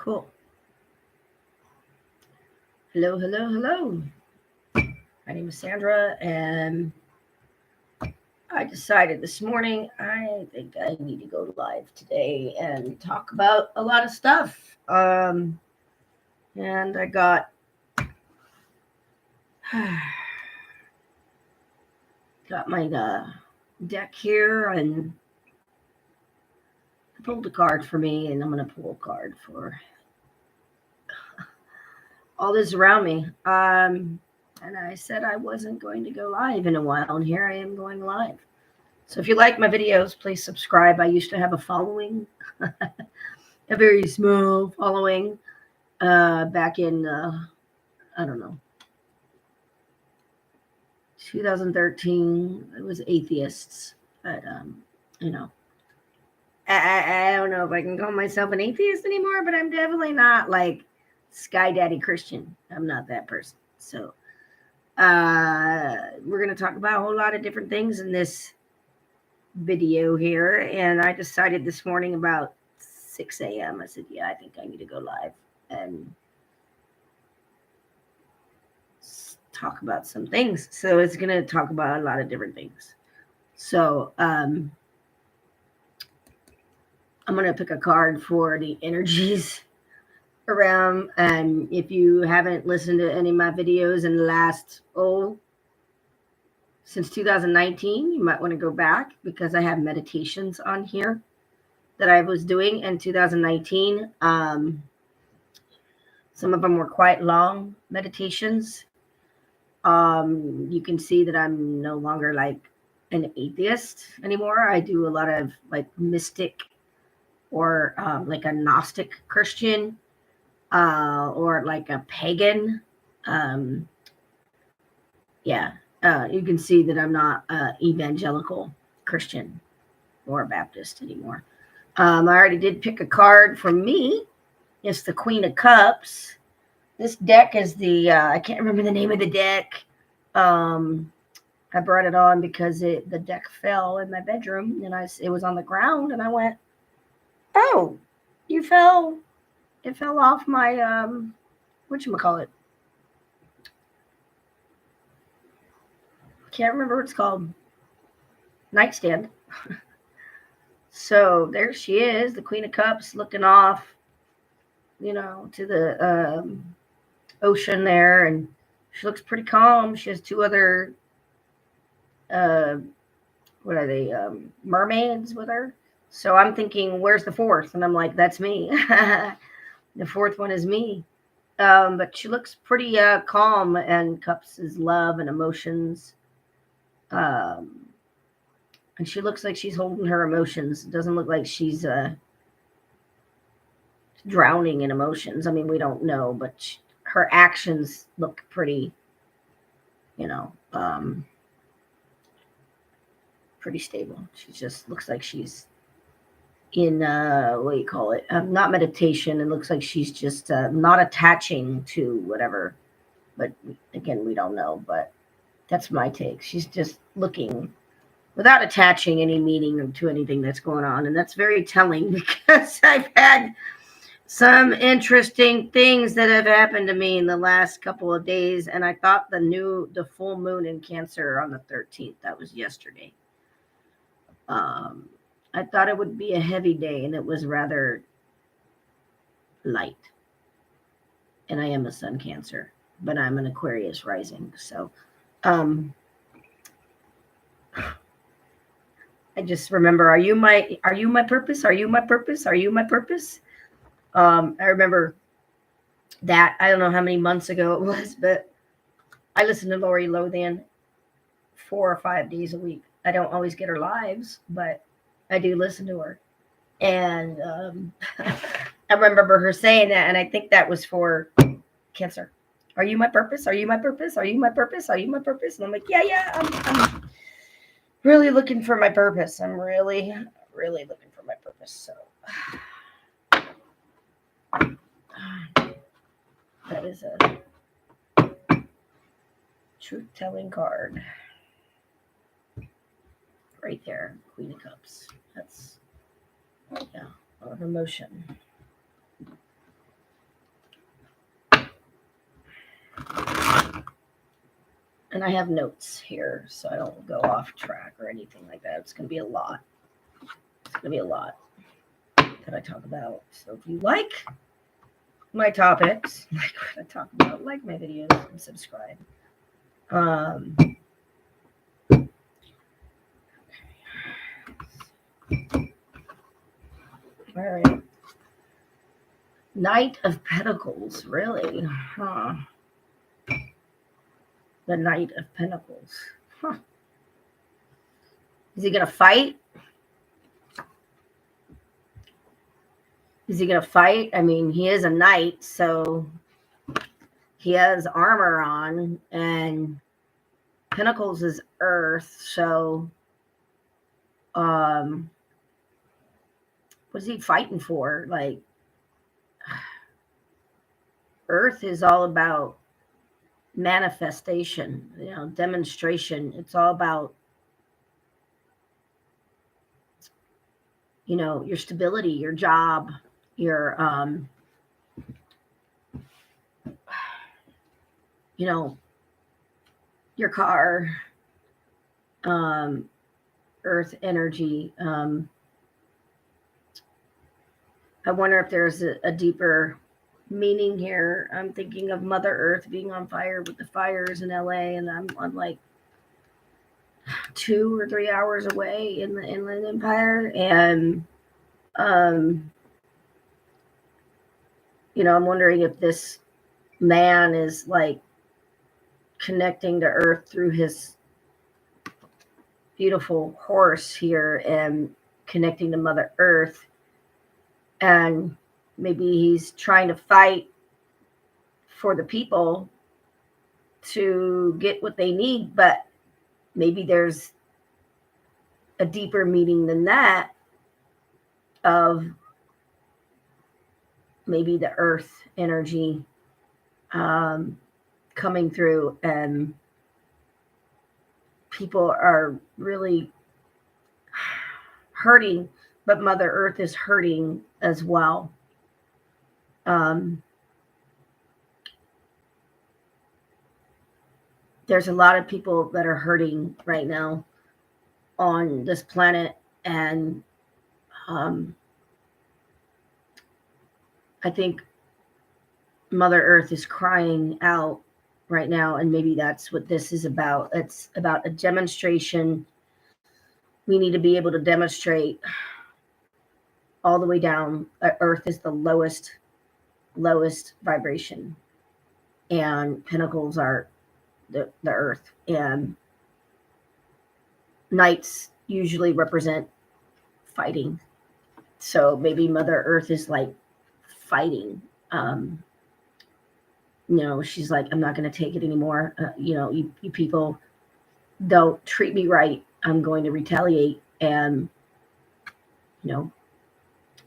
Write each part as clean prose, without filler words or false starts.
Cool. Hello, hello, hello. My name is Sandra, and I decided this morning I think I need to go live today and talk about a lot of stuff. And I got my deck here, and I pulled a card for me, and I'm gonna pull a card for all this around me. And I said I wasn't going to go live in a while, and here I am going live. So if you like my videos, please subscribe. I used to have a following, a very small following, back in, I don't know, 2013. It was atheists. But, you know, I don't know if I can call myself an atheist anymore, but I'm definitely not like Sky Daddy Christian. I'm not that person. So we're going to talk about a whole lot of different things in this video here. And I decided this morning about 6 a.m. I said, yeah, I think I need to go live and talk about some things. So it's going to talk about a lot of different things. So I'm going to pick a card for the energies around. And if you haven't listened to any of my videos in the last, since 2019, you might want to go back because I have meditations on here that I was doing in 2019. Some of them were quite long meditations. You can see that I'm no longer like an atheist anymore. I do a lot of like mystic or like a Gnostic Christian or like a pagan. You can see that I'm not evangelical Christian or Baptist anymore. I already did pick a card for me. It's the Queen of Cups. This deck is the, I can't remember the name of the deck. I brought it on because the deck fell in my bedroom and it was on the ground and I went, oh, it fell off my, whatchamacallit. Can't remember what it's called. Nightstand. So there she is, the Queen of Cups, looking off, to the ocean there, and she looks pretty calm. She has two other, what are they, mermaids with her. So I'm thinking, where's the fourth? And I'm like, that's me. The fourth one is me. But she looks pretty calm, and Cups is love and emotions. And she looks like she's holding her emotions. It doesn't look like she's drowning in emotions. I mean, we don't know, but her actions look pretty, pretty stable. She just looks like she's in, what do you call it? Not meditation. It looks like she's just not attaching to whatever. But again, we don't know. But that's my take. She's just looking without attaching any meaning to anything that's going on. And that's very telling because I've had some interesting things that have happened to me in the last couple of days. And I thought the full moon in Cancer on the 13th, that was yesterday. I thought it would be a heavy day, and it was rather light. And I am a sun Cancer, but I'm an Aquarius rising. So, I just remember, are you my purpose? Are you my purpose? Are you my purpose? I remember that, I don't know how many months ago it was, but I listen to Lori Lothian 4 or 5 days a week. I don't always get her lives, but I do listen to her. And I remember her saying that, and I think that was for Cancer. Are you my purpose? Are you my purpose? Are you my purpose? Are you my purpose? And I'm like, yeah, I'm really looking for my purpose. I'm really, really looking for my purpose. So that is a truth-telling card. Right there, Queen of Cups. That's, of emotion. And I have notes here so I don't go off track or anything like that. It's going to be a lot. It's going to be a lot that I talk about. So if you like my topics, like what I talk about, like my videos, and subscribe. All right. Knight of Pentacles, really? Huh. The Knight of Pentacles. Huh. Is he going to fight? Is he going to fight? I mean, he is a knight, so he has armor on, and Pentacles is earth, so what is he fighting for? Like, earth is all about manifestation, demonstration. It's all about, your stability, your job, your, your car, earth energy. I wonder if there's a deeper meaning here. I'm thinking of Mother Earth being on fire with the fires in LA, and I'm like 2 or 3 hours away in the Inland Empire, and I'm wondering if this man is like connecting to Earth through his beautiful horse here and connecting to Mother Earth, and maybe he's trying to fight for the people to get what they need, but maybe there's a deeper meaning than that, of maybe the earth energy coming through, and people are really hurting, but Mother Earth is hurting as well. There's a lot of people that are hurting right now on this planet, and I think Mother Earth is crying out right now, and maybe that's what this is about. It's about a demonstration. We need to be able to demonstrate all the way down. Earth is the lowest vibration, and pentacles are the earth, and knights usually represent fighting. So maybe Mother Earth is like fighting. She's like, I'm not going to take it anymore. You people don't treat me right. I'm going to retaliate. And,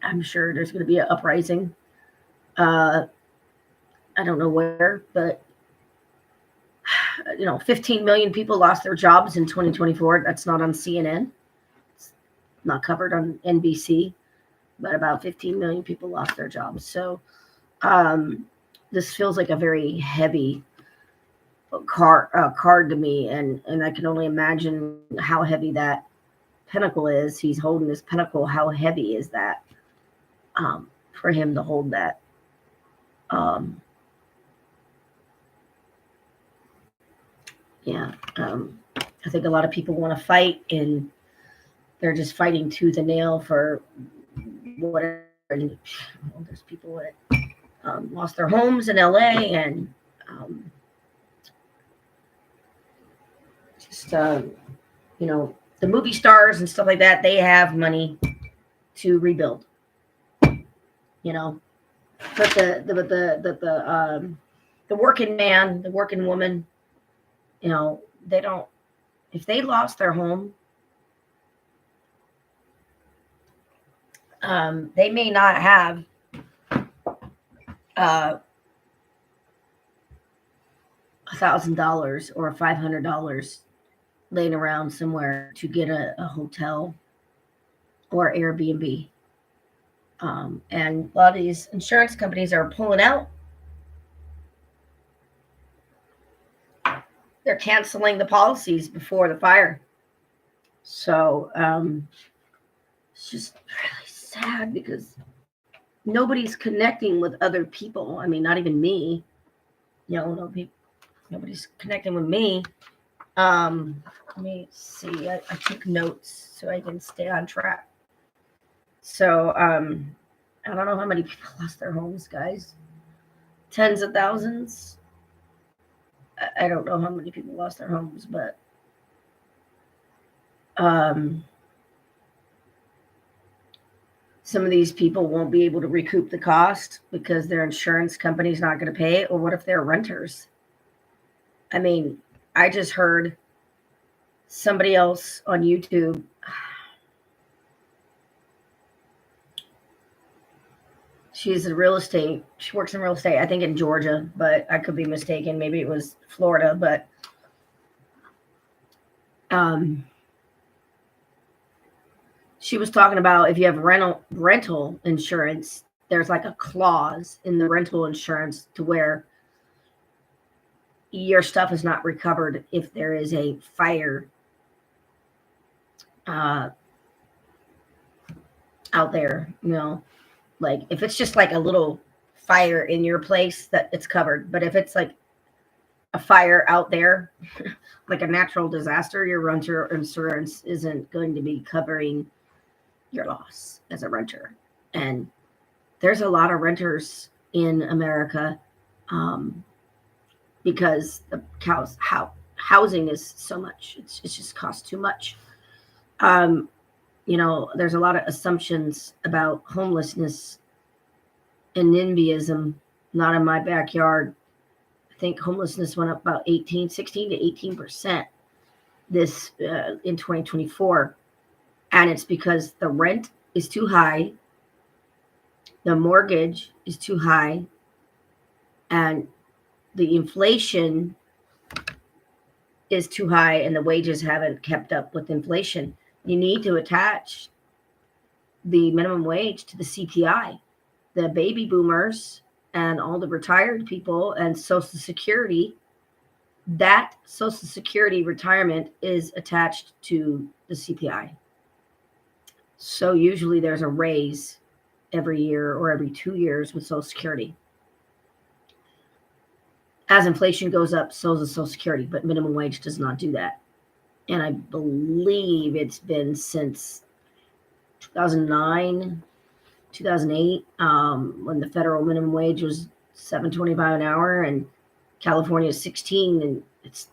I'm sure there's going to be an uprising. I don't know where, but 15 million people lost their jobs in 2024. That's not on CNN. It's not covered on NBC, but about 15 million people lost their jobs. So this feels like a very heavy card to me, and I can only imagine how heavy that pentacle is. He's holding this pentacle. How heavy is that for him to hold that? I think a lot of people want to fight, and they're just fighting tooth and nail for whatever. There's people that lost their homes in LA, and the movie stars and stuff like that, they have money to rebuild. But the working man, the working woman, they don't. If they lost their home, they may not have $1,000 or $500 laying around somewhere to get a hotel or Airbnb. And a lot of these insurance companies are pulling out. they're canceling the policies before the fire. So it's just really sad because nobody's connecting with other people. I mean, not even me. Nobody's connecting with me. Let me see. I took notes so I can stay on track. So I don't know how many people lost their homes, guys. Tens of thousands. I don't know how many people lost their homes, but some of these people won't be able to recoup the cost because their insurance company's not going to pay it. Or what if they're renters? I mean, I just heard somebody else on YouTube. She's a real estate. She works in real estate, I think in Georgia, but I could be mistaken. Maybe it was Florida, but she was talking about if you have rental insurance, there's like a clause in the rental insurance to where your stuff is not recovered if there is a fire out there, like if it's just like a little fire in your place, that it's covered. But if it's like a fire out there, like a natural disaster, your renter insurance isn't going to be covering your loss as a renter. And there's a lot of renters in America because the housing is so much. It's just costs too much. There's a lot of assumptions about homelessness and NIMBYism. Not in my backyard. I think homelessness went up about 16 to 18% this in 2024. And it's because the rent is too high, the mortgage is too high, and the inflation is too high, and the wages haven't kept up with inflation. You need to attach the minimum wage to the CPI. The baby boomers and all the retired people and Social Security, that Social Security retirement is attached to the CPI. So usually there's a raise every year or every 2 years with Social Security. As inflation goes up, so does Social Security, but minimum wage does not do that. And I believe it's been since 2009, 2008, when the federal minimum wage was $7.25 an hour and California is 16, and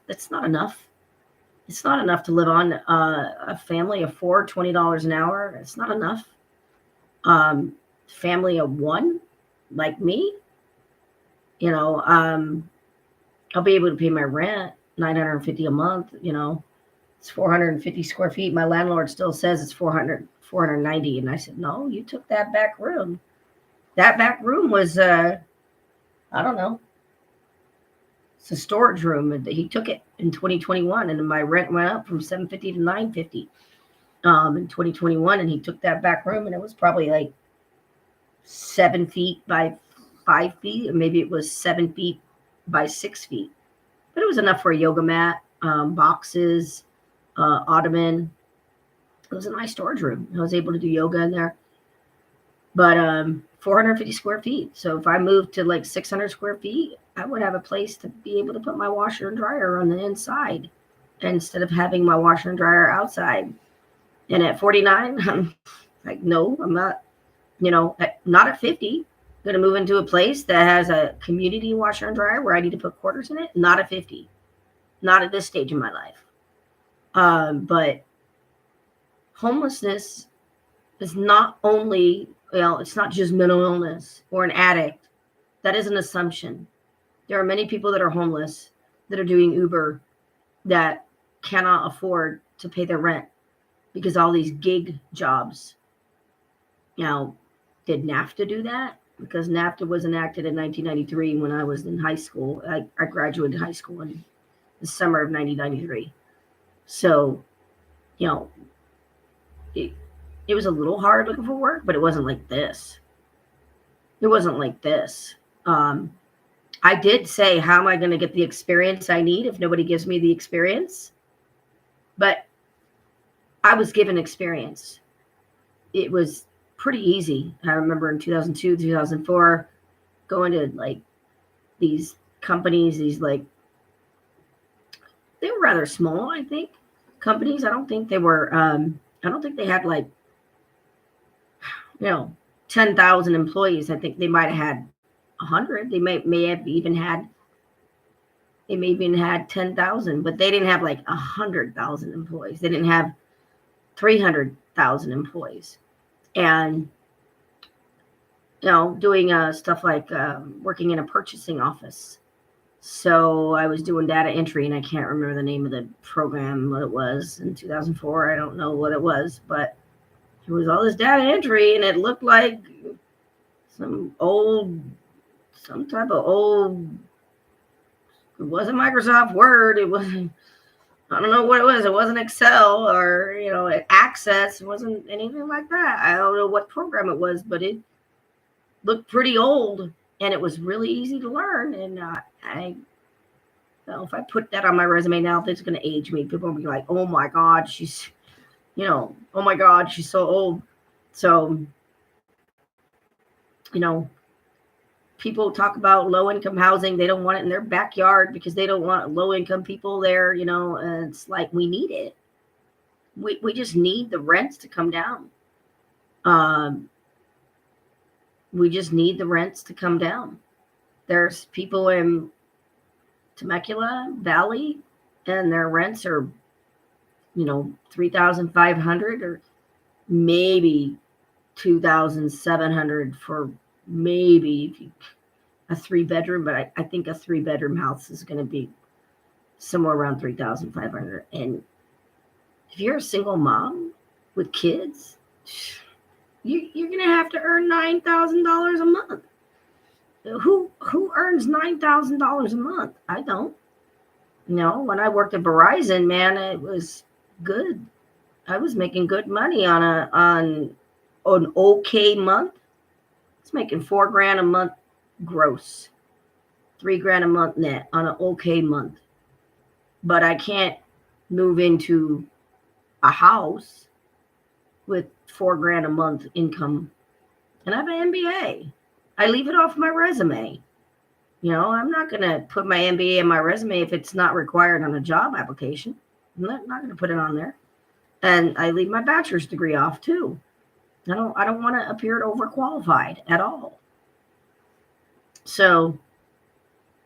that's not enough. It's not enough to live on. A family of four, $20 an hour. It's not enough. Family of one, like me, I'll be able to pay my rent, $950 a month. It's 450 square feet. My landlord still says it's 490. And I said, no, you took that back room. That back room was, I don't know. It's a storage room. He took it in 2021, and my rent went up from $750 to $950 in 2021. And he took that back room, and it was probably like 7 feet by 5 feet, or maybe it was 7 feet by 6 feet. But it was enough for a yoga mat, boxes, ottoman. It was a nice storage room. I was able to do yoga in there. But 450 square feet. So if I moved to like 600 square feet, I would have a place to be able to put my washer and dryer on the inside instead of having my washer and dryer outside. And at 49, I'm like, no, I'm not, not at 50. I'm going to move into a place that has a community washer and dryer where I need to put quarters in it. Not at 50. Not at this stage in my life. But homelessness is not only, it's not just mental illness or an addict. That is an assumption. There are many people that are homeless that are doing Uber that cannot afford to pay their rent because all these gig jobs. Did NAFTA do that? Because NAFTA was enacted in 1993 when I was in high school. I graduated high school in the summer of 1993. So, it was a little hard looking for work, but it wasn't like this. I did say, how am I going to get the experience I need if nobody gives me the experience? But I was given experience. It was pretty easy. I remember in 2002, 2004, going to like these companies, these like, they were rather small, I think, companies. I don't think they were, I don't think they had like, 10,000 employees. I think they might have had 100. They may have even had, they may even had 10,000, but they didn't have like 100,000 employees. They didn't have 300,000 employees. And, doing stuff like working in a purchasing office. So I was doing data entry, and I can't remember the name of the program, what it was in 2004. I don't know what it was, but it was all this data entry, and it looked like some type of old, it wasn't Microsoft Word. It wasn't, I don't know what it was. It wasn't Excel or, Access. It wasn't anything like that. I don't know what program it was, but it looked pretty old, and it was really easy to learn. And if I put that on my resume now, it's going to age me. People will be like, oh my God, she's so old. So, people talk about low-income housing. They don't want it in their backyard because they don't want low-income people there, and it's like, we need it. We just need the rents to come down. We just need the rents to come down. There's people in Temecula Valley, and their rents are, $3,500 or maybe $2,700 for maybe a 3-bedroom, but I think a 3-bedroom house is going to be somewhere around $3,500. And if you're a single mom with kids, you're going to have to earn $9,000 a month. Who earns $9,000 a month? I don't. When I worked at Verizon, man, it was good. I was making good money on an okay month. It's making $4,000 a month gross, $3,000 a month net on an okay month. But I can't move into a house with $4,000 a month income, and I have an MBA. I leave it off my resume. I'm not going to put my MBA in my resume if it's not required on a job application. I'm not going to put it on there. And I leave my bachelor's degree off too. I don't want to appear overqualified at all. So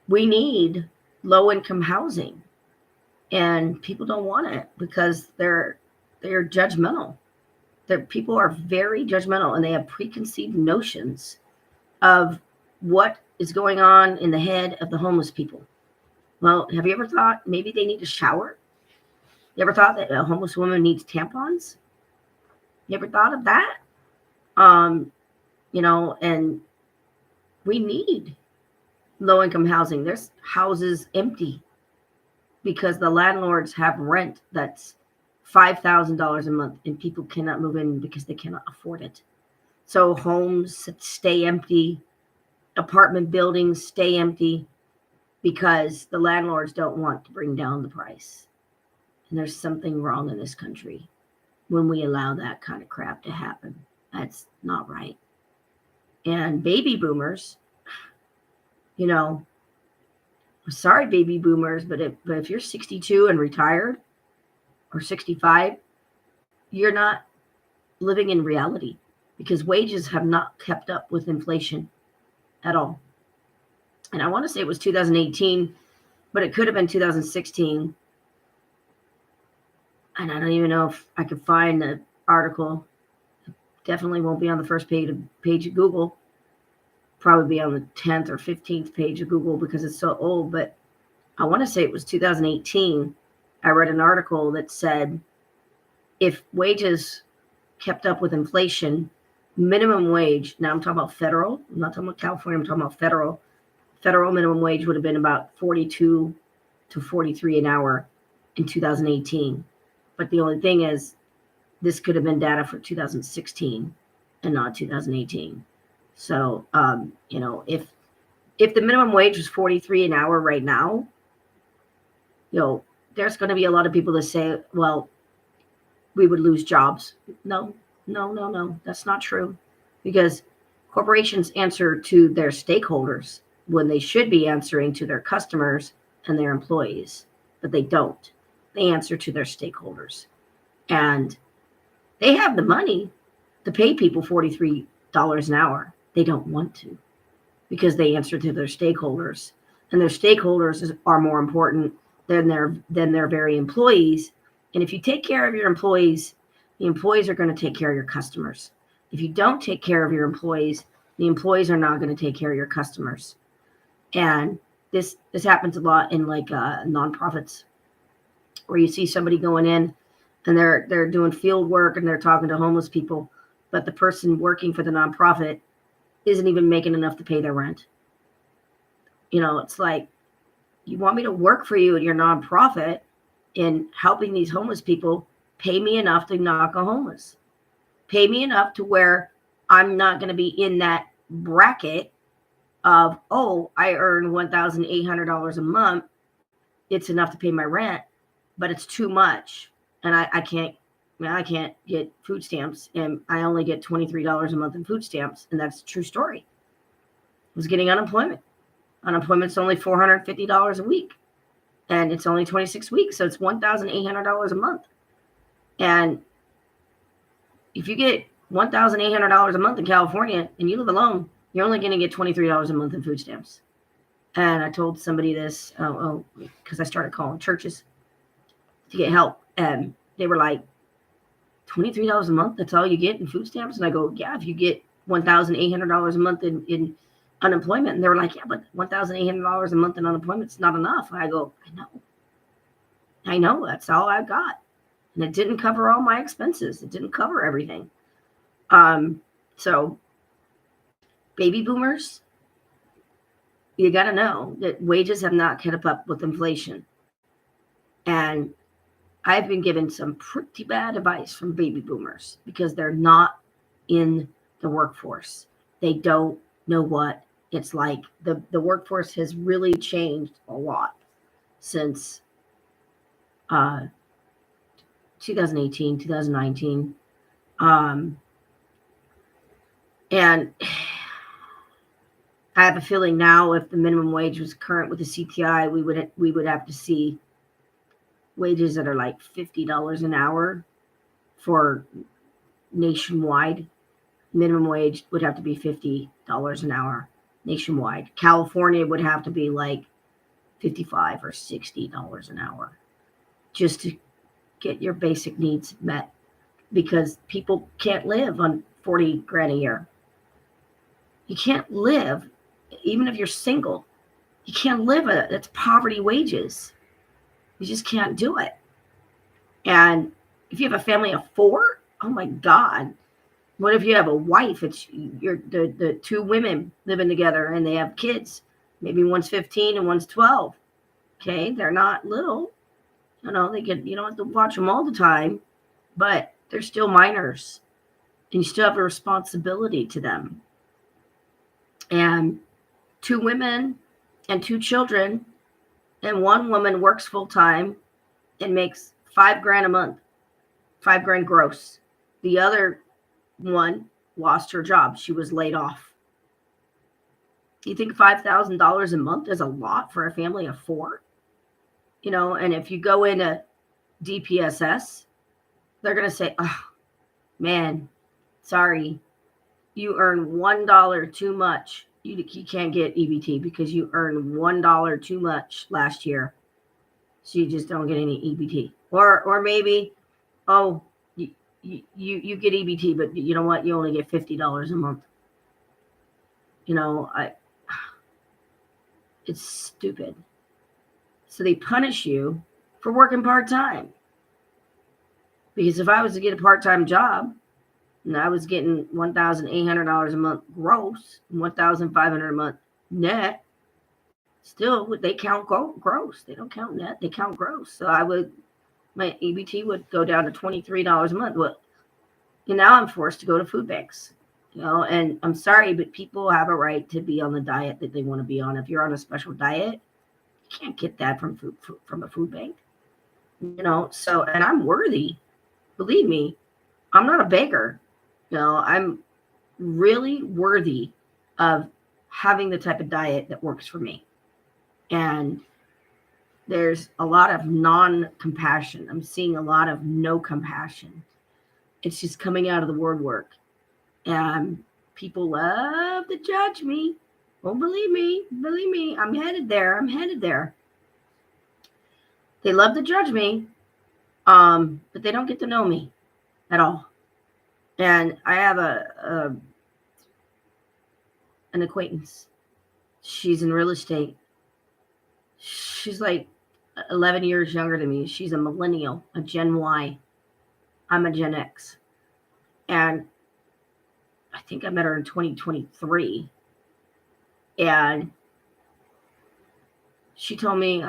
we need low-income housing, and people don't want it because they're judgmental. People are very judgmental, and they have preconceived notions of what is going on in the head of the homeless people. Well, have you ever thought maybe they need a shower? You ever thought that a homeless woman needs tampons? You ever thought of that? And we need low-income housing. There's houses empty because the landlords have rent that's $5,000 a month, and people cannot move in because they cannot afford it. So homes stay empty, apartment buildings stay empty because the landlords don't want to bring down the price. And there's something wrong in this country when we allow that kind of crap to happen. That's not right. And baby boomers, sorry, baby boomers, but if you're 62 and retired or 65, you're not living in reality because wages have not kept up with inflation at all. And I want to say it was 2018, but it could have been 2016. And I don't even know if I could find the article. It definitely won't be on the first page of Google. Probably be on the 10th or 15th page of Google because it's so old. But I want to say it was 2018. I read an article that said if wages kept up with inflation, minimum wage, now I'm talking about federal, I'm not talking about California, I'm talking about federal minimum wage would have been about 42 to 43 an hour in 2018. But the only thing is, this could have been data for 2016 and not 2018. So, if If the minimum wage was 43 an hour right now, there's going to be a lot of people that say, well, we would lose jobs. No, that's not true, because corporations answer to their stakeholders when they should be answering to their customers and their employees, but they don't. They answer to their stakeholders, and they have the money to pay people $43 an hour. They don't want to, because they answer to their stakeholders, and their stakeholders are more important than their very employees. And if you take care of your employees, the employees are going to take care of your customers. If you don't take care of your employees, the employees are not going to take care of your customers. And this happens a lot in like nonprofits, where you see somebody going in and they're doing field work and they're talking to homeless people, but the person working for the nonprofit isn't even making enough to pay their rent. It's like, you want me to work for you at your nonprofit in helping these homeless people? Pay me enough to not go homeless. Pay me enough to where I'm not going to be in that bracket of, oh, I earn $1,800 a month. It's enough to pay my rent, but it's too much. And I can't get food stamps, and I only get $23 a month in food stamps. And that's a true story. I was getting unemployment. Unemployment's only $450 a week, and it's only 26 weeks. So it's $1,800 a month. And if you get $1,800 a month in California and you live alone, you're only going to get $23 a month in food stamps. And I told somebody this, because I started calling churches to get help. And they were like, $23 a month, that's all you get in food stamps? And I go, yeah, if you get $1,800 a month in unemployment. And they were like, yeah, but $1,800 a month in unemployment is not enough. And I go, I know, that's all I got. And it didn't cover all my expenses. It didn't cover everything. So baby boomers, you got to know that wages have not kept up with inflation. And I've been given some pretty bad advice from baby boomers, because they're not in the workforce. They don't know what it's like. The workforce has really changed a lot since 2018, 2019. And I have a feeling now, if the minimum wage was current with the CTI, we would have to see wages that are like $50 an hour for nationwide. Minimum wage would have to be $50 an hour nationwide. California would have to be like $55 or $60 an hour just to get your basic needs met, because people can't live on 40 grand a year. You can't live, even if you're single, you can't live that's poverty wages. You just can't do it. And if you have a family of 4, oh my God. What if you have a wife? You're the 2 women living together and they have kids. Maybe one's 15 and one's 12. Okay, they're not little. You don't have to watch them all the time, but they're still minors, and you still have a responsibility to them. And 2 women and 2 children, and one woman works full time and makes $5 grand a month, $5 grand gross. The other one lost her job. She was laid off. You think $5,000 a month is a lot for a family of 4? And if you go into DPSS, they're going to say, oh, man, sorry, you earn $1 too much. You can't get EBT because you earned $1 too much last year. So you just don't get any EBT. Or maybe, oh, you get EBT, but you know what? You only get $50 a month. It's stupid. So they punish you for working part-time. Because if I was to get a part-time job and I was getting $1,800 a month gross, $1,500 a month net, still they count gross. They don't count net. They count gross. So my EBT would go down to $23 a month. Well, now I'm forced to go to food banks. And I'm sorry, but people have a right to be on the diet that they want to be on. If you're on a special diet, you can't get that from from a food bank. So, and I'm worthy. Believe me, I'm not a beggar. I'm really worthy of having the type of diet that works for me. And there's a lot of non-compassion. I'm seeing a lot of no compassion. It's just coming out of the word work. And people love to judge me. Oh, believe me, I'm headed there. They love to judge me, but they don't get to know me at all. And I have an acquaintance. She's in real estate. She's like 11 years younger than me. She's a millennial, a Gen Y. I'm a Gen X. And I think I met her in 2023. And she told me,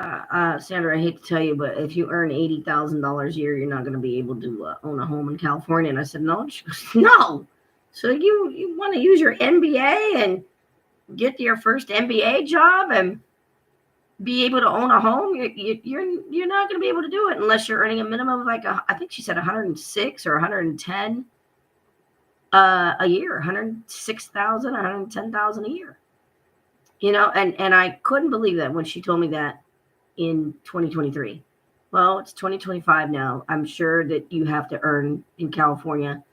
Sandra, I hate to tell you, but if you earn $80,000 a year, you're not going to be able to own a home in California. And I said, no. She goes, no. So you want to use your MBA and get your first MBA job and be able to own a home? You're not going to be able to do it unless you're earning a minimum of I think she said 106 or 110 a year, 106,000, 110,000 a year. And I couldn't believe that when she told me that in 2023. Well, it's 2025 now. I'm sure that you have to earn in California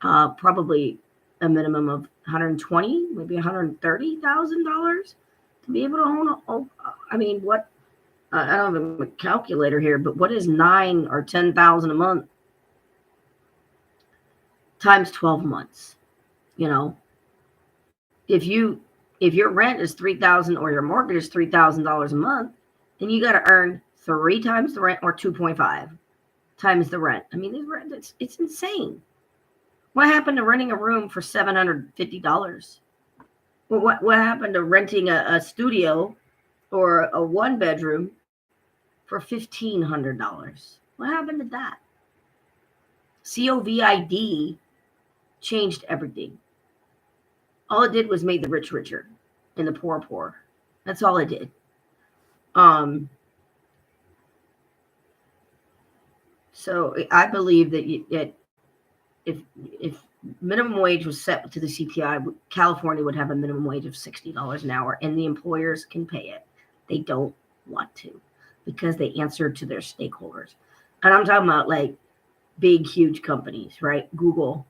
probably a minimum of 120, maybe $130,000 to be able to own what? I don't have a calculator here, but what is 9 or 10,000 a month times 12 months? If your rent is $3,000 or your mortgage is $3,000 a month, then you got to earn 3 times the rent or 2.5 times the rent. It's insane. What happened to renting a room for $750? Well, what happened to renting a studio or a 1-bedroom for $1,500? What happened to that? COVID changed everything. All it did was made the rich richer and the poor poor. That's all it did. So I believe that if minimum wage was set to the CPI, California would have a minimum wage of $60 an hour, and the employers can pay it. They don't want to because they answer to their stakeholders. And I'm talking about like big, huge companies, right? Google,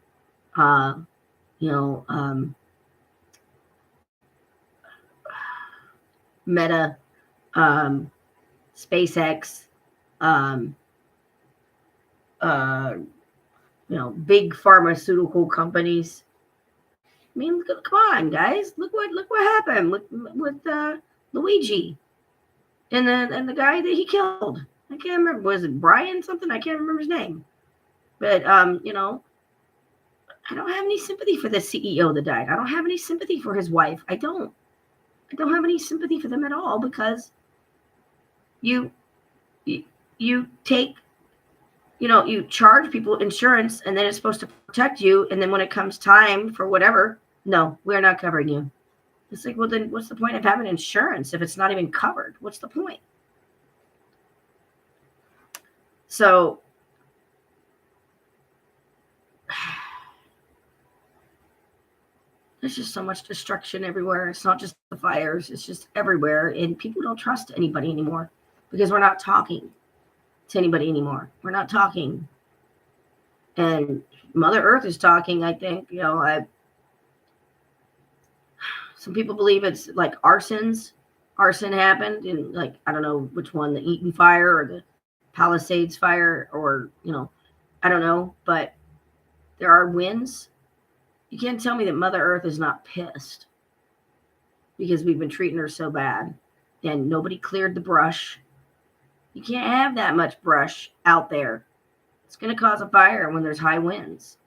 Meta, SpaceX, big pharmaceutical companies. Come on, guys. Look what happened with Luigi and the guy that he killed. I can't remember. Was it Brian something? I can't remember his name. But I don't have any sympathy for the CEO that died. I don't have any sympathy for his wife. I don't have any sympathy for them at all, because you take, you charge people insurance and then it's supposed to protect you. And then when it comes time for whatever, no, we're not covering you. It's like, well, then what's the point of having insurance if it's not even covered? What's the point? So there's just so much destruction everywhere. It's not just the fires, it's just everywhere. And people don't trust anybody anymore because we're not talking to anybody anymore. We're not talking. And Mother Earth is talking, I think. Some people believe it's like arson happened in, like, I don't know which one, the Eaton fire or the Palisades fire, or, I don't know, but there are winds. You can't tell me that Mother Earth is not pissed because we've been treating her so bad and nobody cleared the brush. You can't have that much brush out there. It's going to cause a fire when there's high winds.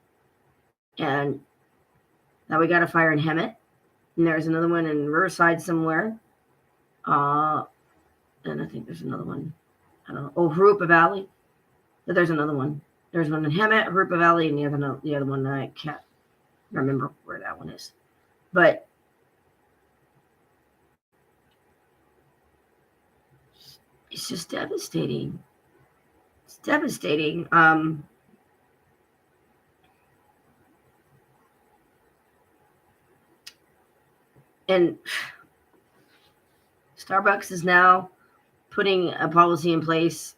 And now we got a fire in Hemet, and there's another one in Riverside somewhere. And I think there's another one. I don't know. Oh, Harupa Valley. But there's another one. There's one in Hemet, Harupa Valley, and the other one I can't. remember where that one is. But it's just devastating. It's devastating. And Starbucks is now putting a policy in place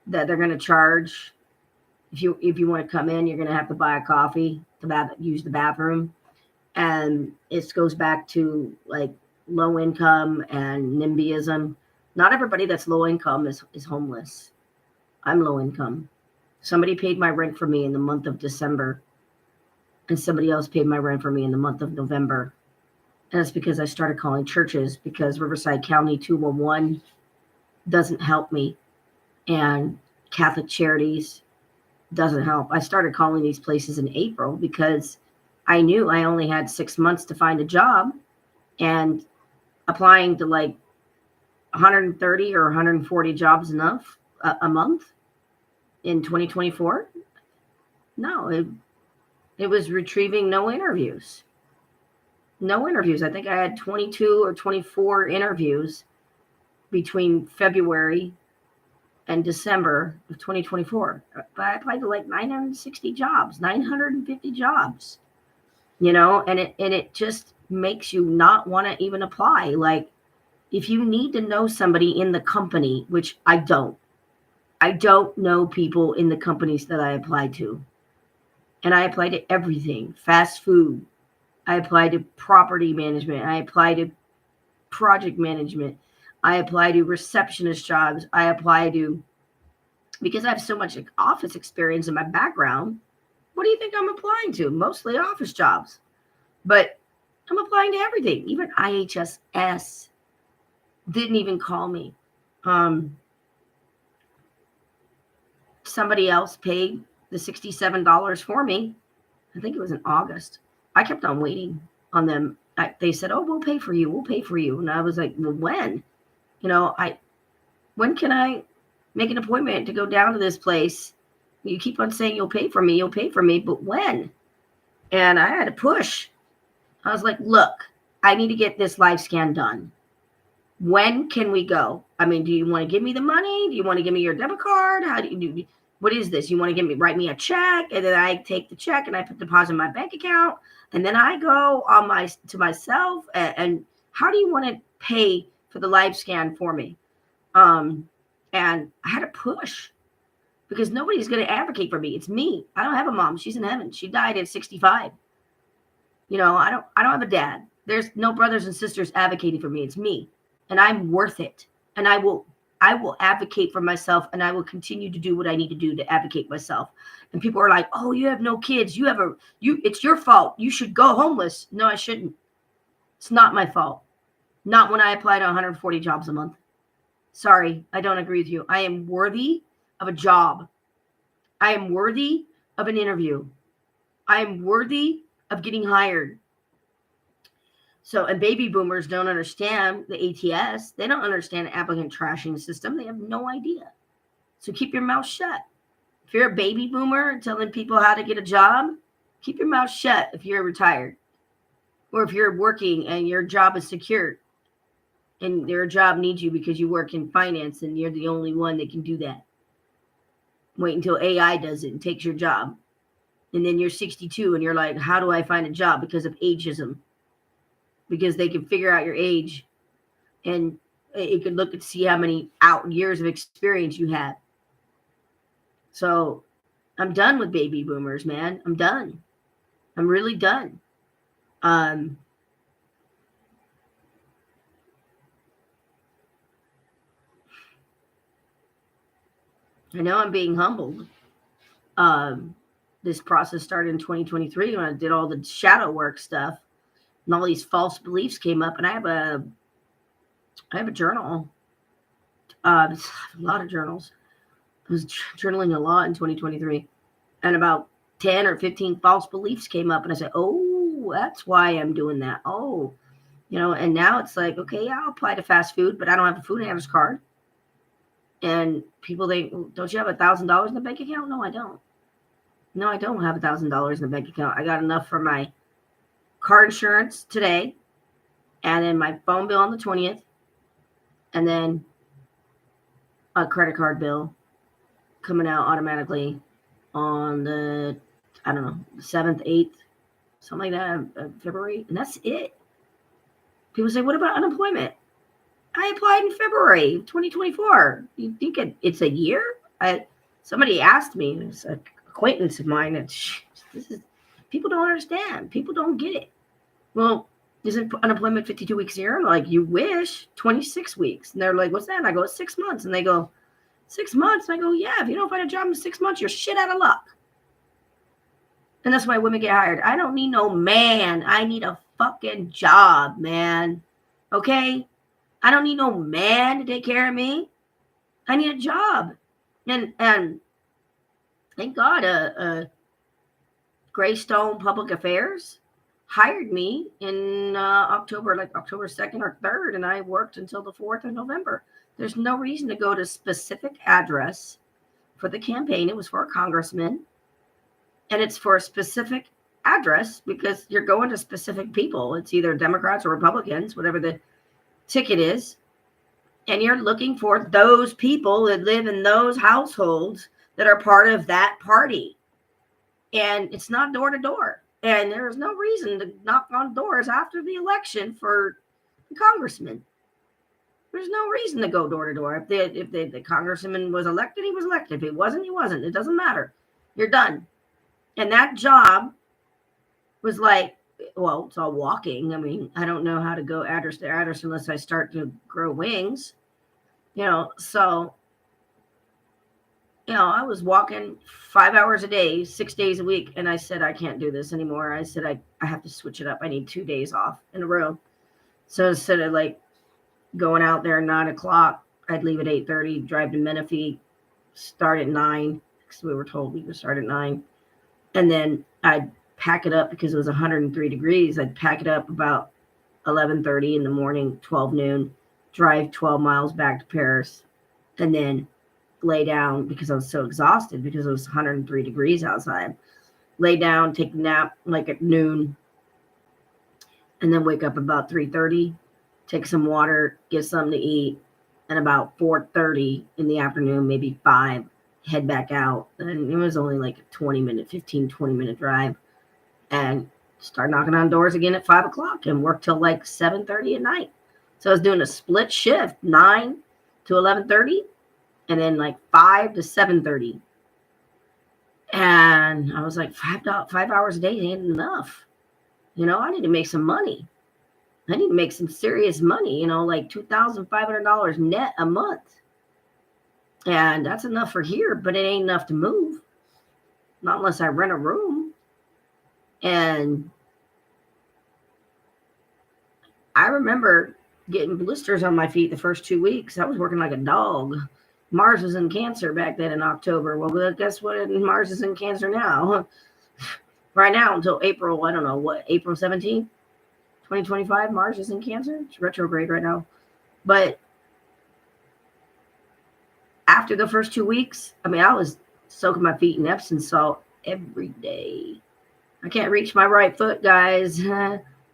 that they're going to charge if you want to come in, you're going to have to buy a coffee to use the bathroom, and it goes back to like low income and NIMBYism. Not everybody that's low income is homeless. I'm low income. Somebody paid my rent for me in the month of December, and somebody else paid my rent for me in the month of November. And that's because I started calling churches, because Riverside County 211 doesn't help me, and Catholic Charities doesn't help. I started calling these places in April because I knew I only had 6 months to find a job, and applying to like 130 or 140 jobs enough a month in 2024. No, it was retrieving no interviews. I think I had 22 or 24 interviews between February and December of 2024. But I applied to like 960 jobs, 950 jobs, and it just makes you not want to even apply. Like, if you need to know somebody in the company, which I don't know people in the companies that I applied to. And I applied to everything: fast food. I applied to property management. I applied to project management. I applied to receptionist jobs. I applied to, because I have so much office experience in my background, what do you think I'm applying to? Mostly office jobs. But I'm applying to everything. Even IHSS didn't even call me. Somebody else paid the $67 for me. I think it was in August. I kept on waiting on them. They said, "Oh, we'll pay for you. We'll pay for you." And I was like, "Well, when? When can I make an appointment to go down to this place? You keep on saying you'll pay for me, but when?" And I had to push. I was like, "Look, I need to get this live scan done. When can we go? I mean, do you want to give me the money? Do you want to give me your debit card? How do you do? What is this? You want to write me a check, and then I take the check and I put deposit in my bank account, and then I go to myself? And how do you want to pay for the live scan for me?" And I had to push, because nobody's going to advocate for me. It's me. I don't have a mom. She's in heaven. She died at 65. I don't have a dad. There's no brothers and sisters advocating for me. It's me. And I'm worth it. And I will advocate for myself, and I will continue to do what I need to do to advocate myself. And people are like, "Oh, you have no kids. It's your fault. You should go homeless." No, I shouldn't. It's not my fault. Not when I apply to 140 jobs a month. Sorry, I don't agree with you. I am worthy of a job. I am worthy of an interview. I am worthy of getting hired. So, and baby boomers don't understand the ATS. They don't understand the applicant trashing system. They have no idea. So keep your mouth shut. If you're a baby boomer telling people how to get a job, keep your mouth shut if you're retired. Or if you're working and your job is secured, and your job needs you because you work in finance and you're the only one that can do that. Wait until AI does it and takes your job. And then you're 62 and you're like, "How do I find a job?" Because of ageism. Because they can figure out your age, and it could look and see how many years of experience you have. So I'm done with baby boomers, man. I'm done. I'm really done. I know I'm being humbled. This process started in 2023 when I did all the shadow work stuff, and all these false beliefs came up. And I have a journal. A lot of journals. I was journaling a lot in 2023, and about 10 or 15 false beliefs came up, and I said, "Oh, that's why I'm doing that." Oh, and now it's like, okay, I'll apply to fast food, but I don't have a food stamps card. And people think, "Well, don't you have $1,000 in the bank account?" No, I don't. No, I don't have $1,000 in the bank account. I got enough for my car insurance today, and then my phone bill on the 20th, and then a credit card bill coming out automatically on the, I don't know, 7th, 8th, something like that, February, and that's it. People say, what about unemployment? I applied in February 2024. You think it's a year? Somebody asked me, it's an acquaintance of mine, and people don't understand. People don't get it. Well, isn't unemployment 52 weeks a year? I'm like, you wish. 26 weeks. And they're like, what's that? And I go, 6 months. And they go, 6 months? And I go, yeah, if you don't find a job in 6 months, you're shit out of luck. And that's why women get hired. I don't need no man. I need a fucking job, man. Okay? I don't need no man to take care of me. I need a job. And thank God, Greystone Public Affairs hired me in October 2nd or 3rd, and I worked until the 4th of November. There's no reason to go to a specific address for the campaign. It was for a congressman, and it's for a specific address because you're going to specific people. It's either Democrats or Republicans, whatever the ticket is, and you're looking for those people that live in those households that are part of that party. And it's not door to door. And there is no reason to knock on doors after the election for the congressman. There's no reason to go door to door. If the congressman was elected, he was elected. If he wasn't, he wasn't. It doesn't matter. You're done. And that job was like, well, it's all walking. I mean, I don't know how to go address to address unless I start to grow wings, so, I was walking 5 hours a day, 6 days a week. And I said, I can't do this anymore. I said, I have to switch it up. I need 2 days off in a row. So instead of like going out there at 9 o'clock, I'd leave at 8:30, drive to Menifee, start at 9, because we were told we would start at 9. And then I'd pack it up because it was 103 degrees. I'd pack it up about 11:30 in the morning, 12 noon, drive 12 miles back to Paris, and then lay down because I was so exhausted because it was 103 degrees outside. Lay down, take a nap like at noon, and then wake up about 3:30, take some water, get something to eat, and about 4:30 in the afternoon, maybe 5, head back out. And it was only like a 20-minute drive, and start knocking on doors again at 5 o'clock and work till like 7:30 at night. So I was doing a split shift, 9 to 11:30, and then like 5 to 7:30. And I was like, 5 hours a day ain't enough. I need to make some money. I need to make some serious money, like $2,500 net a month. And that's enough for here, but it ain't enough to move. Not unless I rent a room. And I remember getting blisters on my feet the first 2 weeks. I was working like a dog. Mars was in Cancer back then in October. Well, guess what? Mars is in Cancer now. Right now until April, I don't know what, April 17th, 2025, Mars is in Cancer. It's retrograde right now. But after the first 2 weeks, I I was soaking my feet in Epsom salt every day. I can't reach my right foot, guys.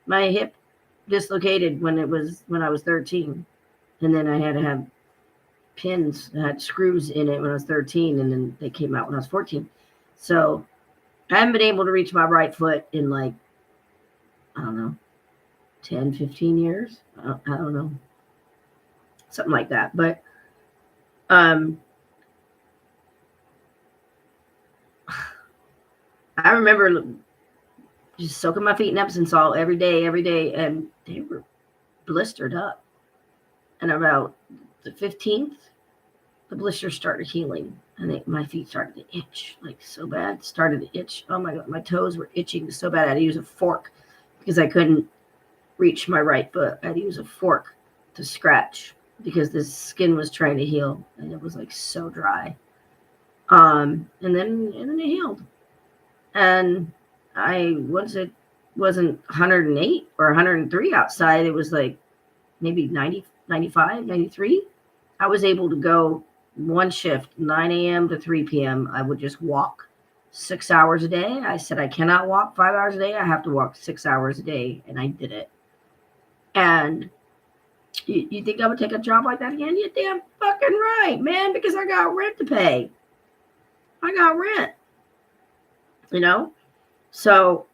My hip dislocated when I was 13. And then I had to have pins that had screws in it when I was 13, and then they came out when I was 14. So I haven't been able to reach my right foot in like, I don't know, 10, 15 years. I don't know. Something like that. But I remember just soaking my feet in Epsom salt every day, and they were blistered up. And about the 15th, the blisters started healing, and my feet started to itch, like so bad. Started to itch. Oh my God, my toes were itching so bad. I had to use a fork because I couldn't reach my right foot. I had to use a fork to scratch because the skin was trying to heal, and it was like so dry. And then it healed. And once it wasn't 108 or 103 outside, it was like maybe 90, 95, 93. I was able to go one shift, 9 a.m. to 3 p.m. I would just walk 6 hours a day. I said, I cannot walk 5 hours a day. I have to walk 6 hours a day. And I did it. And you think I would take a job like that again? You're damn fucking right, man, because I got rent to pay. I got rent. You know? So,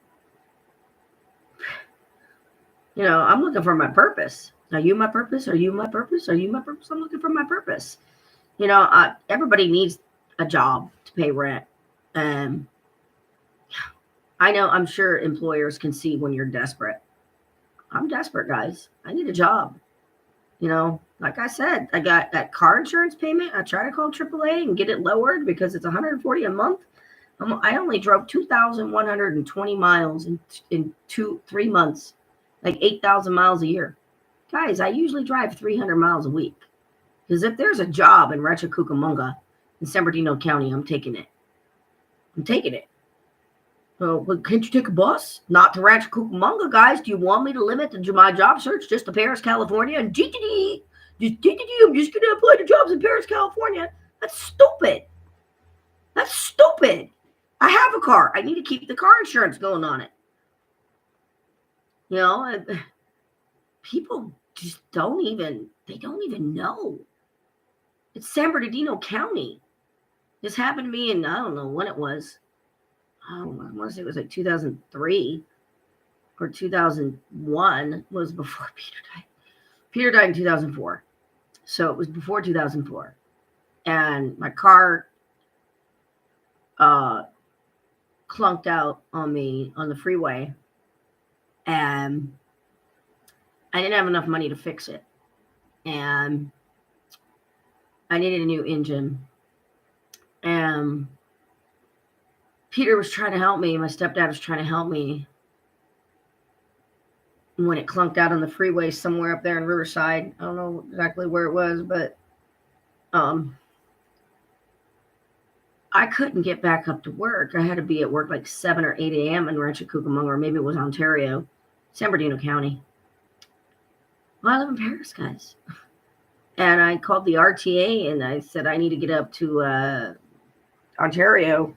I'm looking for my purpose. Are you my purpose? Are you my purpose? Are you my purpose? I'm looking for my purpose. Everybody needs a job to pay rent. I know, I'm sure employers can see when you're desperate. I'm desperate, guys. I need a job. Like I said, I got that car insurance payment. I try to call AAA and get it lowered because it's $140 a month. I only drove 2,120 miles in 3 months, like 8,000 miles a year. Guys, I usually drive 300 miles a week. Because if there's a job in Rancho Cucamonga in San Bernardino County, I'm taking it. I'm taking it. Well, can't you take a bus? Not to Rancho Cucamonga, guys. Do you want me to limit my job search just to Paris, California? And I'm just going to apply to jobs in Paris, California. That's stupid. That's stupid. I have a car. I need to keep the car insurance going on it. People just don't even know. It's San Bernardino County. This happened to me in, I don't know when it was. I want to say it was like 2003 or 2001 was before Peter died. Peter died in 2004. So it was before 2004. And my car clunked out on me on the freeway. And I didn't have enough money to fix it. And I needed a new engine. And Peter was trying to help me. My stepdad was trying to help me when it clunked out on the freeway somewhere up there in Riverside. I don't know exactly where it was, but I couldn't get back up to work. I had to be at work like 7 or 8 a.m. in Rancho Cucamonga, or maybe it was Ontario, San Bernardino County. Well, I live in Paris, guys. And I called the RTA and I said I need to get up to Ontario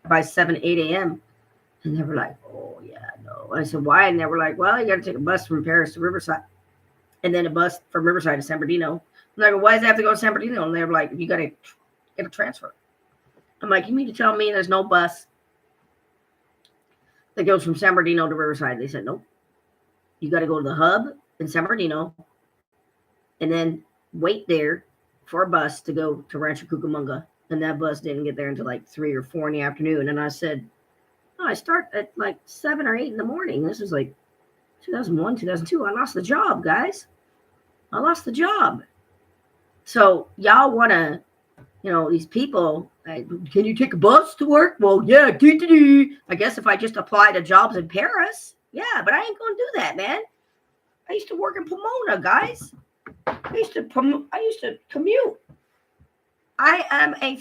by 7, 8 a.m. And they were like, oh, yeah, no. I said, why? And they were like, well, you got to take a bus from Paris to Riverside. And then a bus from Riverside to San Bernardino. I'm like, why does it have to go to San Bernardino? And they were like, you got to get a transfer. I'm like, you mean to tell me there's no bus that goes from San Bernardino to Riverside? They said, nope. You got to go to the hub in San Bernardino and then wait there for a bus to go to Rancho Cucamonga. And that bus didn't get there until like 3 or 4 in the afternoon. And I said, I start at like 7 or 8 in the morning. This was like 2001, 2002. I lost the job, guys. I lost the job. So y'all want to, these people, can you take a bus to work? Well, yeah. I guess if I just apply to jobs in Paris. Yeah, but I ain't going to do that, man. I used to work in Pomona, guys. I used to commute. I am a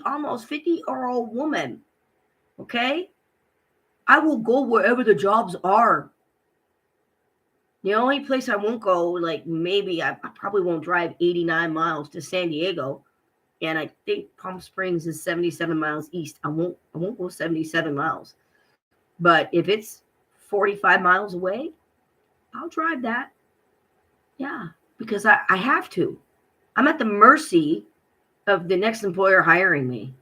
almost 50-year-old woman. Okay? I will go wherever the jobs are. The only place I won't go, like maybe I probably won't drive 89 miles to San Diego. And I think Palm Springs is 77 miles east. I won't go 77 miles. But if it's 45 miles away, I'll drive that. Yeah, because I have to. I'm at the mercy of the next employer hiring me.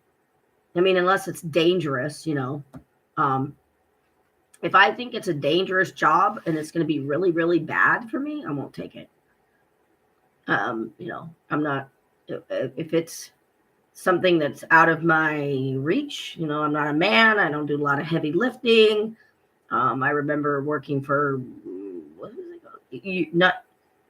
I mean, unless it's dangerous, if I think it's a dangerous job and it's going to be really, really bad for me, I won't take it. I'm not, if it's something that's out of my reach, I'm not a man. I don't do a lot of heavy lifting. I remember working for, what was it called? Not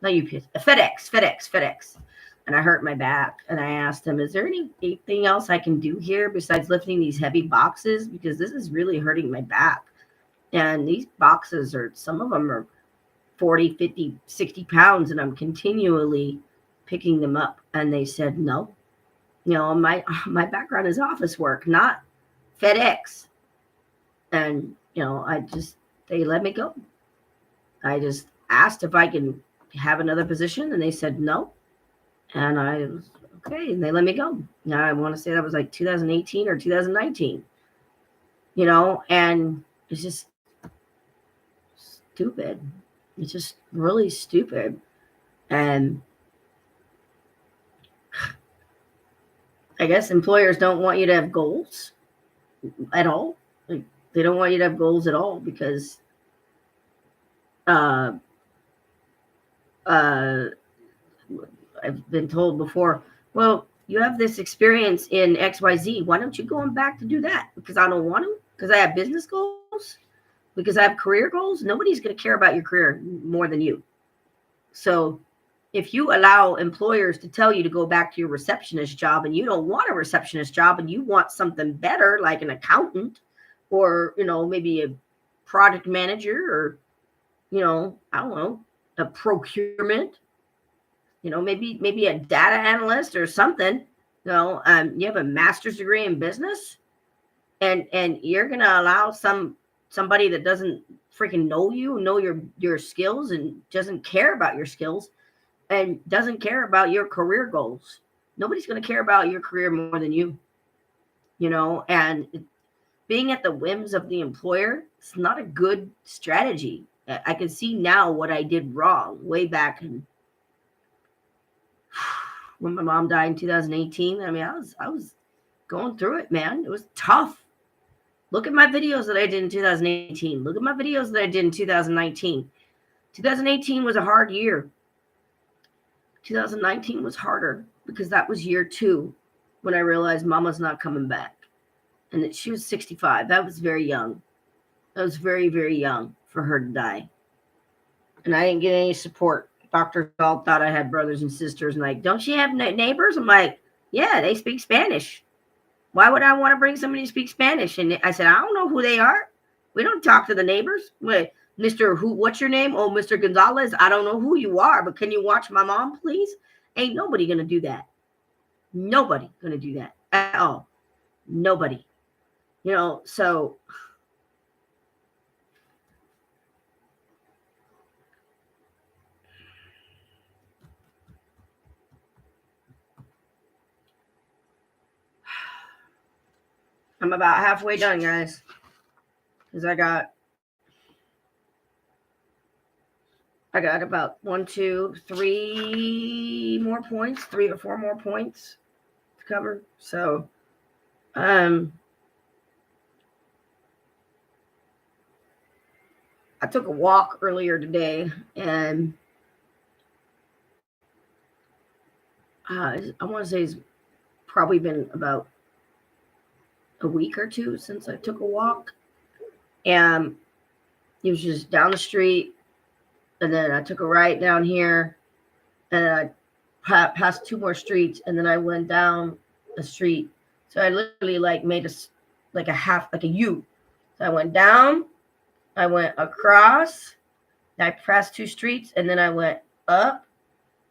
UPS, FedEx. And I hurt my back. And I asked him, is there anything else I can do here besides lifting these heavy boxes? Because this is really hurting my back. And these boxes some of them are 40, 50, 60 pounds. And I'm continually picking them up. And they said, no. My background is office work, not FedEx. And, they let me go. I just asked if I can have another position. And they said, no. And I was, okay. And they let me go. Now I want to say that was like 2018 or 2019. and it's just stupid. It's just really stupid. And I guess employers don't want you to have goals at all. Like, they don't want you to have goals at all because uh, uh, I've been told before, well, you have this experience in XYZ. Why don't you go on back to do that? Because I don't want to? Because I have business goals? Because I have career goals? Nobody's going to care about your career more than you. So if you allow employers to tell you to go back to your receptionist job and you don't want a receptionist job and you want something better like an accountant or, maybe a product manager or, I don't know, a procurement, maybe a data analyst or something, you have a master's degree in business and you're going to allow somebody that doesn't freaking know your skills and doesn't care about your skills and doesn't care about your career goals. Nobody's going to care about your career more than you, and being at the whims of the employer, it's not a good strategy. I can see now what I did wrong way back when my mom died in 2018. I mean, I was going through it, man. It was tough. Look at my videos that I did in 2018. Look at my videos that I did in 2019. 2018 was a hard year. 2019 was harder because that was year 2 when I realized mama's not coming back. And that she was 65. That was very young. That was very, very young for her to die. And I didn't get any support. Doctors all thought I had brothers and sisters and like, don't you have neighbors? I'm like, yeah, they speak Spanish. Why would I want to bring somebody to speak Spanish? And I said, I don't know who they are. We don't talk to the neighbors. Wait, Mr. Who? What's your name? Oh, Mr. Gonzalez. I don't know who you are, but can you watch my mom, please? Ain't nobody going to do that. Nobody going to do that at all. Nobody. So I'm about halfway done, guys. Because I got about 1, 2, 3 more points, 3 or 4 more points to cover. So, I took a walk earlier today, and I want to say it's probably been about a week or 2 since I took a walk, and it was just down the street, and then I took a right down here, and I passed 2 more streets, and then I went down a street. So I literally made a half, like a U. So I went down, I went across, I passed 2 streets, and then I went up,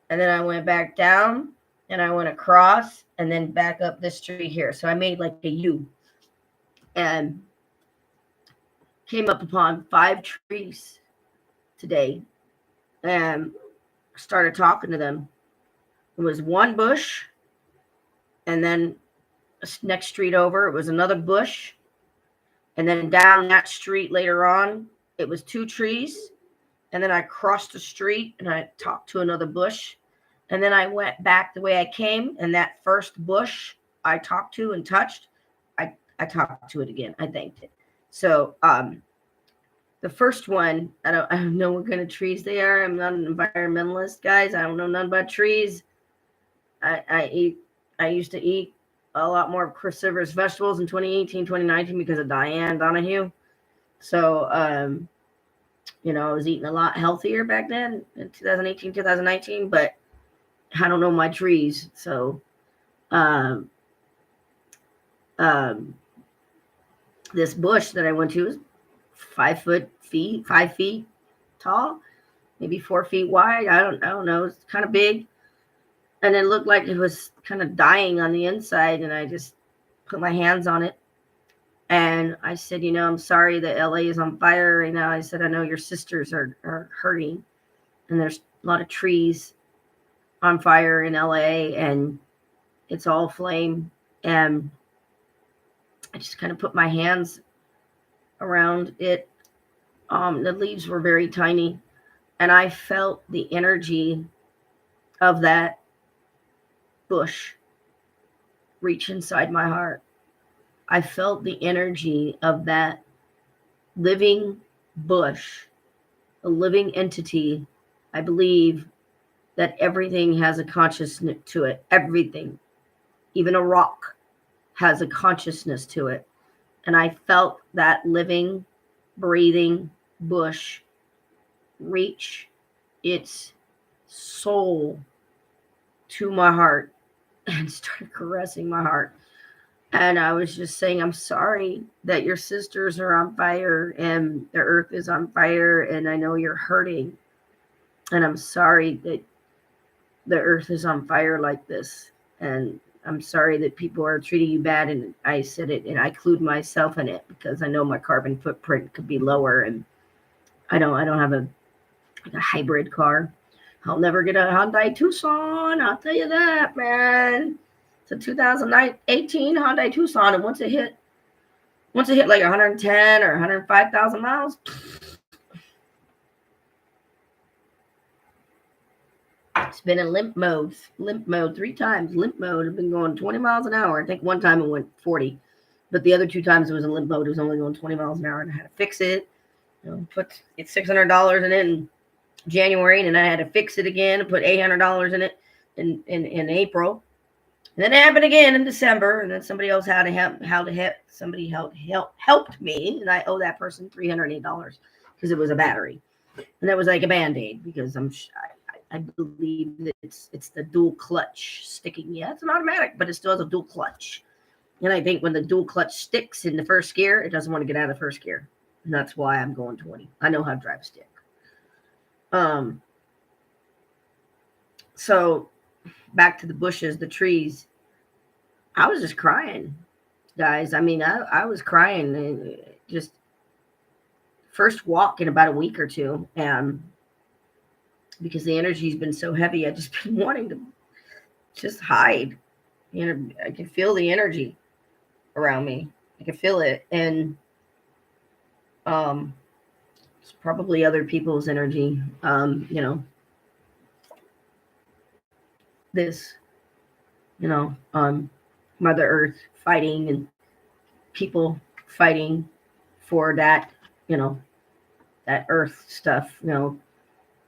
and then I went back down, and I went across, and then back up this street here. So I made like a U, and came up upon 5 trees today, and started talking to them. It was one bush, and then next street over, it was another bush, and then down that street later on, it was 2 trees, and then I crossed the street, and I talked to another bush, and then I went back the way I came, and that first bush I talked to and touched, I talked to it again. I thanked it. So the first one, I don't know what kind of trees they are. I'm not an environmentalist, guys. I don't know nothing about trees. I used to eat a lot more cruciferous vegetables in 2018, 2019 because of Diane Donahue. So, I was eating a lot healthier back then in 2018, 2019, but I don't know my trees. So, this bush that I went to is 5 feet tall, maybe 4 feet wide. I don't know. It's kind of big. And it looked like it was kind of dying on the inside. And I just put my hands on it. And I said, I'm sorry that LA is on fire right now. I said, I know your sisters are hurting. And there's a lot of trees on fire in LA. And it's all flame. And I just kind of put my hands around it. The leaves were very tiny, and I felt the energy of that bush reach inside my heart. I felt the energy of that living bush, a living entity. I believe that everything has a consciousness to it. Everything, even a rock, has a consciousness to it. And I felt that living, breathing bush reach its soul to my heart and start caressing my heart. And I was just saying, I'm sorry that your sisters are on fire and the earth is on fire, and I know you're hurting. And I'm sorry that the earth is on fire like this. And I'm sorry that people are treating you bad. And I said it, and I include myself in it because I know my carbon footprint could be lower. And I don't have a hybrid car. I'll never get a Hyundai Tucson. I'll tell you that, man. It's a 2018 Hyundai Tucson, and once it hit like 110 or 105,000 miles, it's been in limp mode 3 times. Limp mode. I've been going 20 miles an hour. I think one time it went 40, but the other 2 times it was in limp mode. It was only going 20 miles an hour, and I had to fix it. Put it's $600 in it in January, and then I had to fix it again and put $800 in it in April. And then it happened again in December, and then somebody else helped me, and I owe that person $308 because it was a battery, and that was like a Band-Aid because I believe that it's the dual clutch sticking. Yeah, it's an automatic, but it still has a dual clutch. And I think when the dual clutch sticks in the first gear, it doesn't want to get out of the first gear, and that's why I'm going 20. I know how to drive a stick. So back to the bushes, the trees. I was just crying, guys. I mean, I was crying and just first walk in about a week or two, and because the energy's been so heavy, I just been wanting to just hide. I can feel the energy around me. I can feel it, and it's probably other people's energy. This, Mother Earth fighting and people fighting for that, that earth stuff,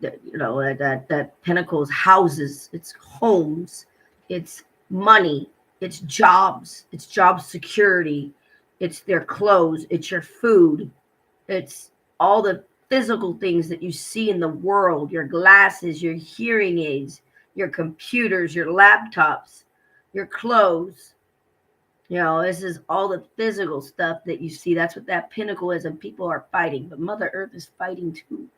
that Pentacles houses, it's homes, it's money, it's jobs, it's job security, it's their clothes, it's your food, it's all the physical things that you see in the world, your glasses, your hearing aids, your computers, your laptops, your clothes. This is all the physical stuff that you see. That's what that pinnacle is, and people are fighting. But Mother Earth is fighting too.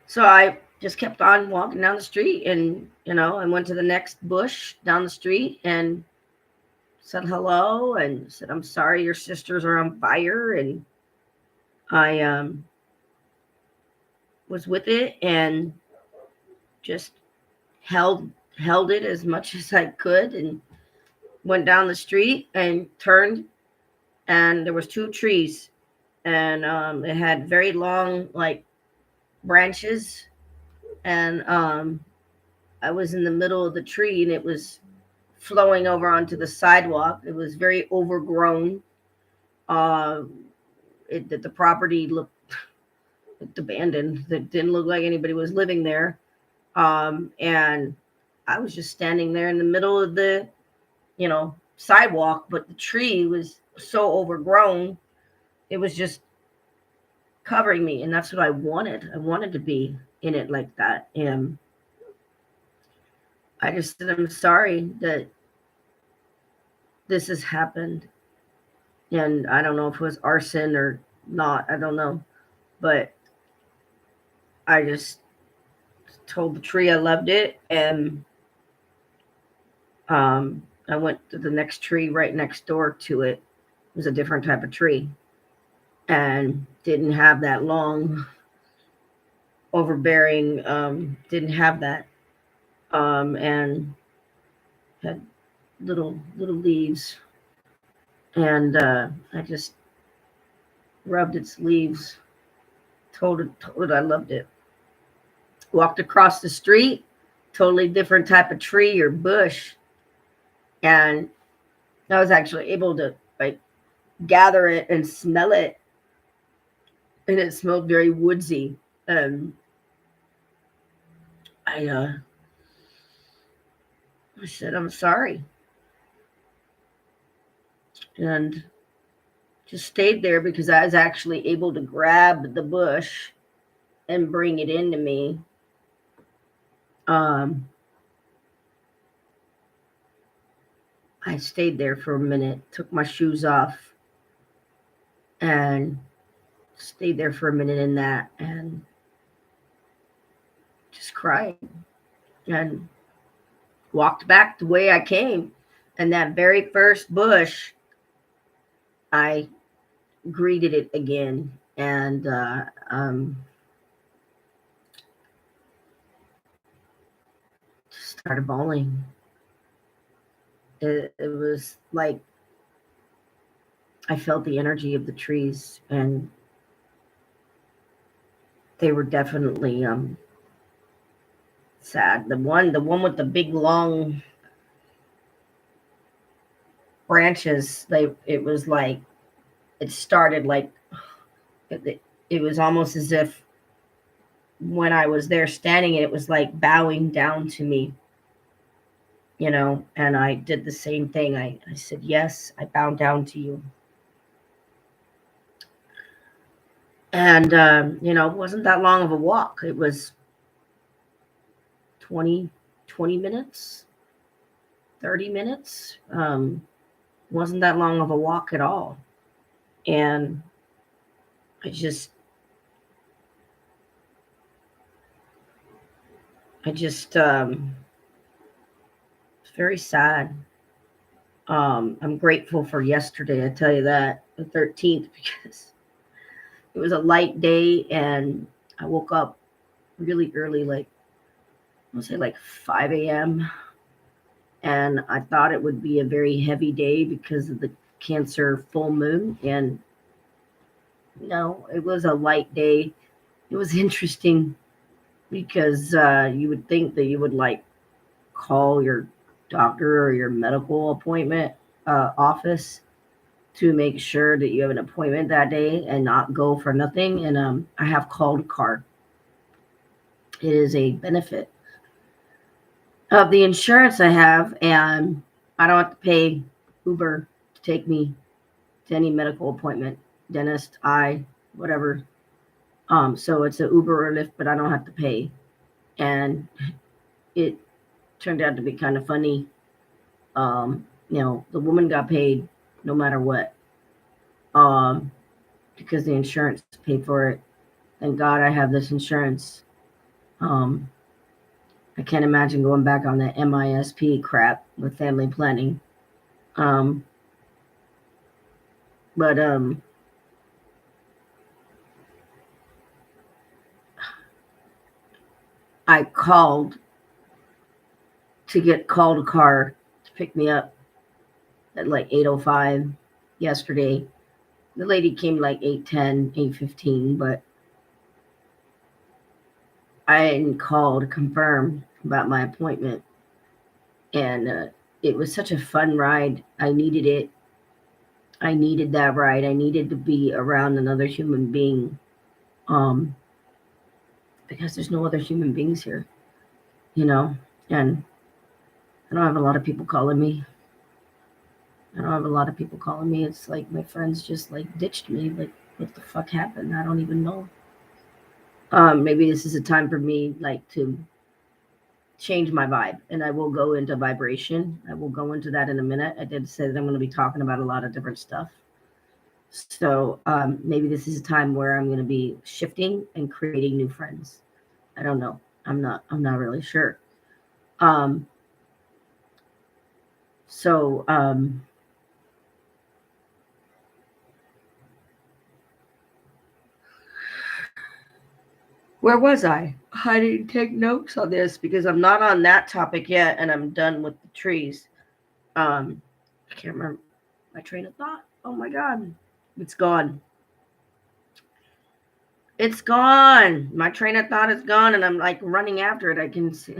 So I just kept on walking down the street, and, I went to the next bush down the street and said hello and said, I'm sorry your sisters are on fire. And I was with it and just held it as much as I could, and went down the street and turned, and there was 2 trees, and it had very long branches, and I was in the middle of the tree, and it was flowing over onto the sidewalk. It was very overgrown. The property looked abandoned. It didn't look like anybody was living there. And I was just standing there in the middle of the, sidewalk, but the tree was so overgrown, it was just covering me. And that's what I wanted. I wanted to be in it like that. And I just said, I'm sorry that this has happened. And I don't know if it was arson or not. I don't know. But I just told the tree I loved it. And I went to the next tree right next door to it. It was a different type of tree and didn't have that long overbearing, didn't have that. And had little leaves, and I just rubbed its leaves. Told it I loved it. Walked across the street, totally different type of tree or bush, and I was actually able to like gather it and smell it, and it smelled very woodsy. And I said, I'm sorry, and just stayed there because I was actually able to grab the bush and bring it into me. Um, I stayed there for a minute, took my shoes off, and stayed there for a minute in that, and just cried, and walked back the way I came. And that very first bush, I greeted it again, and started bawling. It was like I felt the energy of the trees, and they were definitely sad. The one with the big long branches, it was like it started like it was almost as if when I was there standing, it was like bowing down to me, and I did the same thing. I said, yes, I bow down to you. And, it wasn't that long of a walk. It was 20 minutes, 30 minutes. Wasn't that long of a walk at all. And I just, it's very sad. I'm grateful for yesterday, I tell you that, the 13th, because it was a light day and I woke up really early, like, I'll say like 5 a.m. And I thought it would be a very heavy day because of the Cancer full moon. And no, it was a light day. It was interesting because you would think that you would like call your doctor or your medical appointment office to make sure that you have an appointment that day and not go for nothing. And I have called car. It is a benefit of the insurance I have, and I don't have to pay Uber to take me to any medical appointment, dentist, eye, whatever. So it's an Uber or Lyft, but I don't have to pay. And it turned out to be kind of funny. The woman got paid no matter what, because the insurance paid for it. Thank God I have this insurance. I can't imagine going back on that MISP crap with family planning. But I called to get called a car to pick me up at like 8:05 yesterday. The lady came like 8:10, 8:15, but I didn't call to confirm about my appointment. And it was such a fun ride. I needed it. I needed that ride. I needed to be around another human being, because there's no other human beings here, and I don't have a lot of people calling me. It's like my friends just like ditched me. Like, what the fuck happened? I don't even know. Maybe this is a time for me like to change my vibe, and I will go into vibration. I will go into that in a minute. I did say that I'm going to be talking about a lot of different stuff. So maybe this is a time where I'm going to be shifting and creating new friends. I don't know. I'm not really sure. So where was I? I didn't take notes on this because I'm not on that topic yet, and I'm done with the trees. I can't remember my train of thought. Oh my god, it's gone. It's gone. My train of thought is gone, and I'm like running after it. I can see.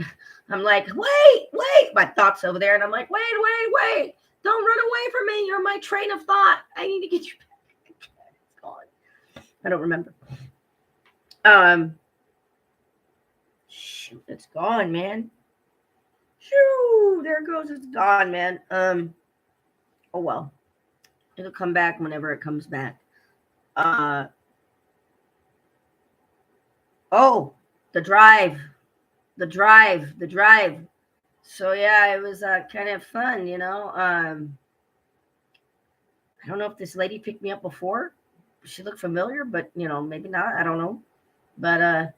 I'm like, wait. My thoughts over there, and I'm like, wait. Don't run away from me. You're my train of thought. I need to get you back. It's gone. I don't remember. Shoot, it's gone, man. Shoo, there it goes. It's gone, man. Oh well. It'll come back whenever it comes back. Uh, oh, the drive. The drive. So yeah, it was kind of fun, you know. I don't know if this lady picked me up before. She looked familiar, but you know, maybe not. I don't know. But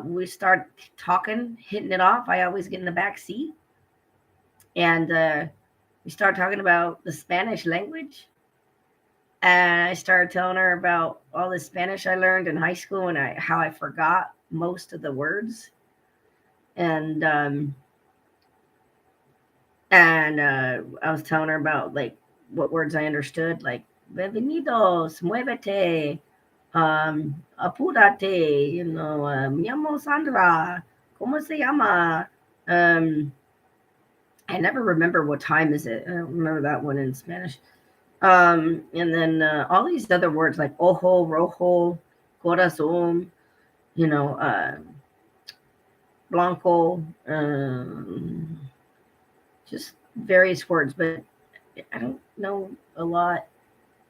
we start talking, hitting it off. I always get in the back seat, and we start talking about the Spanish language. And I started telling her about all the Spanish I learned in high school and how I forgot most of the words. And I was telling her about like what words I understood, like "bienvenidos," "muévete," "apúrate," you know, "me llamo Sandra," "cómo se llama?" I never remember what time is it. I don't remember that one in Spanish. And then all these other words like ojo, rojo, corazón, you know, blanco, just various words, but I don't know a lot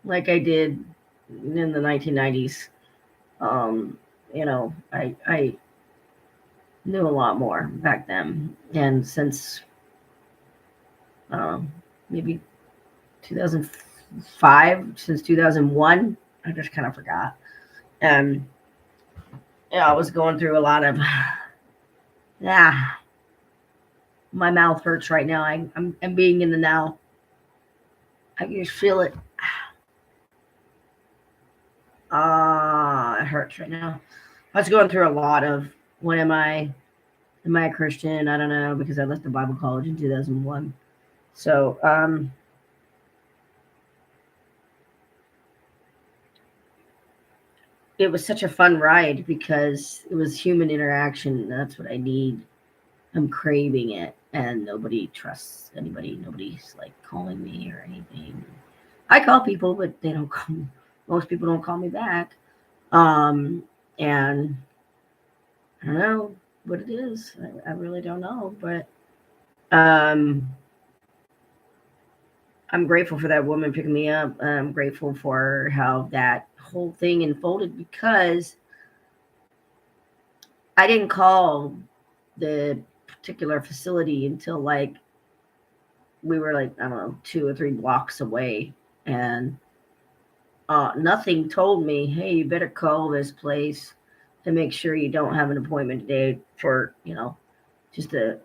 like I did in the 1990s. You know, I knew a lot more back then, and since maybe 2005, since 2001, I just kind of forgot. And yeah, I was going through a lot of yeah. My mouth hurts right now. I'm being in the now. I can just feel it. It hurts right now. I was going through a lot of what am I? Am I a Christian? I don't know because I left the Bible college in 2001. So it was such a fun ride because it was human interaction. That's what I need. I'm craving it, and nobody trusts anybody. Nobody's like calling me or anything. I call people, but they don't call. Most people don't call me back. And I don't know what it is. I really don't know, but um, I'm grateful for that woman picking me up. I'm grateful for how that whole thing unfolded because I didn't call the particular facility until like we were like I don't know 2 or 3 blocks away, and nothing told me, hey, you better call this place to make sure you don't have an appointment today for just a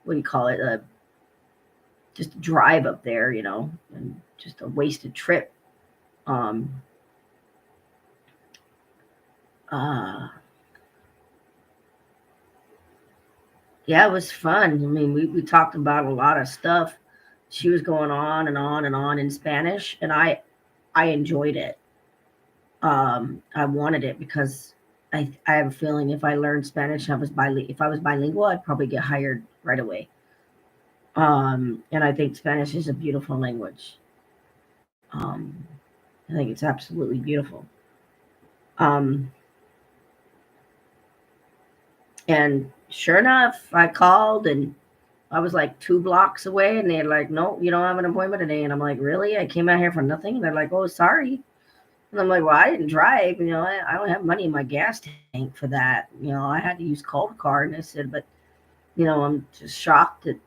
what do you call it, just a drive up there, and just a wasted trip. Um, uh, yeah, it was fun. I mean, we talked about a lot of stuff. She was going on and on and on in Spanish, and I enjoyed it. I wanted it because I have a feeling if I learned Spanish, if I was bilingual, I'd probably get hired right away. And I think Spanish is a beautiful language. Um, I think it's absolutely beautiful. Um, and sure enough, I called and I was like 2 blocks away, and they're like, "No, you don't have an appointment today." And I'm like, "Really? I came out here for nothing?" And they're like, "Oh, sorry." And I'm like, "Well, I didn't drive. I don't have money in my gas tank for that. I had to use cold card." And I said, "But I'm just shocked that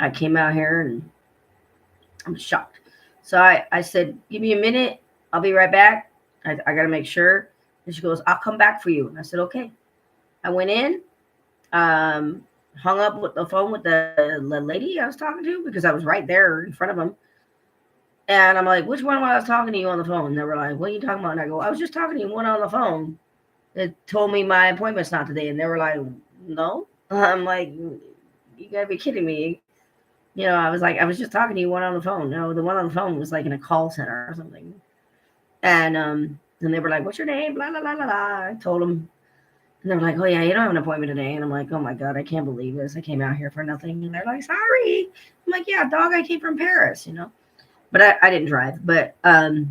I came out here, and I'm shocked." So I said, "Give me a minute. I'll be right back. I got to make sure." And she goes, "I'll come back for you." And I said, "Okay." I went in, um, hung up with the phone with the lady I was talking to because I was right there in front of them. And I'm like, "Which one was I was talking to you on the phone?" And they were like, "What are you talking about?" And I go, "I was just talking to you one on the phone." that told me my appointment's not today, and they were like, no. I'm like, you gotta be kidding me. I was like, I was just talking to you one on the phone. No, the one on the phone was like in a call center or something. And they were like, what's your name? Blah, blah, blah, blah, blah. I told them. And they were like, oh, yeah, you don't have an appointment today. And I'm like, oh, my God, I can't believe this. I came out here for nothing. And they're like, sorry. I'm like, yeah, dog, I came from Paris. But I didn't drive. But I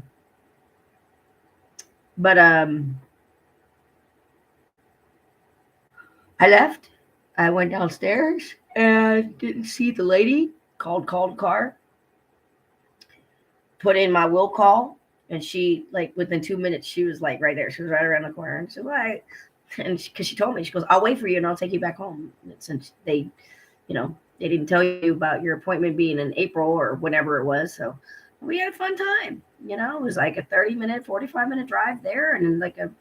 left. I went downstairs and didn't see the lady. Called a car. Put in my will call. And she, like, within 2 minutes, she was, like, right there. She was right around the corner. And she was like, because she told me, she goes, I'll wait for you and I'll take you back home. Since they didn't tell you about your appointment being in April or whenever it was. So we had a fun time. It was like a 30-minute, 45-minute drive there and like a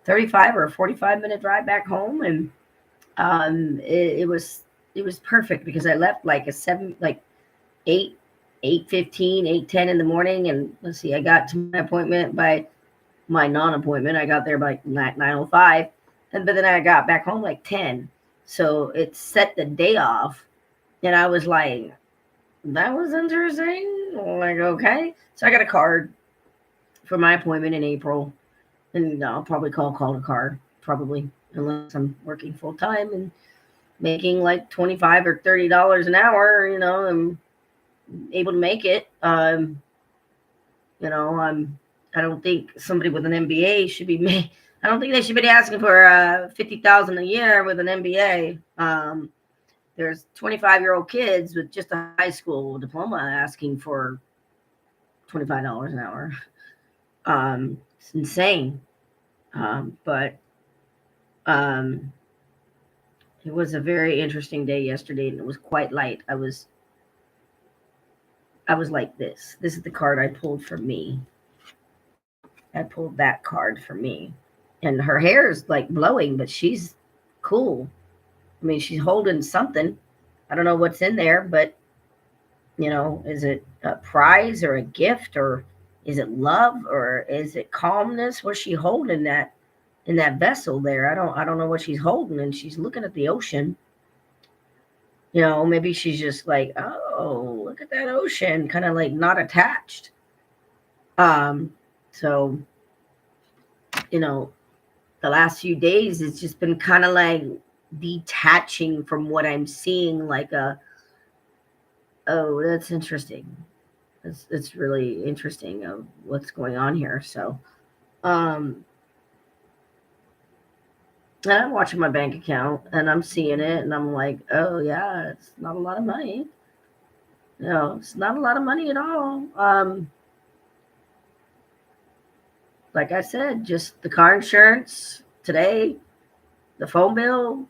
35 or a 45-minute drive back home. And it was perfect because I left like 8, 8:15, 8:10 in the morning. And let's see, I got to my appointment by my non-appointment. I got there by 9:05. But then I got back home like 10. So it set the day off. And I was like, that was interesting. Like, okay. So I got a card for my appointment in April. And I'll probably call a card, probably, unless I'm working full time and making like $25 or $30 an hour, I'm able to make it. I don't think somebody with an MBA should be I don't think they should be asking for $50,000 a year with an MBA. There's 25-year-old kids with just a high school diploma asking for $25 an hour. It's insane. But it was a very interesting day yesterday, and it was quite light. I was like this. This is the card I pulled for me. I pulled that card for me. And her hair is like blowing, but she's cool. I mean, she's holding something. I don't know what's in there, but is it a prize or a gift, or is it love, or is it calmness? What's she holding in that vessel there? I don't know what she's holding, and she's looking at the ocean. Maybe she's just like, oh, look at that ocean, kind of like not attached. So, the last few days, it's just been kind of like detaching from what I'm seeing, like oh, that's interesting. It's really interesting of what's going on here. So, and I'm watching my bank account and I'm seeing it and I'm like, oh yeah, it's not a lot of money. It's not a lot of money at all. Like I said, just the car insurance today, the phone bill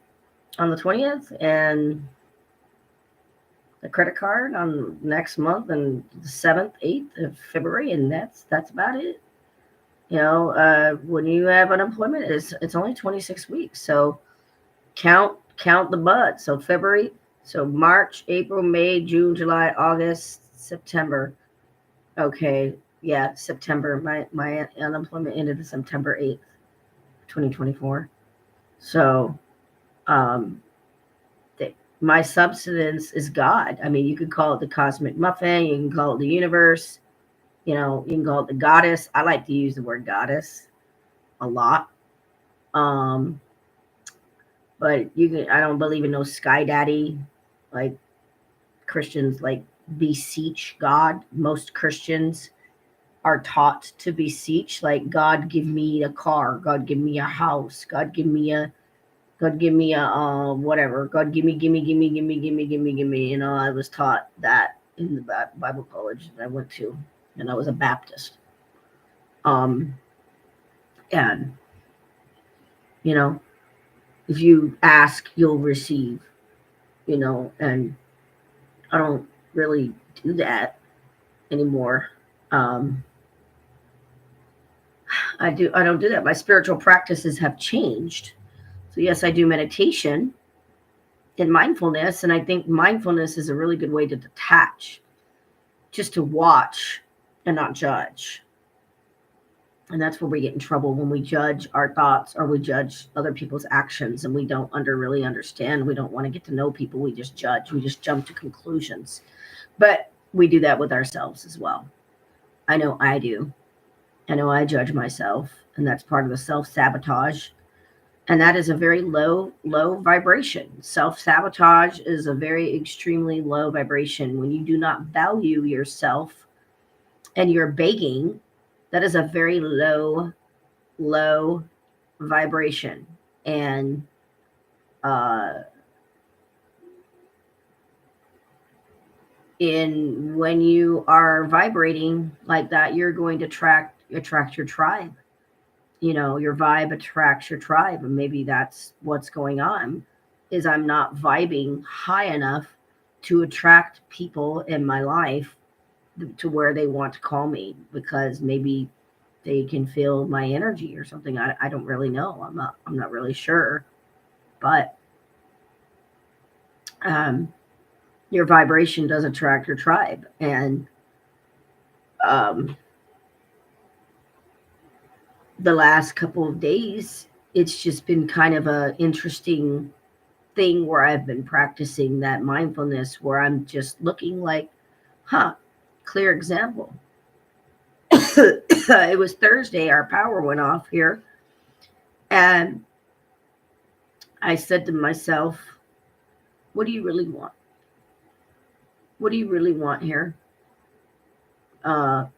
on the 20th, and the credit card on next month and the 7th, 8th of February, and that's about it. When you have unemployment, it's only 26 weeks. So count the bud. So February, so March, April, May, June, July, August, September. Okay. Yeah, September. My unemployment ended September 8th, 2024. So, my substance is God. I mean, you could call it the cosmic muffin. You can call it the universe. You can call it the goddess. I like to use the word goddess a lot. But I don't believe in no sky daddy. Like Christians, like beseech God. Most Christians are taught to beseech, like, God, give me a car. God, give me a house. God, give me a whatever. God, give me. I was taught that in the Bible college that I went to, and I was a Baptist. And if you ask, you'll receive. And I don't really do that anymore. I don't do that. My spiritual practices have changed. So yes, I do meditation and mindfulness, and I think mindfulness is a really good way to detach, just to watch and not judge. And that's where we get in trouble, when we judge our thoughts or we judge other people's actions and we don't really understand. We don't want to get to know people. We just judge. We just jump to conclusions. But we do that with ourselves as well. I know I do. I know I judge myself, and that's part of the self-sabotage. And that is a very low vibration. Self-sabotage is a very extremely low vibration. When you do not value yourself and you're begging, that is a very low vibration. And when you are vibrating like that, you're going to attract your tribe. Your vibe attracts your tribe, and maybe that's what's going on, is I'm not vibing high enough to attract people in my life to where they want to call me, because maybe they can feel my energy or something. I don't really know. I'm not really sure. But your vibration does attract your tribe. And the last couple of days, it's just been kind of a interesting thing where I've been practicing that mindfulness, where I'm just looking like, clear example. It was Thursday, our power went off here, and I said to myself, what do you really want? What do you really want here? Do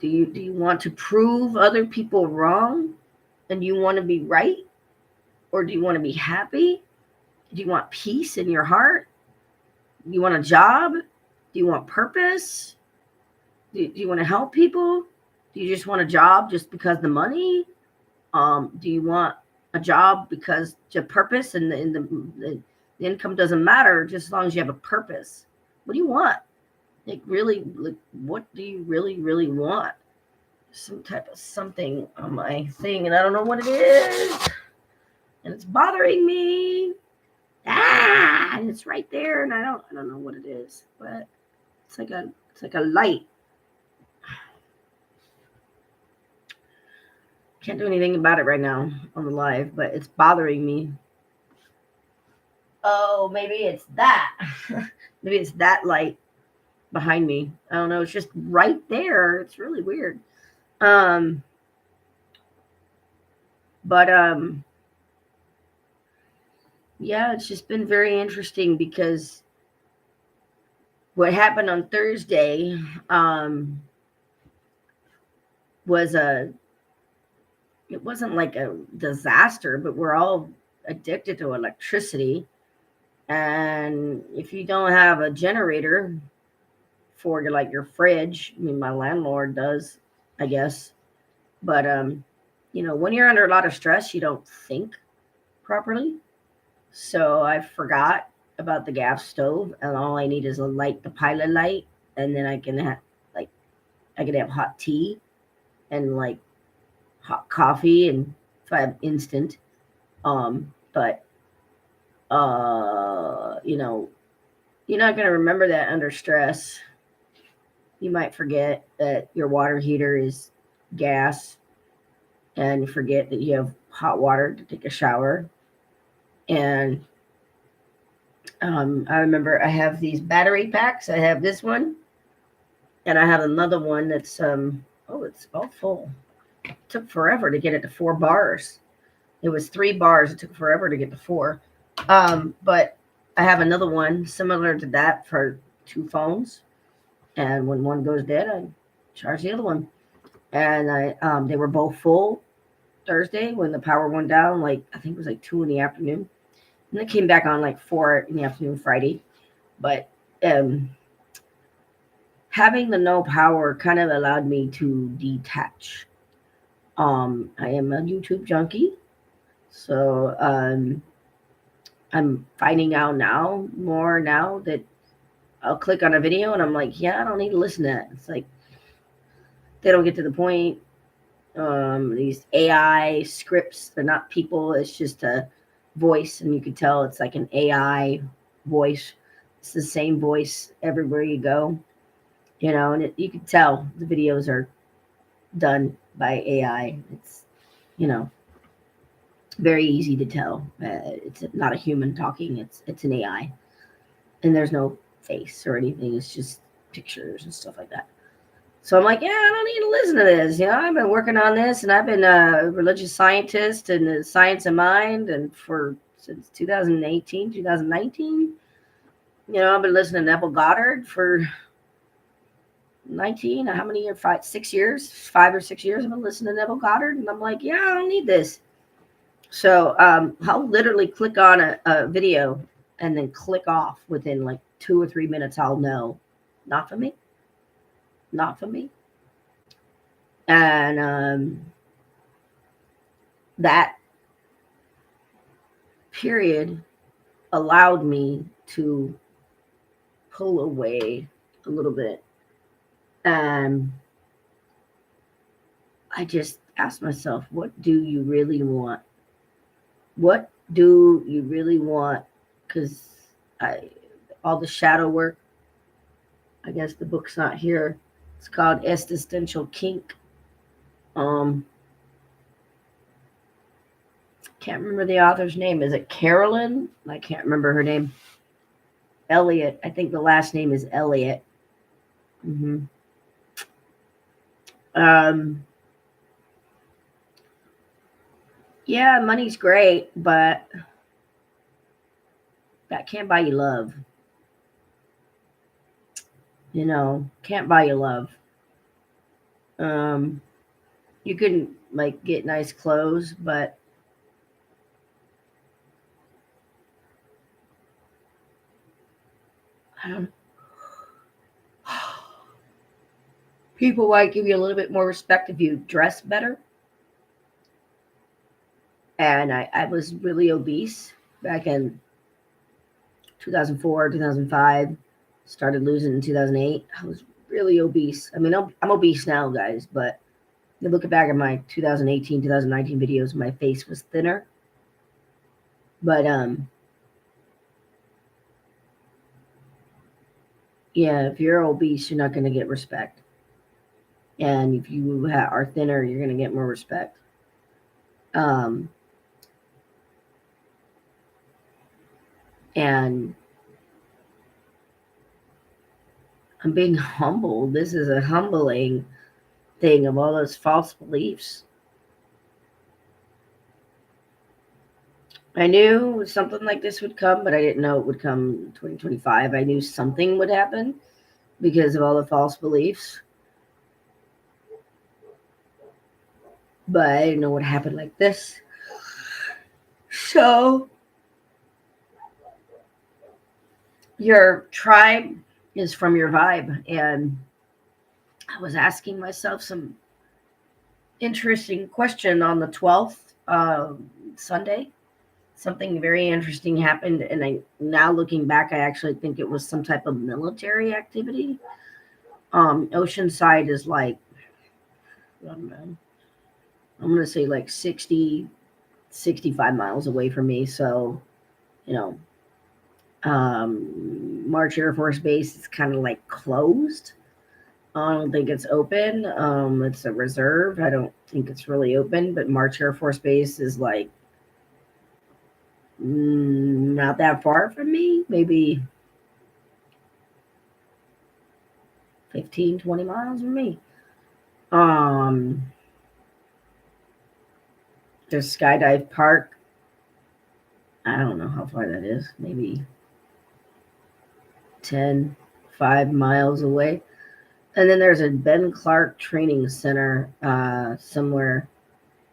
you want to prove other people wrong, and you want to be right? Or do you want to be happy? Do you want peace in your heart? Do you want a job? Do you want purpose? Do you want to help people? Do you just want a job just because the money? Do you want a job because the purpose, and the income doesn't matter, just as long as you have a purpose? What do you want? What do you really want? Some type of something on my thing, and I don't know what it is, and it's bothering me. And it's right there, and I don't know what it is, but it's like a light. Can't do anything about it right now on the live, but it's bothering me. Oh, maybe it's that. Maybe it's that light behind me. I don't know. It's just right there. It's really weird. But yeah, it's just been very interesting, because what happened on Thursday it wasn't like a disaster, but we're all addicted to electricity. And if you don't have a generator for your fridge, I mean, my landlord does, I guess. But when you're under a lot of stress, you don't think properly. So I forgot about the gas stove, and all I need is a light, the pilot light, and then I can have hot tea and hot coffee, and if I have instant. But you're not going to remember that under stress. You might forget that your water heater is gas, and you forget that you have hot water to take a shower. And I remember I have these battery packs. I have this one, and I have another one that's it's all full. It took forever to get it to 4 bars. It was 3 bars. It took forever to get to 4. But I have another one similar to that for 2 phones. And when one goes dead, I charge the other one. And they were both full Thursday when the power went down. I think it was 2 in the afternoon. And it came back on 4 in the afternoon Friday. But having the no power kind of allowed me to detach. I am a YouTube junkie. So I'm finding out more now that I'll click on a video and I'm like, yeah, I don't need to listen to that. It's like they don't get to the point. These AI scripts, they're not people. It's just a voice, and you can tell it's like an AI voice. It's the same voice everywhere you go, and you can tell the videos are done by AI. It's, you know, very easy to tell. It's not a human talking. It's an AI, and there's no face or anything. It's just pictures and stuff like that. So I'm like, yeah, I don't need to listen to this. I've been working on this, and I've been a religious scientist and the science of mind, and since 2018, 2019. I've been listening to Neville Goddard for 19. How many years? 6 years, 5 or 6 years. I've been listening to Neville Goddard, and I'm like, yeah, I don't need this. So I'll literally click on a video and then click off within like 2 or 3 minutes. I'll know, not for me, not for me. And that period allowed me to pull away a little bit. And I just asked myself, what do you really want? What do you really want? Because all the shadow work, I guess the book's not here. It's called Existential Kink. Can't remember the author's name. Is it Carolyn? I can't remember her name. Elliot. I think the last name is Elliot. Yeah, money's great, but that can't buy you love. Can't buy you love. You can get nice clothes, but I don't know. People might give you a little bit more respect if you dress better. And I was really obese back in 2004, 2005. Started losing in 2008. I was really obese. I mean, I'm obese now, guys, but you look back at my 2018, 2019 videos, my face was thinner. But yeah, if you're obese, you're not going to get respect. And if you are thinner, you're going to get more respect. And I'm being humble. This is a humbling thing of all those false beliefs. I knew something like this would come, but I didn't know it would come in 2025. I knew something would happen because of all the false beliefs. But I didn't know what happened like this. So your tribe is from your vibe. And I was asking myself some interesting question on the 12th, Sunday. Something very interesting happened. And now looking back, I actually think it was some type of military activity. Oceanside is like, I don't know, I'm going to say like 60, 65 miles away from me. So, March Air Force Base is kind of like closed. I don't think it's open. It's a reserve. I don't think it's really open, but March Air Force Base is like not that far from me, maybe 15, 20 miles from me. There's Skydive Park. I don't know how far that is. Maybe 5 miles away. And then there's a Ben Clark Training Center somewhere.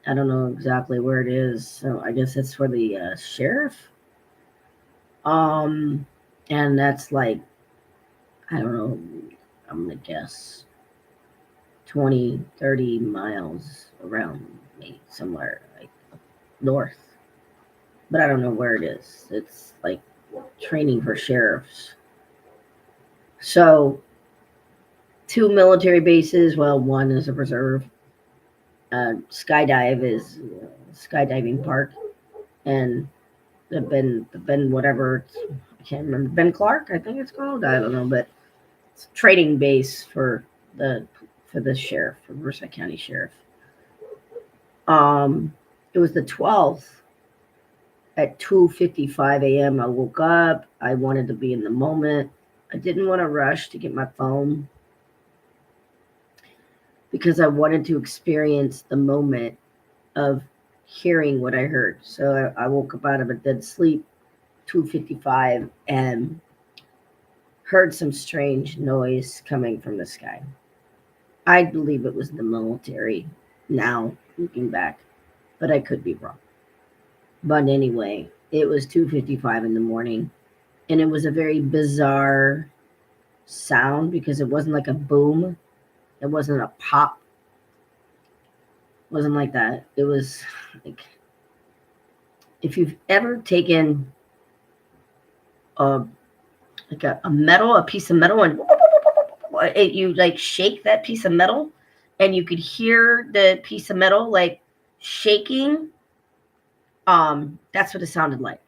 I don't know exactly where it is. So I guess it's for the sheriff. And that's like, I don't know, I'm going to guess 20, 30 miles around me somewhere like north. But I don't know where it is. It's like training for sheriffs. So 2 military bases. Well, one is a reserve. Skydive is skydiving park. And the Ben whatever, I can't remember, Ben Clark, I think it's called. I don't know, but it's a training base for the for the sheriff, for Riverside County Sheriff. It was the 12th at 2:55 a.m. I woke up. I wanted to be in the moment. I didn't want to rush to get my phone because I wanted to experience the moment of hearing what I heard. So I woke up out of a dead sleep, 2:55, and heard some strange noise coming from the sky. I believe it was the military now, looking back, but I could be wrong. But anyway, it was 2:55 in the morning, and it was a very bizarre sound because it wasn't like a boom. It wasn't a pop. It wasn't like that. It was like, if you've ever taken a piece of metal, and you like shake that piece of metal, and you could hear the piece of metal like shaking. That's what it sounded like,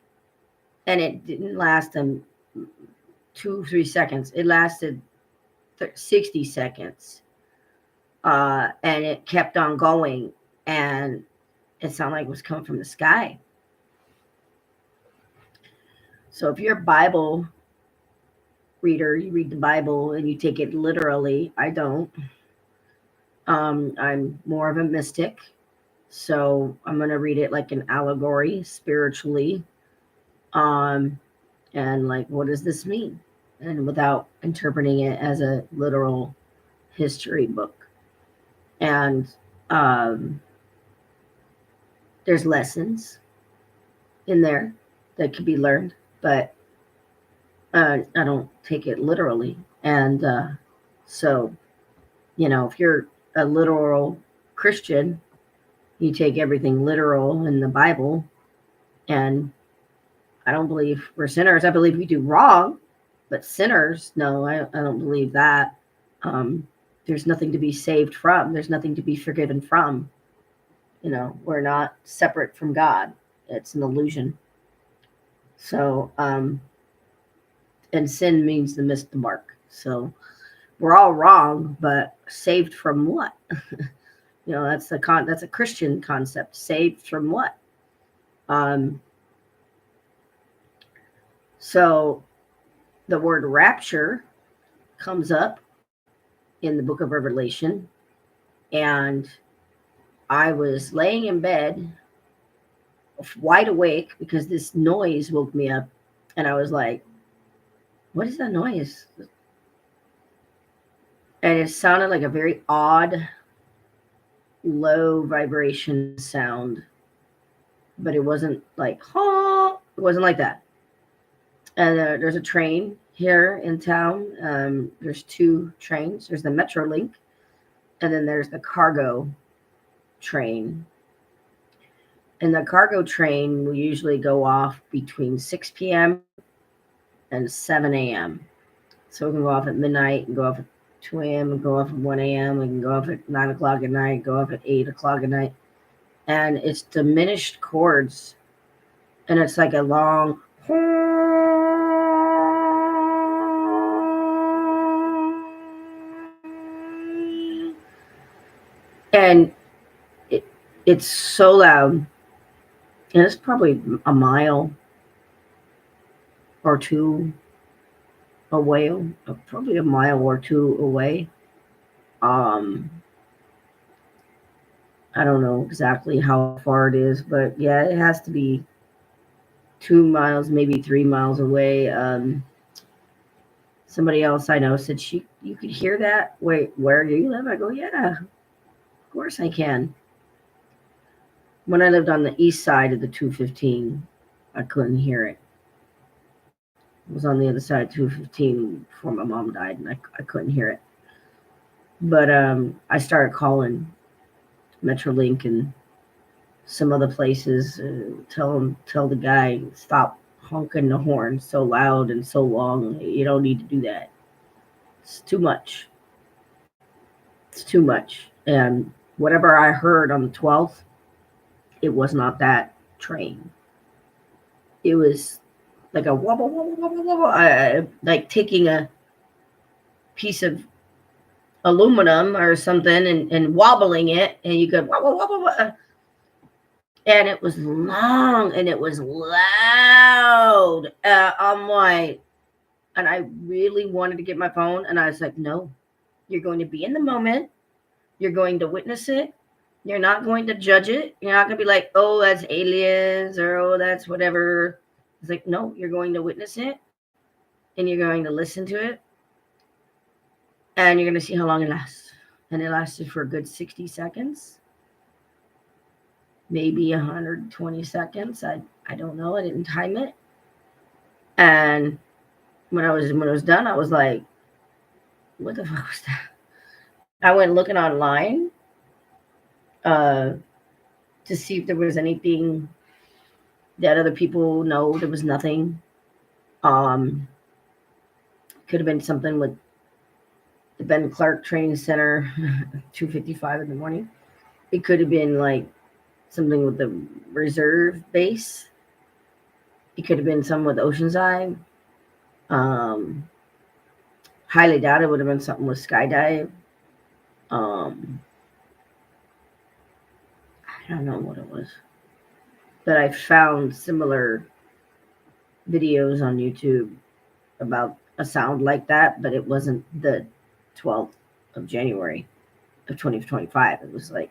and it didn't last 2-3 seconds. It lasted 60 seconds, and it kept on going, and it sounded like it was coming from the sky. So if you're a Bible reader, you read the Bible and you take it literally. I don't. I'm more of a mystic, so I'm going to read it like an allegory, spiritually, and like, what does this mean? And without interpreting it as a literal history book. And there's lessons in there that could be learned, but I don't take it literally. And so, if you're a literal Christian, you take everything literal in the Bible. And I don't believe we're sinners. I believe we do wrong, but sinners, no, I don't believe that. There's nothing to be saved from. There's nothing to be forgiven from. We're not separate from God. It's an illusion. So, and sin means to miss the mark. So we're all wrong, but saved from what? That's a Christian concept. Saved from what? So the word rapture comes up in the book of Revelation, and I was laying in bed wide awake because this noise woke me up, and I was like, what is that noise? And it sounded like a very odd, low vibration sound, but it wasn't like, huh? It wasn't like that. And there's a train here in town. There's 2 trains. There's the Metrolink, and then there's the cargo train. And the cargo train will usually go off between 6 p.m. and 7 a.m. So we can go off at midnight and go off at 2 a.m. and go off at 1 a.m. We can go off at 9 o'clock at night, go off at 8 o'clock at night. And it's diminished chords. And it's like a long... And it's so loud. And it's probably a mile or 2 away, probably a mile or 2 away. I don't know exactly how far it is, but yeah, it has to be 2 miles, maybe 3 miles away. Somebody else I know said you could hear that. Wait, where do you live? I go, yeah, of course I can. When I lived on the east side of the 215, I couldn't hear it. It was on the other side of 215 before my mom died, and I couldn't hear it. But I started calling Metrolink and some other places, tell the guy, stop honking the horn so loud and so long. You don't need to do that. It's too much. It's too much. And whatever I heard on the 12th, it was not that train. It was like a wobble, wobble, wobble, wobble. Like taking a piece of aluminum or something and wobbling it, and you could wah, wah, wah, wah, wah. And it was long and it was loud. I'm like, and I really wanted to get my phone, and I was like, no, you're going to be in the moment. You're going to witness it. You're not going to judge it. You're not going to be like, oh, that's aliens or oh, that's whatever. It's like, no, you're going to witness it and you're going to listen to it and you're going to see how long it lasts. And it lasted for a good 60 seconds, maybe 120 seconds. I don't know. I didn't time it. And when it was done, I was like, what the fuck was that? I went looking online uh, to see if there was anything that other people know. There was nothing. Um, could have been something with the Ben Clark Training Center, 2:55 in the morning. It could have been like something with the reserve base. It could have been something with Oceanside. Um, highly doubt it would have been something with Skydive. Um, I don't know what it was, but I found similar videos on YouTube about a sound like that, but it wasn't the 12th of January of 2025. It was like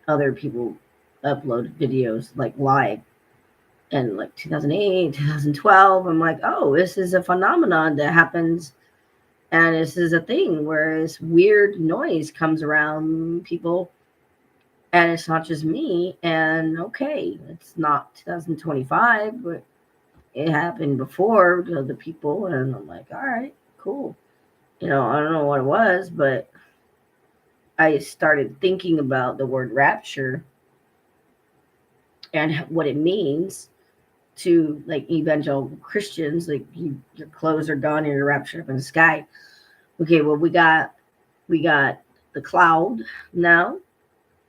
other people uploaded videos like live in like 2008, 2012. I'm like, oh, this is a phenomenon that happens. And this is a thing where this weird noise comes around people and it's not just me. And okay, it's not 2025, but it happened before to other people. And I'm like, all right, cool. I don't know what it was, but I started thinking about the word rapture and what it means to like evangelical Christians. Like your clothes are gone and you're raptured up in the sky. Okay, well we got the cloud now.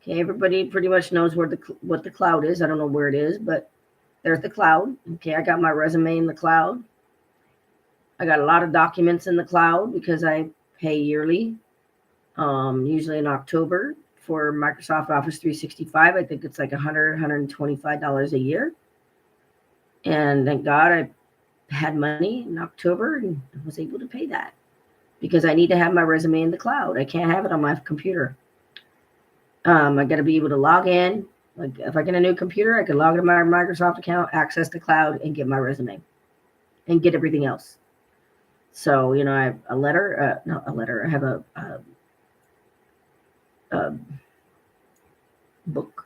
Okay, everybody pretty much knows what the cloud is. I don't know where it is, but there's the cloud. Okay, I got my resume in the cloud. I got a lot of documents in the cloud because I pay yearly, usually in October for Microsoft Office 365. I think it's like $125 a year. And thank God I had money in October and was able to pay that because I need to have my resume in the cloud. I can't have it on my computer. I got to be able to log in. Like if I get a new computer, I can log into my Microsoft account, access the cloud, and get my resume and get everything else. So, I have a letter, not a letter. I have a book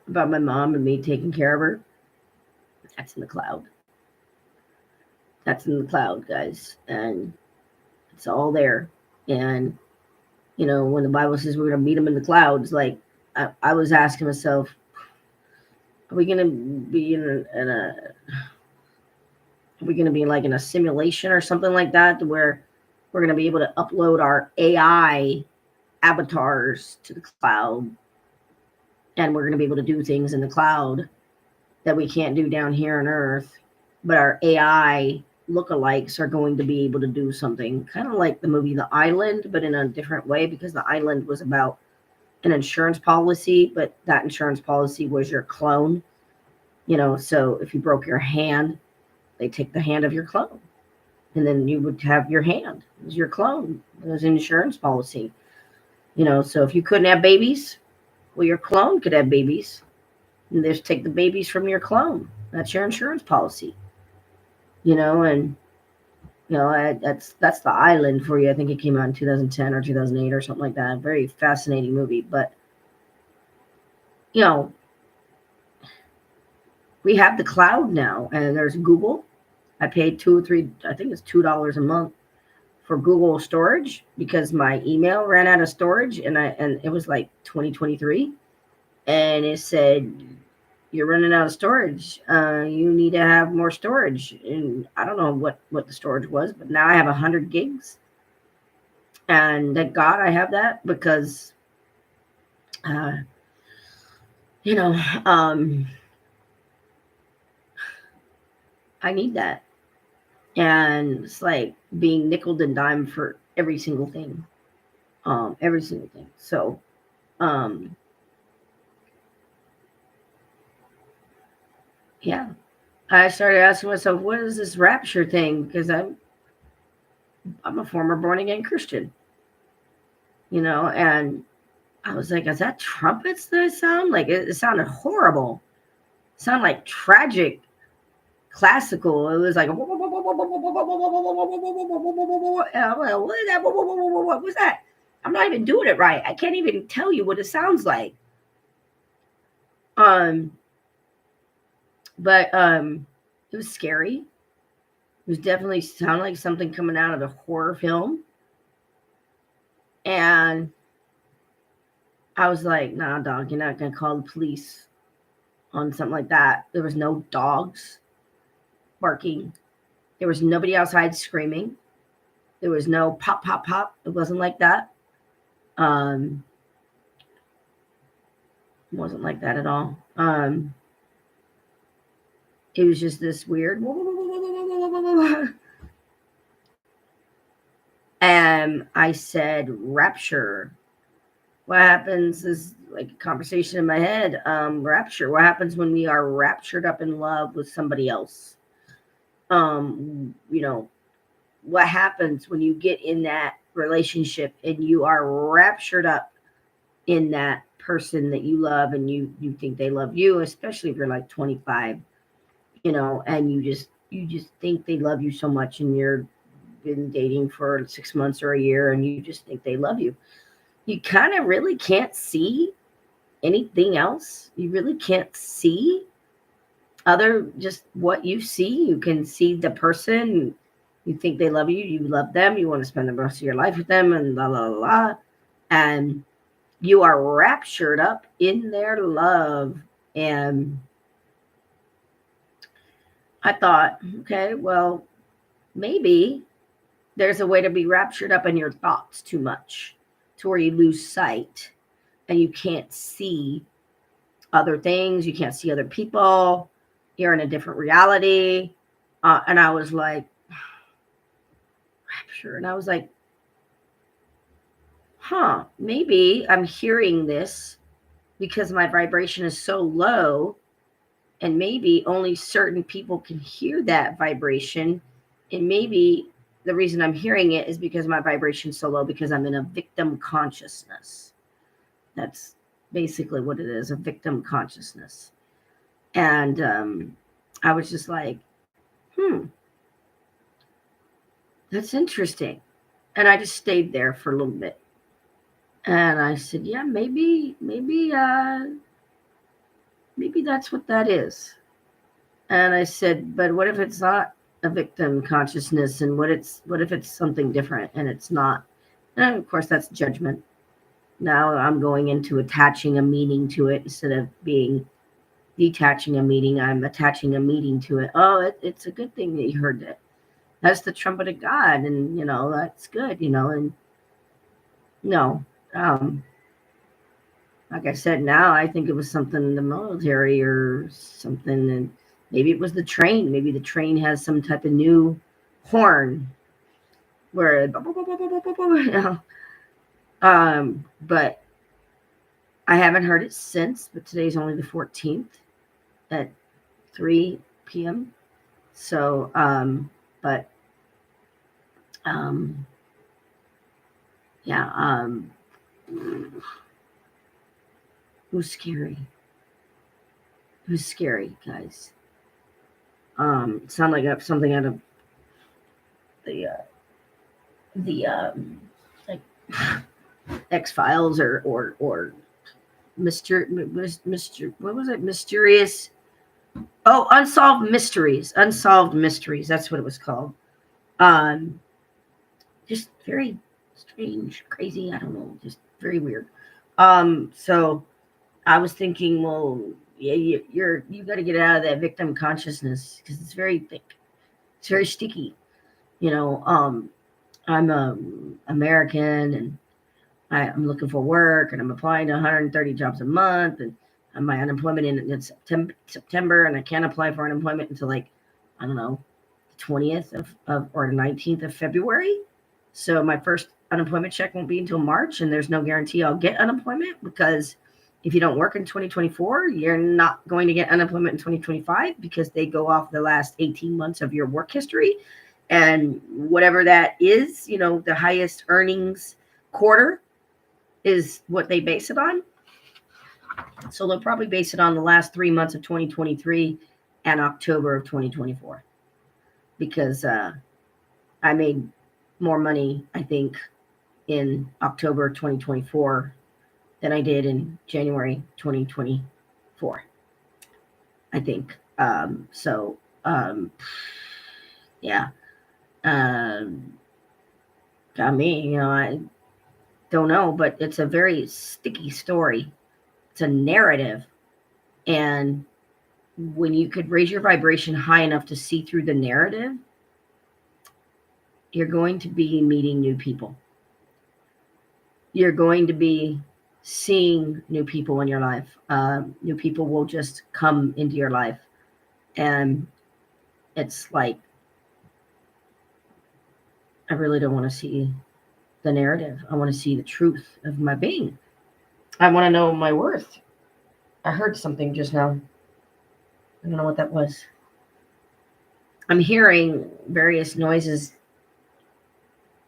about my mom and me taking care of her. That's in the cloud. That's in the cloud, guys. And it's all there. And, when the Bible says we're going to meet him in the clouds, like I was asking myself, are we going to be are we going to be like in a simulation or something like that to where we're going to be able to upload our AI avatars to the cloud and we're going to be able to do things in the cloud that we can't do down here on Earth, but our AI lookalikes are going to be able to do something kind of like the movie The Island, but in a different way because The Island was about an insurance policy, but that insurance policy was your clone. So if you broke your hand, they take the hand of your clone. And then you would have your hand. It was your clone. It was an insurance policy. So if you couldn't have babies, well, your clone could have babies. And just take the babies from your clone. That's your insurance policy. And that's The Island for you. I think it came out in 2010 or 2008 or something like that. Very fascinating movie. But we have the cloud now, and there's Google. I paid I think it's $2 a month for Google storage because my email ran out of storage, and it was like 2023, and it said you're running out of storage. You need to have more storage, and I don't know what the storage was, but now I have 100 gigs, and thank God I have that because, I need that. And it's like being nickel and dime for every single thing. every single thing. So, yeah, I started asking myself, what is this rapture thing? Because I'm a former born again Christian, and I was like, is that trumpets that I sound like? It sounded horrible. It sounded like tragic, classical. It was like, and I'm like, what is that? What was that? I'm not even doing it right. I can't even tell you what it sounds like. But it was scary. It was definitely sounded like something coming out of a horror film. And I was like, nah, dog, you're not gonna call the police on something like that. There was no dogs barking. There was nobody outside screaming. There was no pop, pop, pop. It wasn't like that. It wasn't like that at all. It was just this weird. And I said, rapture. What happens is like a conversation in my head. Rapture. What happens when we are raptured up in love with somebody else? What happens when you get in that relationship and you are raptured up in that person that you love and you think they love you, especially if you're like 25, and you just think they love you so much, and you're been dating for 6 months or a year and you just think they love you. You kind of really can't see anything else. You really can't see other just what you see. You can see the person. You think they love you. You love them. You want to spend the rest of your life with them, and la la la. And you are raptured up in their love. And I thought, okay, well, maybe there's a way to be raptured up in your thoughts too much, to where you lose sight and you can't see other things. You can't see other people. You're in a different reality. And I was like, rapture. And I was like, maybe I'm hearing this because my vibration is so low, and maybe only certain people can hear that vibration. And maybe the reason I'm hearing it is because my vibration is so low, because I'm in a victim consciousness. That's basically what it is, a victim consciousness. And I was just like, that's interesting. And I just stayed there for a little bit. And I said, yeah, maybe that's what that is. And I said, but what if it's not a victim consciousness, and what if it's something different and it's not? And of course, that's judgment. Now I'm going into attaching a meaning to it instead of being detaching a meaning. I'm attaching a meaning to it. Oh, it's a good thing that you heard that. That's the trumpet of God, and that's good. And no, like I said, now I think it was something in the military or something, and maybe it was the train. Maybe the train has some type of new horn where, but I haven't heard it since. But today's only the 14th at 3 p.m. So, but yeah, it was scary. It was scary, guys. It sounded like something out of the like X-Files or Mr. What was it? Mysterious. Oh, Unsolved Mysteries. Unsolved Mysteries. That's what it was called. Just very strange, crazy. I don't know. Just very weird. So I was thinking, well, yeah, you got to get out of that victim consciousness, because it's very thick. It's very sticky. I'm American, and I'm looking for work, and I'm applying to 130 jobs a month, and my unemployment in September, and I can't apply for unemployment until I don't know, the 20th of or the 19th of February. So my first unemployment check won't be until March, and there's no guarantee I'll get unemployment, because if you don't work in 2024, you're not going to get unemployment in 2025, because they go off the last 18 months of your work history. And whatever that is, the highest earnings quarter is what they base it on. So they'll probably base it on the last 3 months of 2023 and October of 2024, because I made more money, I think, in October 2024 than I did in January 2024, I think. Yeah. Got me, I don't know, but it's a very sticky story. It's a narrative. And when you could raise your vibration high enough to see through the narrative, you're going to be meeting new people. You're going to be seeing new people in your life. New people will just come into your life. And it's like, I really don't want to see the narrative. I want to see the truth of my being. I want to know my worth. I heard something just now. I don't know what that was. I'm hearing various noises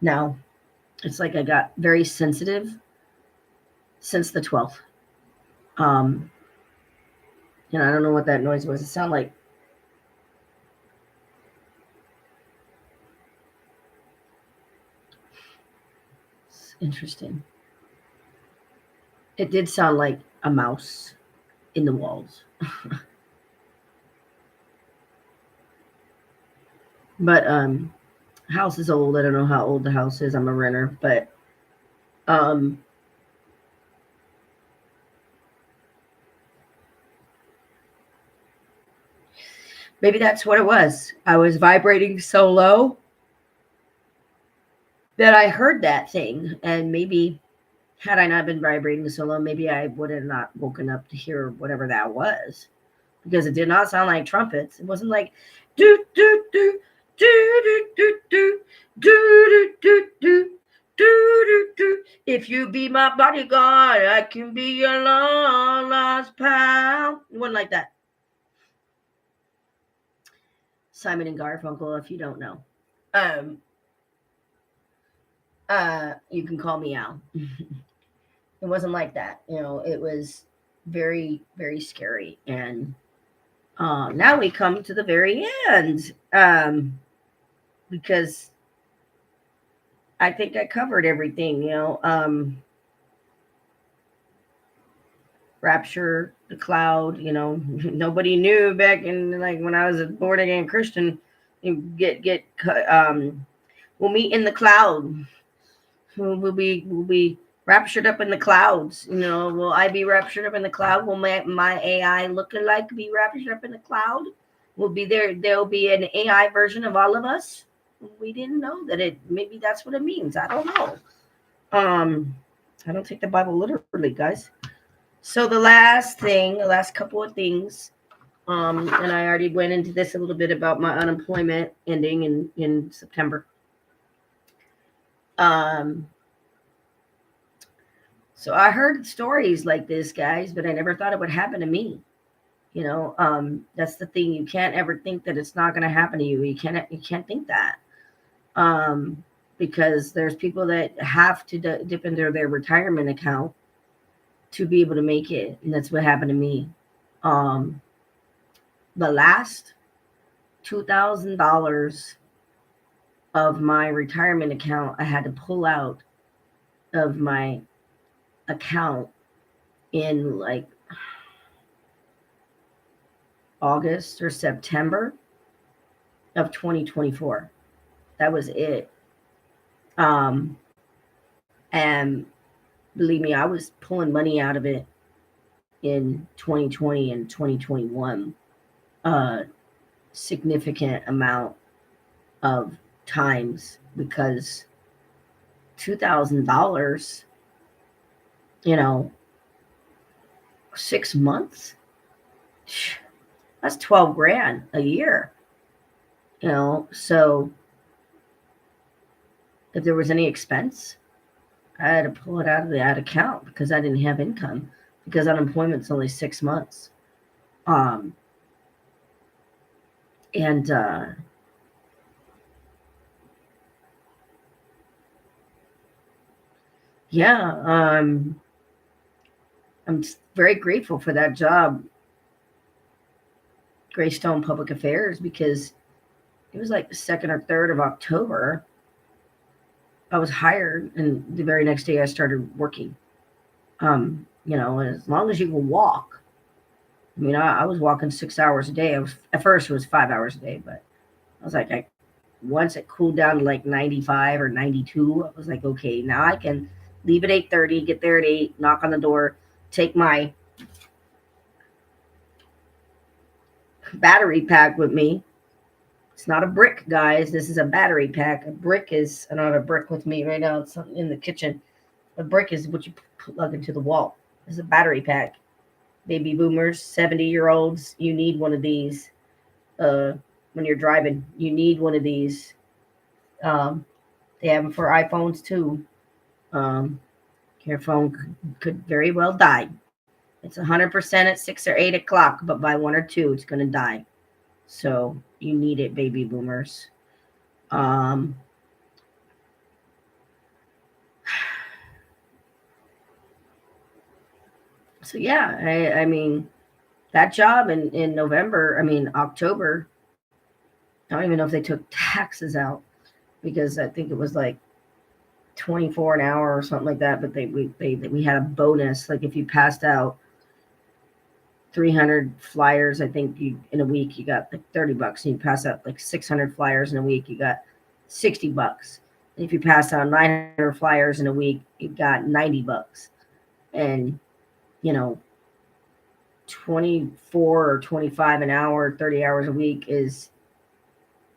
now. It's like I got very sensitive since the 12th. I don't know what that noise was. It sounded like it's interesting. It did sound like a mouse in the walls. But house is old. I don't know how old the house is. I'm a renter, but maybe that's what it was. I was vibrating so low that I heard that thing, and maybe had I not been vibrating so low, maybe I would have not woken up to hear whatever that was, because it did not sound like trumpets. It wasn't like do do do do do do do do do do do do. If you be my bodyguard, I can be your long lost pal. It wasn't like that. Simon and Garfunkel, if you don't know. You can call me Al. It wasn't like that. It was very, very scary. And now we come to the very end, because I think I covered everything, rapture, the cloud, nobody knew back in, like, when I was a born again Christian, you we'll meet in the cloud. We'll be raptured up in the clouds. Will I be raptured up in the cloud? Will my AI look-alike be raptured up in the cloud? Will be there? There'll be an AI version of all of us. We didn't know that maybe that's what it means. I don't know. I don't take the Bible literally, guys. So the last couple of things, and I already went into this a little bit about my unemployment ending in September. So I heard stories like this, guys, but I never thought it would happen to me. That's the thing. You can't ever think that it's not going to happen to you. You can't think that. Because there's people that have to dip into their retirement account to be able to make it. And that's what happened to me. The last $2,000 of my retirement account, I had to pull out of my account in like August or September of 2024. That was it. And believe me, I was pulling money out of it in 2020 and 2021, significant amount of times, because $2,000, 6 months, that's 12 grand a year. So if there was any expense, I had to pull it out of the ad account because I didn't have income because unemployment's only 6 months. Um, and yeah, I'm very grateful for that job, Greystone Public Affairs, because it was like the 2nd or 3rd of October. I was hired, and the very next day I started working. As long as you can walk. I mean, I was walking 6 hours a day. I was at first it was 5 hours a day, but I was like, once it cooled down to like 95 or 92, I was like, okay, now I can leave at 8:30, get there at 8, knock on the door, take my battery pack with me. It's not a brick, guys. This is a battery pack. A brick is, I don't have a brick with me right now. It's in the kitchen. A brick is what you plug into the wall. This is a battery pack. Baby boomers, 70-year-olds, you need one of these. When you're driving, you need one of these. They have them for iPhones too. Um, your phone could very well die. It's 100% at 6 or 8 o'clock, but by 1 or 2, it's going to die. So you need it, baby boomers. Um, so yeah, I mean, that job in November, I mean, October, I don't even know if they took taxes out because I think it was like 24 an hour or something like that. But we had a bonus. Like if you passed out 300 flyers, I think you in a week you got like $30, and you pass out like 600 flyers in a week, you got $60. And if you pass out 900 flyers in a week, you got $90. And you know, 24 or 25 an hour, 30 hours a week is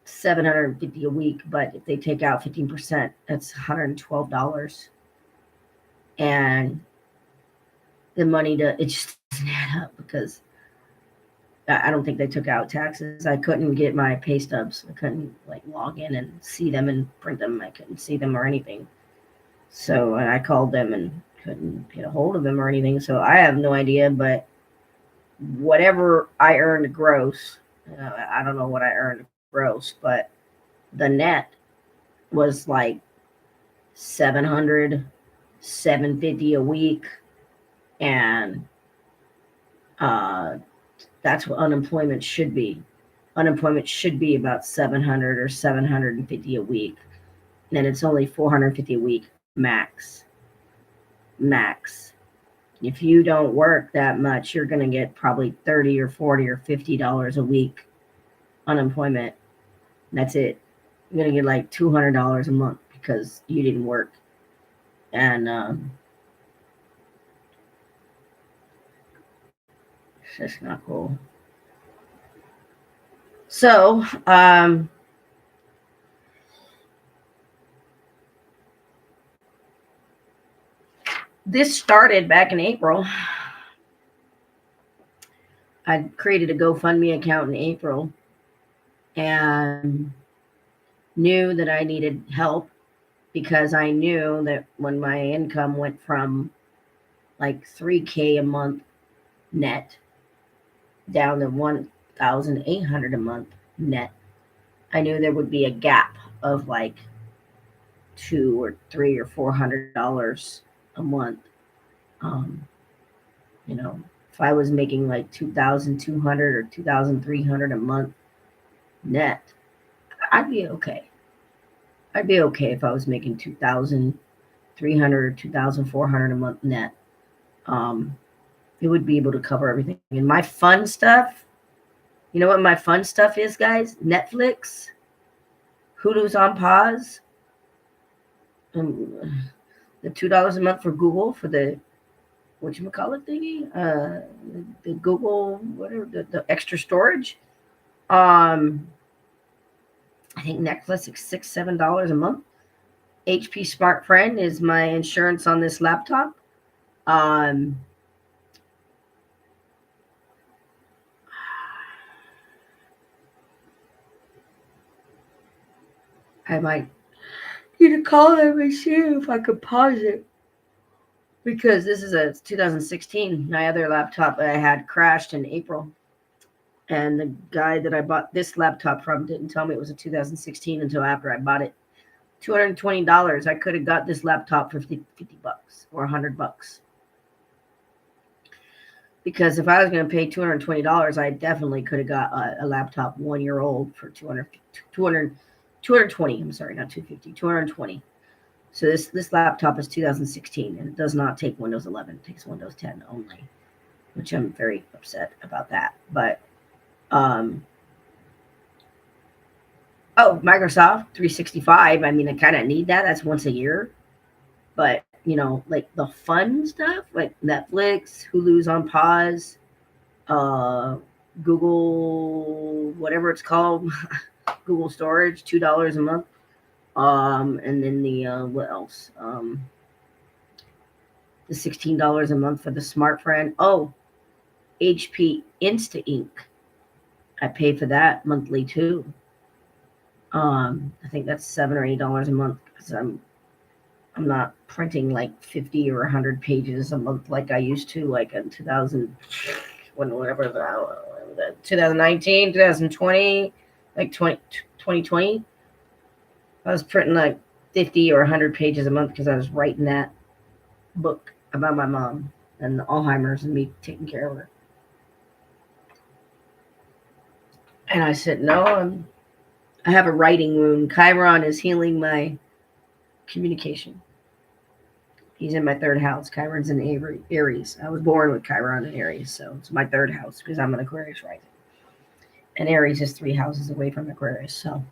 750 a week. But if they take out 15%, that's $112. And the money it just doesn't add up because I don't think they took out taxes. I couldn't get my pay stubs. I couldn't like log in and see them and print them. I couldn't see them or anything. So and I called them and couldn't get a hold of them or anything. So I have no idea. But whatever I earned gross, I don't know what I earned gross, but the net was like 700, 750 a week, and that's what unemployment should be. Unemployment should be about 700 or 750 a week. And it's only 450 a week max. Max. If you don't work that much, you're going to get probably 30 or 40 or $50 a week unemployment. That's it. You're going to get like $200 a month because you didn't work. And it's just not cool. So, this started back in April. I created a GoFundMe account in April and knew that I needed help because I knew that when my income went from like $3K a month net down to $1,800 a month net, I knew there would be a gap of like $200 or $300 or $400 a month. Um, if I was making like 2,200 or 2,300 a month net, I'd be okay. I'd be okay if I was making 2,300 or 2,400 a month net. It would be able to cover everything. And my fun stuff, you know what my fun stuff is, guys? Netflix, Hulu's on pause, the $2 a month for Google for the whatchamacallit thingy, the Google, whatever, the extra storage. I think Netflix is $6-7 a month. HP Smart Friend is my insurance on this laptop. I might need to call them and see if I could pause it. because this is a 2016. My other laptop I had crashed in April. And the guy that I bought this laptop from didn't tell me it was a 2016 until after I bought it. $220. I could have got this laptop for 50 bucks or $100. Because if I was going to pay $220, I definitely could have got a laptop 1 year old for 220. I'm sorry, not 250, 220. So this laptop is 2016 and it does not take Windows 11. It takes Windows 10 only, which I'm very upset about that. But Microsoft 365. I mean, I kind of need that. That's once a year. But, like the fun stuff, like Netflix, Hulu's on pause, Google, whatever it's called, Google Storage, $2 a month. And then the, what else? The $16 a month for the Smart Friend. Oh, HP Insta Ink. I pay for that monthly too. I think that's $7 or $8 a month because I'm not printing like 50 or 100 pages a month like I used to, like in 2019, 2020, like 2020. I was printing like 50 or 100 pages a month because I was writing that book about my mom and Alzheimer's and me taking care of her. And I said, no, I have a writing wound. Chiron is healing my communication. He's in my third house. Chiron's in Aries. I was born with Chiron in Aries, so it's my third house because I'm an Aquarius rising. And Aries is 3 houses away from Aquarius, so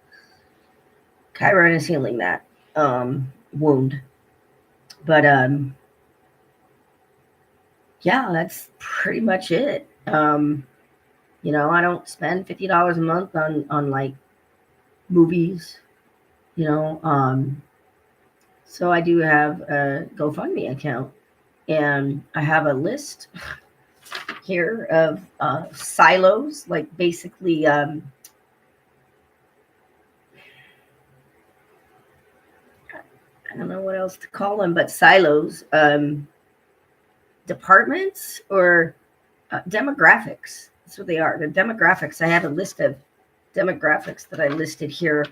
Chiron is healing that wound. But yeah, that's pretty much it. I don't spend $50 a month on like movies, so I do have a GoFundMe account, and I have a list here of silos, like basically I don't know what else to call them, but silos, departments or demographics. That's what they are. They're demographics. I have a list of demographics that I listed here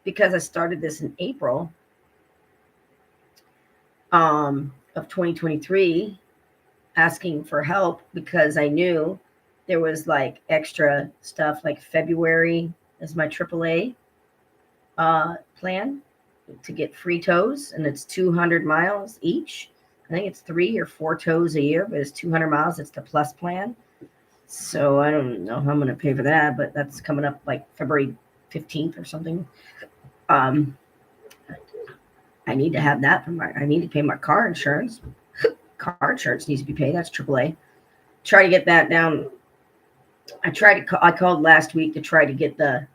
because I started this in April of 2023, asking for help because I knew there was like extra stuff, like February is my AAA plan to get free tows, and it's 200 miles each. I think it's 3 or 4 tows a year, but it's 200 miles. It's the plus plan. So I don't know how I'm going to pay for that, but that's coming up like February 15th or something. I need to have that I need to pay my car insurance. Car insurance needs to be paid. That's AAA. Try to get that down. I called last week to try to get the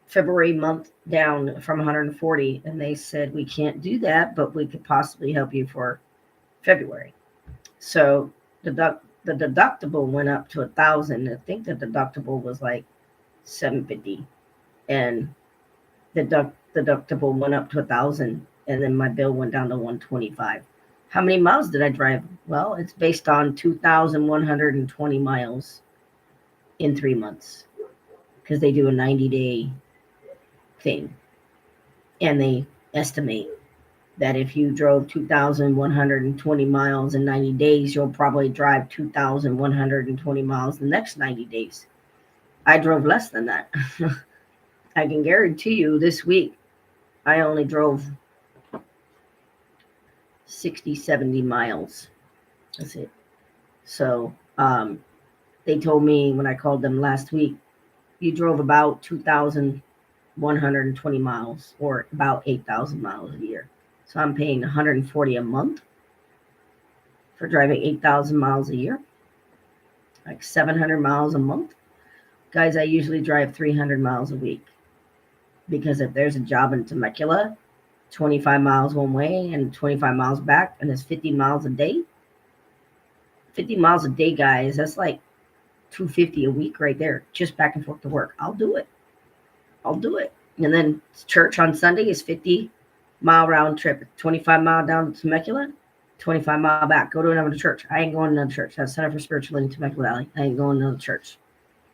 February month down from 140, and they said we can't do that, but we could possibly help you for February. So the deductible went up to 1,000. I think the deductible was like $750, and the deductible went up to 1,000, and then my bill went down to $125. How many miles did I drive? Well, it's based on 2,120 miles in 3 months because they do a 90-day thing, and they estimate that if you drove 2,120 miles in 90 days, you'll probably drive 2,120 miles the next 90 days. I drove less than that. I can guarantee you this week, I only drove 60, 70 miles. That's it. So they told me when I called them last week, you drove about 2,120 miles or about 8,000 miles a year. So I'm paying $140 a month for driving 8,000 miles a year, like 700 miles a month. Guys, I usually drive 300 miles a week because if there's a job in Temecula, 25 miles one way and 25 miles back, and it's 50 miles a day. 50 miles a day, guys, that's like $250 a week right there, just back and forth to work. I'll do it. And then church on Sunday is 50-mile round trip. 25 mile down to Temecula, 25 mile back. Go to another church. I ain't going to another church. That's Center for Spiritual Living, Temecula Valley. I ain't going to another church.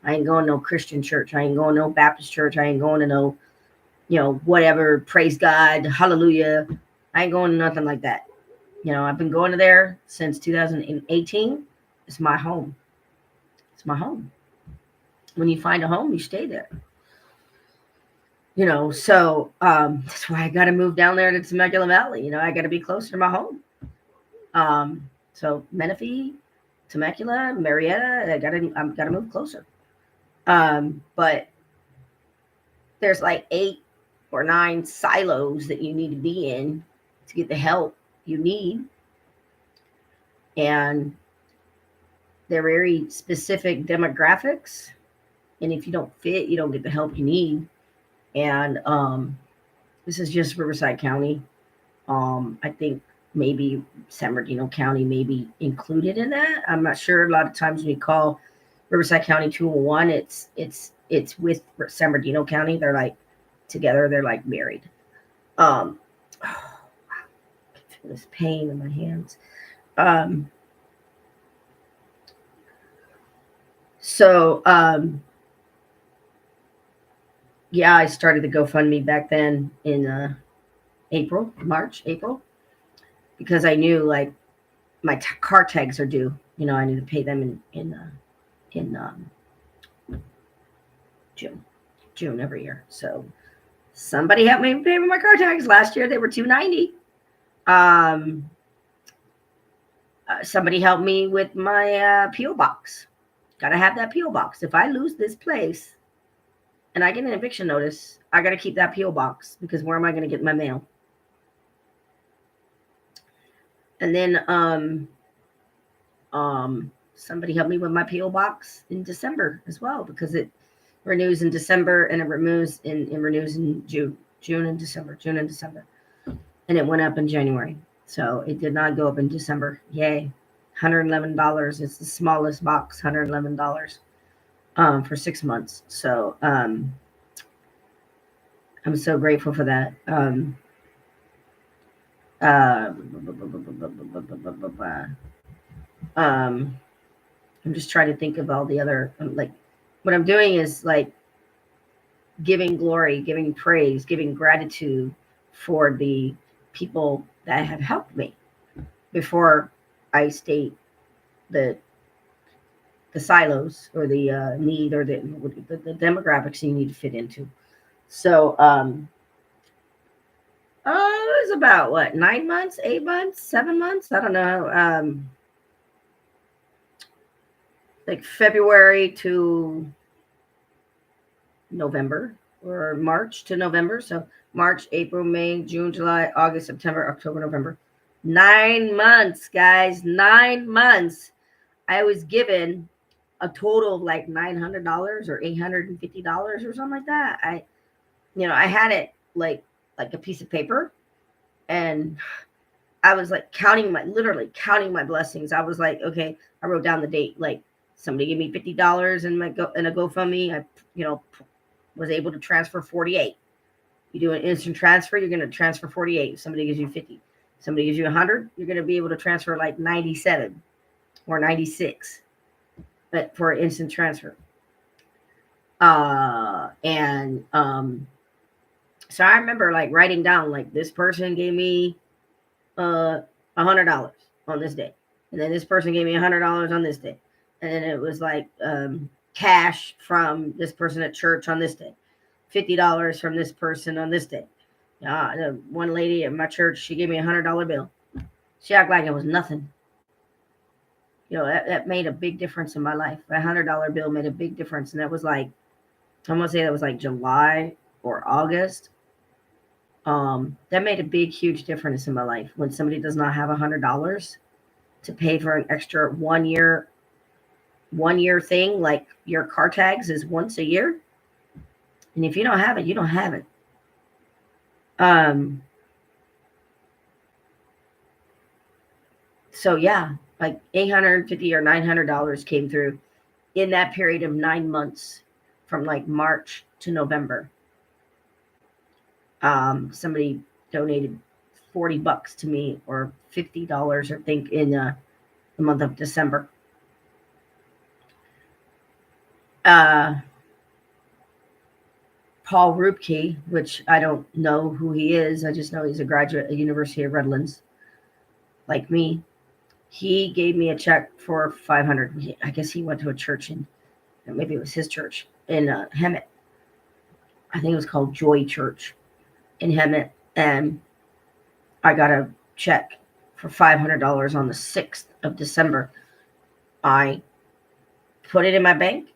I ain't going to no Christian church. I ain't going to no Baptist church. I ain't going to no, whatever. Praise God. Hallelujah. I ain't going to nothing like that. I've been going to there since 2018. It's my home. It's my home. When you find a home, you stay there. So that's why I got to move down there to Temecula Valley. I got to be closer to my home. So Menifee, Temecula, Marietta, I've got to move closer. But there's like 8 or 9 silos that you need to be in to get the help you need. And they're very specific demographics. And if you don't fit, you don't get the help you need. And this is just Riverside County. I think maybe San Bernardino County may be included in that. I'm not sure. A lot of times when you call Riverside County 201, it's with San Bernardino County. They're like together. They're like married. Oh, wow. I can feel this pain in my hands. Yeah, I started the GoFundMe back then in March, April, because I knew like my car tags are due. I need to pay them in June every year. So somebody helped me pay for my car tags. Last year they were $290. Somebody helped me with my P.O. box. Got to have that P.O. box. If I lose this place and I get an eviction notice, I got to keep that P.O. box, because where am I going to get my mail? And then somebody helped me with my P.O. box in December as well, because it renews in December and it renews in June and December. And it went up in January. So it did not go up in December. Yay. $111. It's the smallest box, $111 for 6 months. So I'm so grateful for that. I'm just trying to think of all the other, like, what I'm doing is like giving glory, giving praise, giving gratitude for the people that have helped me before I state the silos or the need or the demographics you need to fit into. So it was about what, 9 months, 8 months, 7 months, I don't know, like February to November, or March to November. So March, April, May, June, July, August, September, October, November. 9 months, guys. 9 months. I was given a total of like $900 or $850 or something like that. I had it like a piece of paper, and I was like literally counting my blessings. I was like, okay, I wrote down the date. Like, somebody gave me $50 in a GoFundMe. I, was able to transfer 48. You do an instant transfer, you're going to transfer 48. If somebody gives you 50, somebody gives you 100, you're going to be able to transfer like 97 or 96, but for an instant transfer. So I remember like writing down, like, this person gave me $100 on this day, and then this person gave me $100 on this day, and then it was like cash from this person at church on this day, $50 from this person on this day. One lady at my church, she gave me $100 bill. She acted like it was nothing. That made a big difference in my life. A $100 bill made a big difference, and that was like, I'm gonna say that was like July or August. That made a big, huge difference in my life. When somebody does not have $100 to pay for an extra 1 year thing, like your car tags is once a year, and if you don't have it, you don't have it. So yeah, like $850 or $900 came through in that period of 9 months, from like March to November. Somebody donated $40 to me, or $50, I think, in the month of December. Paul Rupke, which I don't know who he is. I just know he's a graduate at the University of Redlands, like me. He gave me a check for $500. I guess he went to a church in, maybe it was his church in Hemet. I think it was called Joy Church in Hemet, and I got a check for $500 on the 6th of December. I put it in my bank,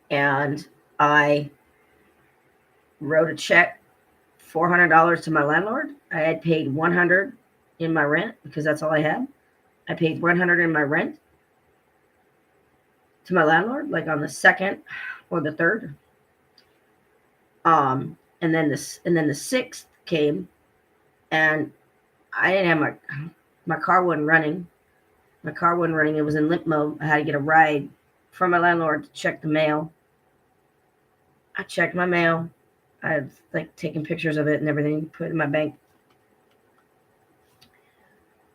and I wrote a check, $400 to my landlord. I had paid $100 in my rent because that's all I had. I paid $100 in my rent to my landlord, like on the 2nd or the 3rd. And then the 6th came, and I didn't have my car wasn't running. My car wasn't running. It was in limp mode. I had to get a ride from my landlord to check the mail. I checked my mail. I had like taken pictures of it and everything, put it in my bank.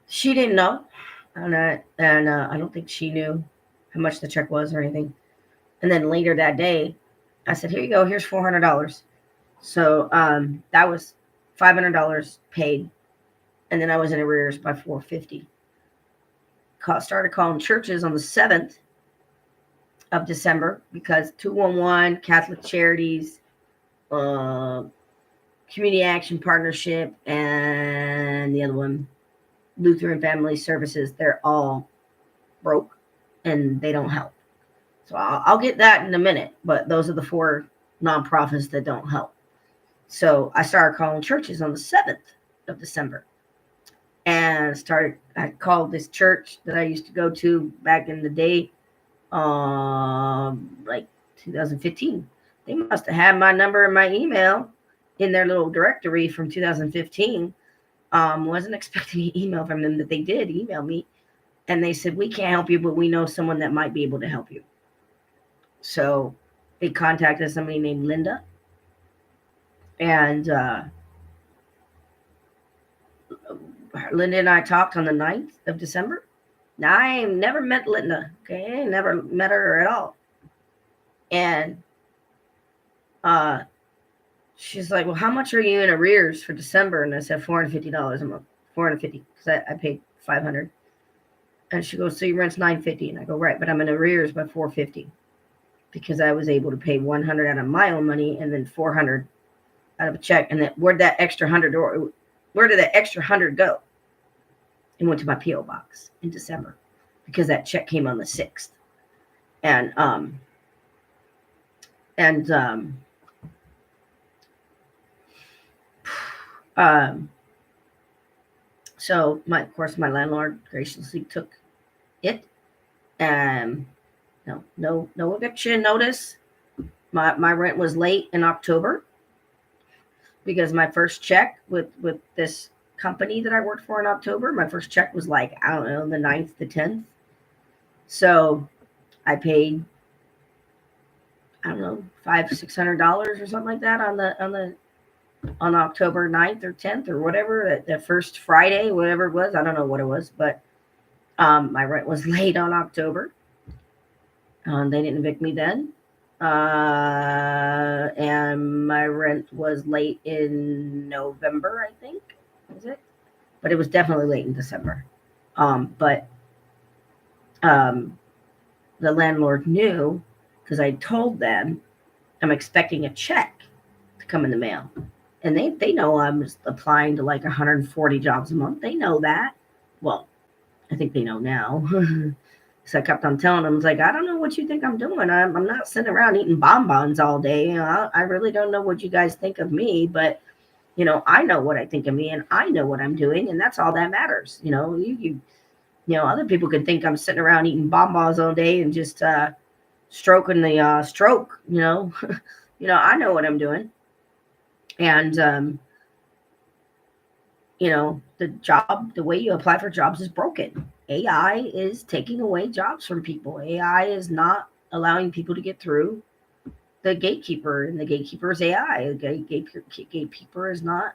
She didn't know, and I don't think she knew how much the check was or anything. And then later that day, I said, "Here you go. Here's $400." So that was $500 paid, and then I was in arrears by $450. Started calling churches on the 7th of December because 211 Catholic Charities, Community Action Partnership, and the other one, Lutheran Family Services, they're all broke and they don't help. So I'll get that in a minute, but those are the 4 nonprofits that don't help. So I started calling churches on the 7th of December, and I called this church that I used to go to back in the day, like 2015. They must have had my number and my email in their little directory from 2015. Wasn't expecting an email from them, that they did email me, and they said, "We can't help you, but we know someone that might be able to help you." So they contacted somebody named Linda, and Linda and I talked on the 9th of December. Now, I ain't never met Linda, okay? Never met her at all. And she's like, "Well, how much are you in arrears for December?" And I said, $450 a month. $450, because I paid $500. And she goes, "So your rent's $950." And I go, "Right, but I'm in arrears by $450 because I was able to pay $100 out of my own money and then $400 out of a check." And then where did that extra $100 go? It went to my P.O. box in December because that check came on the 6th. So of course, my landlord graciously took it. No eviction notice. My rent was late in October because my first check with this company that I worked for in October, my first check was like, I don't know, the 9th, the 10th. So I paid, I don't know, $500-$600 or something like that on October 9th or 10th or whatever, that first Friday, whatever it was. I don't know what it was, but my rent was late on October. They didn't evict me then. And my rent was late in November, I think. Was it? But it was definitely late in December. But the landlord knew, because I told them I'm expecting a check to come in the mail. And they know I'm applying to like 140 jobs a month. They know that. Well, I think they know now. So I kept on telling them, I was like, "I don't know what you think I'm doing. I'm not sitting around eating bonbons all day. You know, I really don't know what you guys think of me, but you know, I know what I think of me, and I know what I'm doing, and that's all that matters. You know, you other people could think I'm sitting around eating bonbons all day and just stroking the stroke. You know, I know what I'm doing, and the way you apply for jobs is broken. AI is taking away jobs from people. AI is not allowing people to get through the gatekeeper, and the gatekeeper is AI. The gatekeeper is not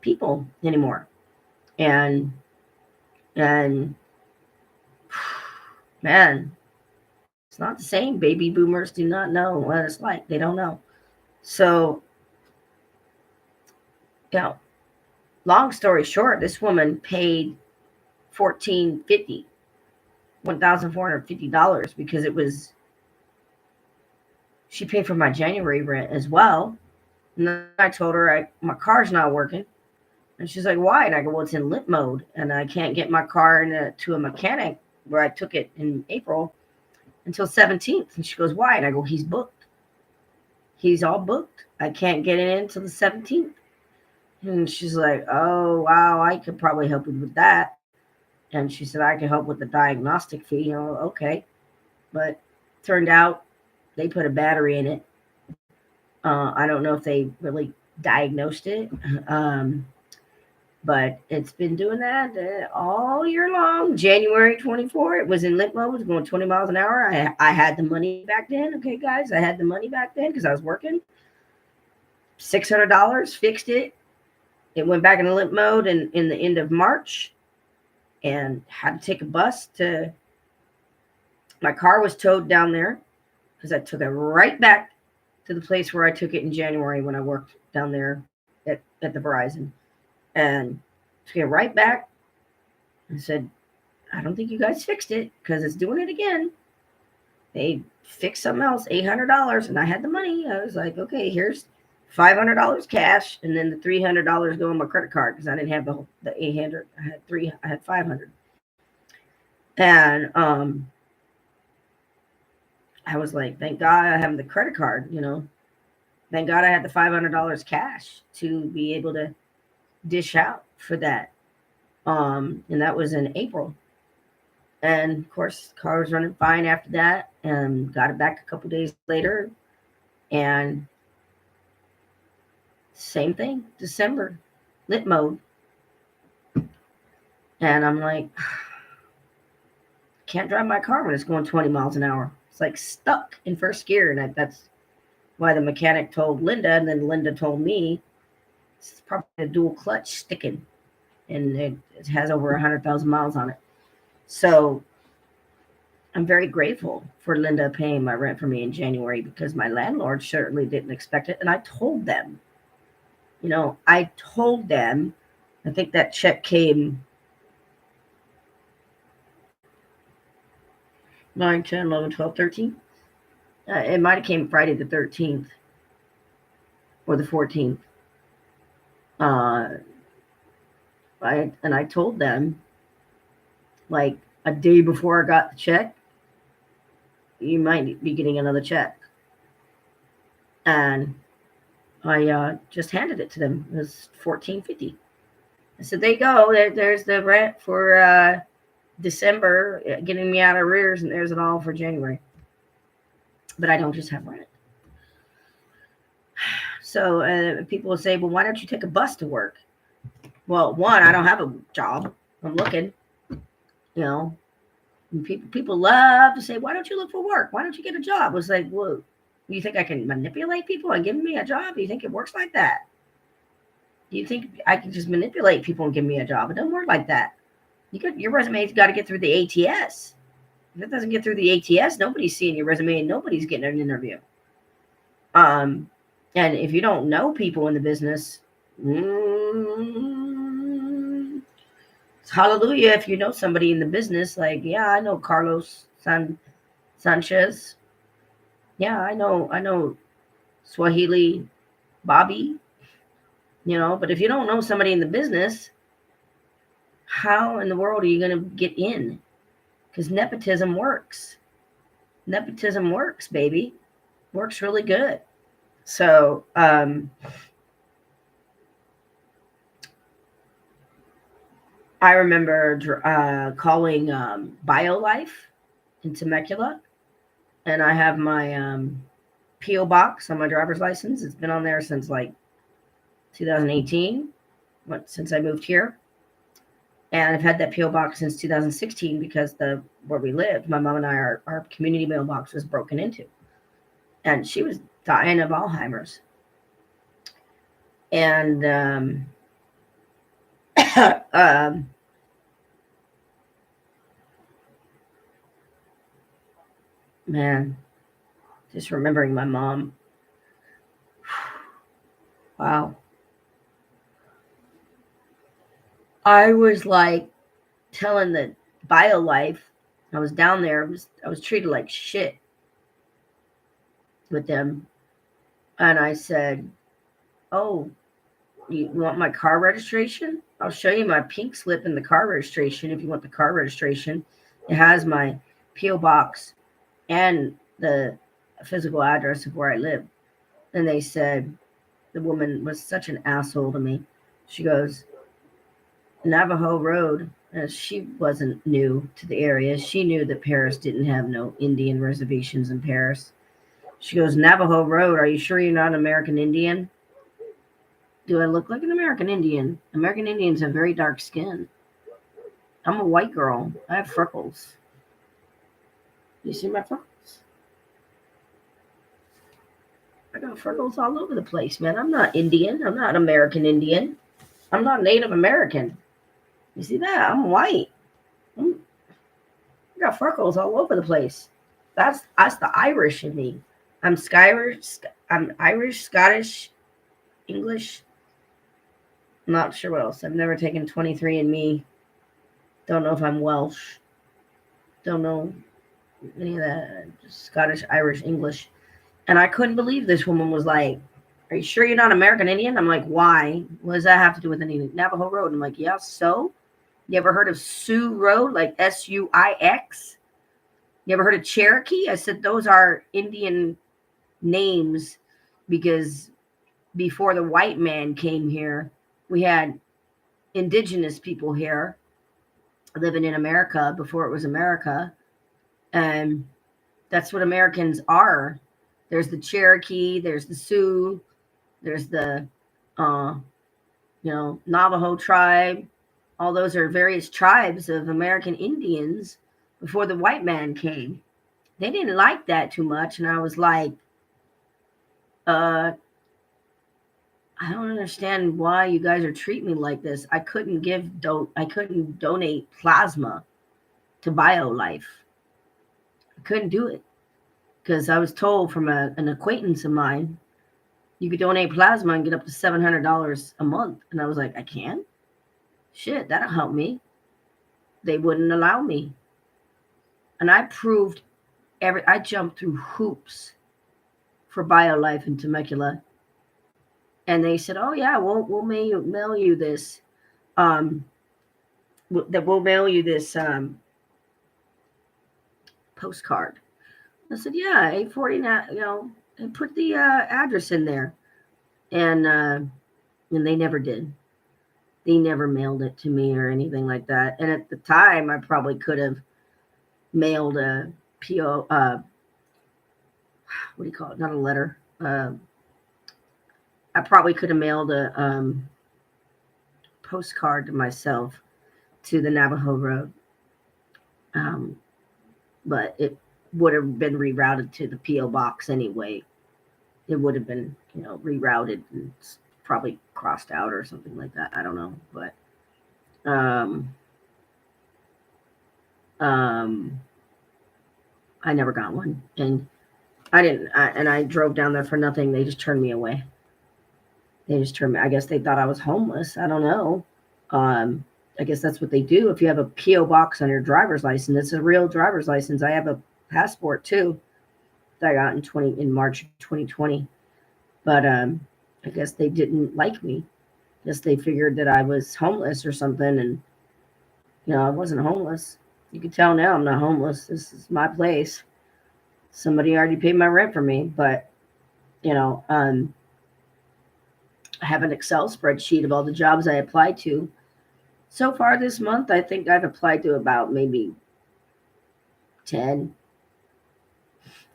people anymore. And man, it's not the same. Baby boomers do not know what it's like. They don't know. So, you know, long story short, this woman paid $1,450 because she paid for my January rent as well. And then I told her my car's not working. And she's like, why? And I go, well, it's in limp mode. And I can't get my car to a mechanic where I took it in April until 17th. And she goes, why? And I go, he's booked. He's all booked. I can't get it in until the 17th. And she's like, oh, wow, I could probably help you with that. And she said, I could help with the diagnostic fee. Okay. But turned out they put a battery in it. I don't know if they really diagnosed it. But it's been doing that all year long. January 24, it was in limp mode. It was going 20 miles an hour. I had the money back then. Okay, guys, I had the money back then because I was working. $600, fixed it. It went back into limp mode in the end of March, and had to take a bus to. My car was towed down there because I took it right back to the place where I took it in January when I worked down there at the Verizon. And took it right back and said, I don't think you guys fixed it because it's doing it again. They fixed something else, $800, and I had the money. I was like, okay, here's $500 cash, and then the $300 go on my credit card because I didn't have the 800. I had 500, and I was like, thank God I have the credit card. Thank God I had the $500 cash to be able to dish out for that. And that was in April. And of course, car was running fine after that, and got it back a couple days later. And same thing, December, lit mode. And I'm like, can't drive my car when it's going 20 miles an hour. It's like stuck in first gear. And that's why the mechanic told Linda, and then Linda told me it's probably a dual clutch sticking, and it has over 100,000 miles on it. So I'm very grateful for Linda paying my rent for me in January because my landlord certainly didn't expect it. And I told them, I think that check came 9, 10, 11, 12, 13. It might have came Friday the 13th or the 14th. I told them, like, a day before I got the check, you might be getting another check. And I just handed it to them. It was $1,450. I said, there you go. There's the rent for December, getting me out of arrears, and there's it all for January. But I don't just have rent. So people will say, well, why don't you take a bus to work? Well, one, I don't have a job. I'm looking. People love to say, why don't you look for work? Why don't you get a job? It's like, well, you think I can manipulate people and give me a job? You think it works like that? You think I can just manipulate people and give me a job? It doesn't work like that. Your resume's got to get through the ATS. If it doesn't get through the ATS, nobody's seeing your resume and nobody's getting an interview. And if you don't know people in the business, hallelujah. If you know somebody in the business, like, yeah, I know Carlos Sanchez. Yeah, I know Swahili Bobby. But if you don't know somebody in the business, how in the world are you going to get in? Because nepotism works. Nepotism works, baby. Works really good. So, I remember calling BioLife in Temecula, and I have my P.O. box on my driver's license. It's been on there since like 2018, since I moved here. And I've had that P.O. box since 2016 because where we lived, my mom and I, our community mailbox was broken into. And she was dying of Alzheimer's. And Man, just remembering my mom. Wow. I was like telling the bio life. I was down there. I was treated like shit with them. And I said, "Oh, you want my car registration? I'll show you my pink slip in the car registration if you want the car registration. It has my P.O. box and the physical address of where I live." And they said, the woman was such an asshole to me. She goes, "Navajo Road." She wasn't new to the area. She knew that Paris didn't have no Indian reservations in Paris. She goes, "Navajo Road, are you sure you're not an American Indian?" Do I look like an American Indian? American Indians have very dark skin. I'm a white girl. I have freckles. You see my freckles? I got freckles all over the place, man. I'm not Indian. I'm not American Indian. I'm not Native American. You see that? I'm white. I got freckles all over the place. That's the Irish in me. I'm Skyrish. I'm Irish, Scottish, English. I'm not sure what else. I've never taken 23andMe. Don't know if I'm Welsh. Don't know any of that. Just Scottish, Irish, English. And I couldn't believe this woman was like, "Are you sure you're not American Indian?" I'm like, "Why? What does that have to do with anything?" Navajo Road. I'm like, "Yeah, so? You ever heard of Sioux Road, like Suix? You ever heard of Cherokee?" I said, "Those are Indian names because before the white man came here, we had indigenous people here living in America before it was America. And that's what Americans are. There's the Cherokee, there's the Sioux, there's the uh, Navajo tribe. All those are various tribes of American Indians before the white man came. They didn't like that too much, and I was like, I don't understand why you guys are treating me like this. I couldn't donate plasma to BioLife. I couldn't do it because I was told from an acquaintance of mine you could donate plasma and get up to $700 a month. And I was like, I can? Shit, that'll help me. They wouldn't allow me. And I proved I jumped through hoops for BioLife in Temecula. And they said, "Oh yeah, we'll mail you this. We'll mail you this postcard." I said, "Yeah, 849, and put the address in there." And they never did. They never mailed it to me or anything like that. And at the time, I probably could have mailed a PO. What do you call it? Not a letter. I probably could have mailed a postcard to myself to the Navajo Road. But it would have been rerouted to the P.O. box anyway. It would have been, rerouted and probably crossed out or something like that. I don't know. But I never got one. And I drove down there for nothing. They just turned me away. I guess they thought I was homeless. I don't know. I guess that's what they do. If you have a P.O. box on your driver's license, it's a real driver's license. I have a passport too that I got in March 2020. But I guess they didn't like me. I guess they figured that I was homeless or something. And, I wasn't homeless. You can tell now I'm not homeless. This is my place. Somebody already paid my rent for me. But, I have an Excel spreadsheet of all the jobs I applied to. So far this month, I think I've applied to about maybe 10,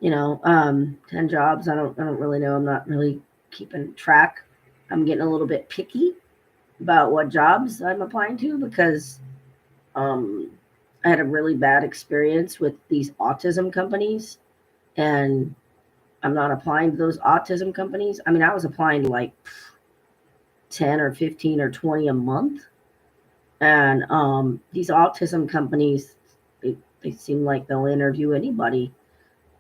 10 jobs. I don't really know. I'm not really keeping track. I'm getting a little bit picky about what jobs I'm applying to because I had a really bad experience with these autism companies, and I'm not applying to those autism companies. I mean, I was applying to like 10 or 15 or 20 a month. And these autism companies, they seem like they'll interview anybody.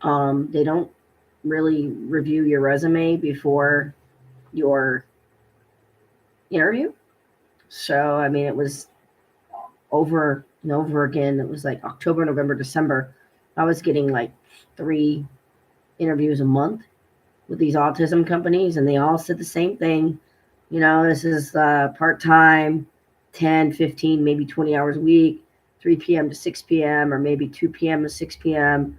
They don't really review your resume before your interview. So, I mean, it was over and over again. It was like October, November, December. I was getting like 3 interviews a month with these autism companies, and they all said the same thing. This is part time, 10, 15, maybe 20 hours a week, 3 p.m. to 6 p.m., or maybe 2 p.m. to 6 p.m.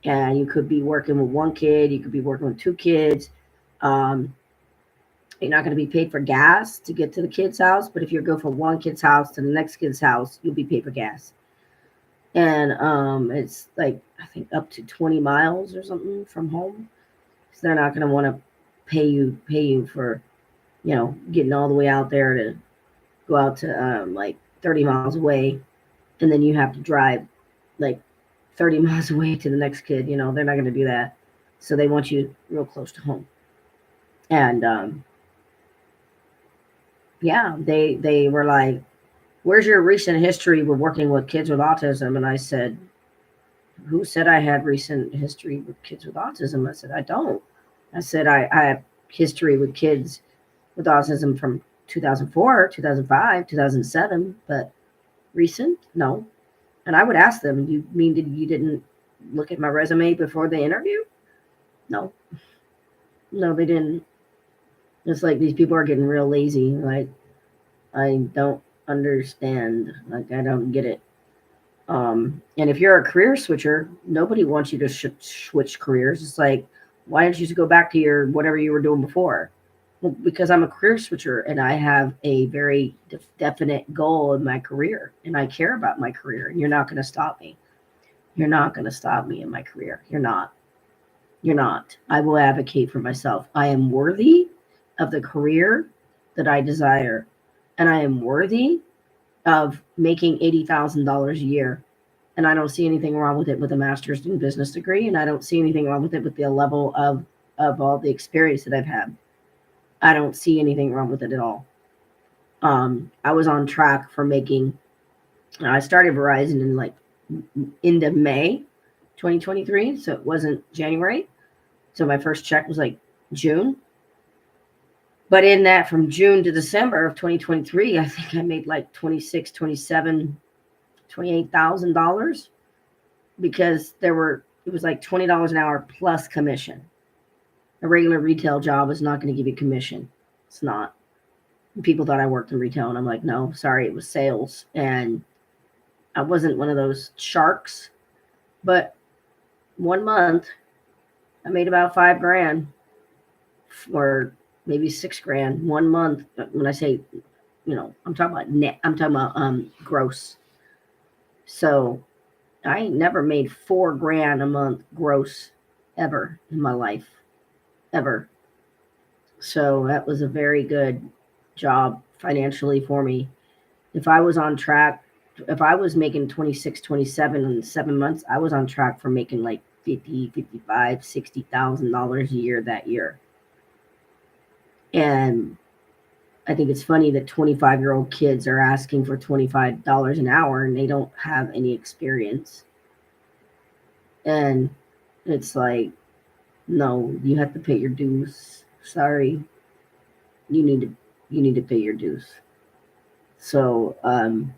And you could be working with one kid, you could be working with 2 kids. Um, you're not going to be paid for gas to get to the kid's house, but if you go from one kid's house to the next kid's house, you'll be paid for gas. And it's like, I think up to 20 miles or something from home. So they're not going to want to pay you for getting all the way out there to go out to like 30 miles away, and then you have to drive like 30 miles away to the next kid. They're not going to do that. So they want you real close to home. And yeah, they were like, "Where's your recent history with working with kids with autism?" And I said, "Who said I had recent history with kids with autism?" I said, "I don't." I said, I have history with kids with autism from 2004, 2005, 2007, but recent? No. And I would ask them, "You mean you didn't look at my resume before the interview?" No. No, they didn't. It's like these people are getting real lazy. Like, I don't understand. Like, I don't get it. And if you're a career switcher, nobody wants you to switch careers. It's like, why don't you just go back to your whatever you were doing before? Well, because I'm a career switcher and I have a very definite goal in my career, and I care about my career, and you're not going to stop me. You're not going to stop me in my career. You're not. You're not. I will advocate for myself. I am worthy of the career that I desire, and I am worthy of making $80,000 a year. And I don't see anything wrong with it with a master's in business degree, and I don't see anything wrong with it with the level of all the experience that I've had. I don't see anything wrong with it at all. I was on track for making. I started Verizon in like end of May 2023, so it wasn't January. So my first check was like June. But in that, from June to December of 2023, I think I made like 26, 27, $28,000, because it was like $20 an hour plus commission. A regular retail job is not going to give you commission. It's not. People thought I worked in retail, and I'm like, no, sorry, it was sales. And I wasn't one of those sharks, but 1 month I made about $5,000, or maybe $6,000 1 month. When I say, I'm talking about net, I'm talking about gross. So I ain't never made $4,000 a month gross ever in my life, ever. So that was a very good job financially for me. If I was on track, if I was making 26, 27 in 7 months, I was on track for making like 50, 55, $60,000 a year that year. And I think it's funny that 25-year-old kids are asking for $25 an hour and they don't have any experience. And it's like, no, you have to pay your dues. Sorry. You need to pay your dues. So, I'm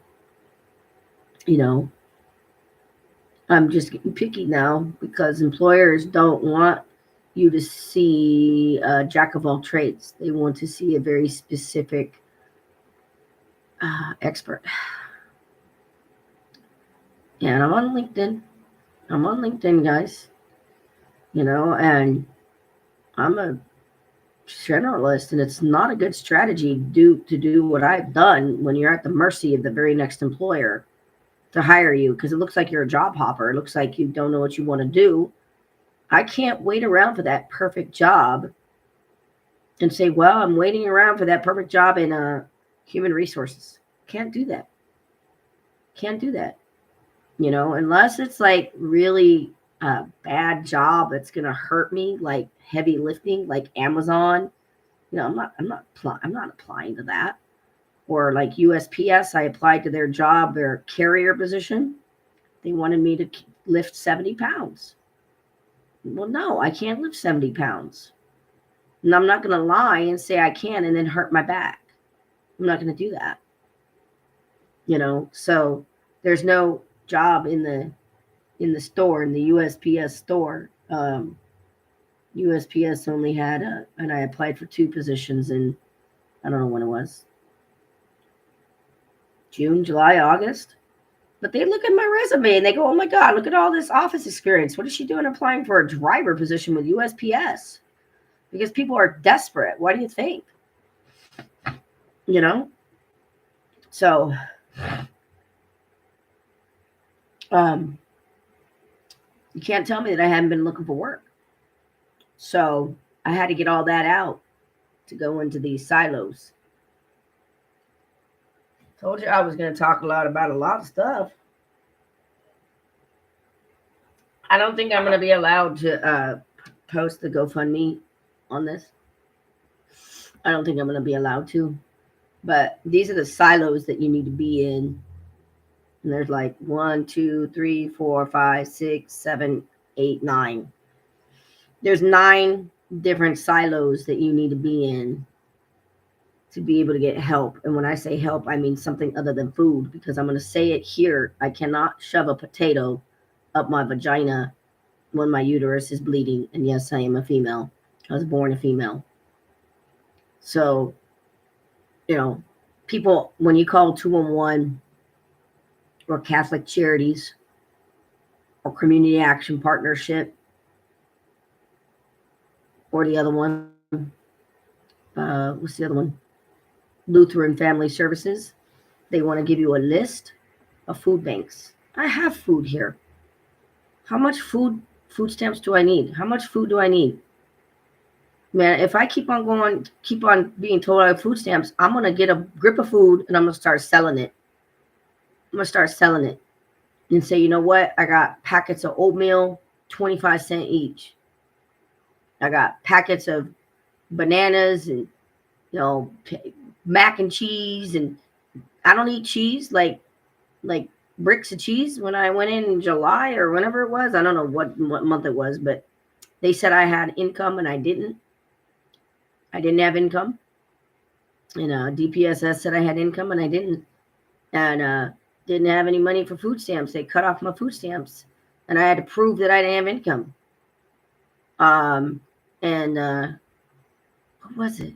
just getting picky now because employers don't want you to see a jack of all trades. They want to see a very specific expert. And I'm on LinkedIn. Guys. And I'm a generalist, and it's not a good strategy to do what I've done when you're at the mercy of the very next employer to hire you, because it looks like you're a job hopper. It looks like you don't know what you want to do. I can't wait around for that perfect job and say, well, I'm waiting around for that perfect job in human resources. Can't do that. Unless it's like really a bad job that's going to hurt me, like heavy lifting, like Amazon. I'm not applying to that. Or like USPS, I applied to their job, their carrier position. They wanted me to lift 70 pounds. Well, no, I can't lift 70 pounds. And I'm not going to lie and say I can and then hurt my back. I'm not going to do that. So there's no job in the store, in the USPS store. USPS only had and I applied for 2 positions in, I don't know when it was, June, July, August. But they look at my resume and they go, oh my God, look at all this office experience. What is she doing applying for a driver position with USPS? Because people are desperate. What do you think? So, you can't tell me that I haven't been looking for work. So I had to get all that out to go into these silos. Told you I was going to talk about a lot of stuff. I don't think I'm going to be allowed to post the GoFundMe on this. I don't think I'm going to be allowed to. But these are the silos that you need to be in. And there's like 1, 2, 3, 4, 5, 6, 7, 8, 9. There's 9 different silos that you need to be in to be able to get help. And when I say help, I mean something other than food, because I'm going to say it here. I cannot shove a potato up my vagina when my uterus is bleeding. And yes, I am a female. I was born a female. So, people, when you call 211 or Catholic Charities or Community Action Partnership or the other one, what's the other one? Lutheran Family Services, they want to give you a list of food banks. I have food here. How much food stamps do I need? How much food do I need? Man, if I keep on being told I have food stamps, I'm going to get a grip of food and I'm going to start selling it. And say, you know what? I got packets of oatmeal, 25 cents each. I got packets of bananas and, mac and cheese. And I don't eat cheese, like bricks of cheese. When I went in July or whenever it was, I don't know what month it was, but they said I had income and I didn't. I didn't have income. DPSS said I had income and I didn't. And didn't have any money for food stamps. They cut off my food stamps. And I had to prove that I didn't have income. What was it?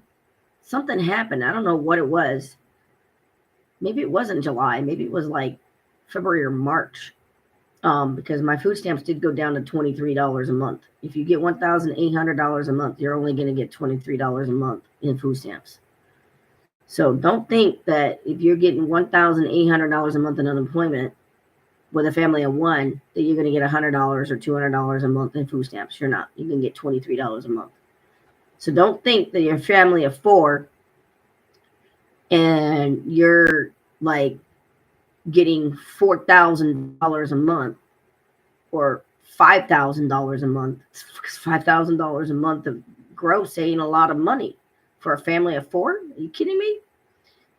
Something happened. I don't know what it was. Maybe it wasn't July. Maybe it was like February or March. Because my food stamps did go down to $23 a month. If you get $1,800 a month, you're only going to get $23 a month in food stamps. So don't think that if you're getting $1,800 a month in unemployment with a family of 1, that you're going to get $100 or $200 a month in food stamps. You're not. You can get $23 a month. So don't think that you're a family of 4 and you're like getting $4,000 a month or $5,000 a month. $5,000 a month of gross ain't a lot of money for a family of 4. Are you kidding me?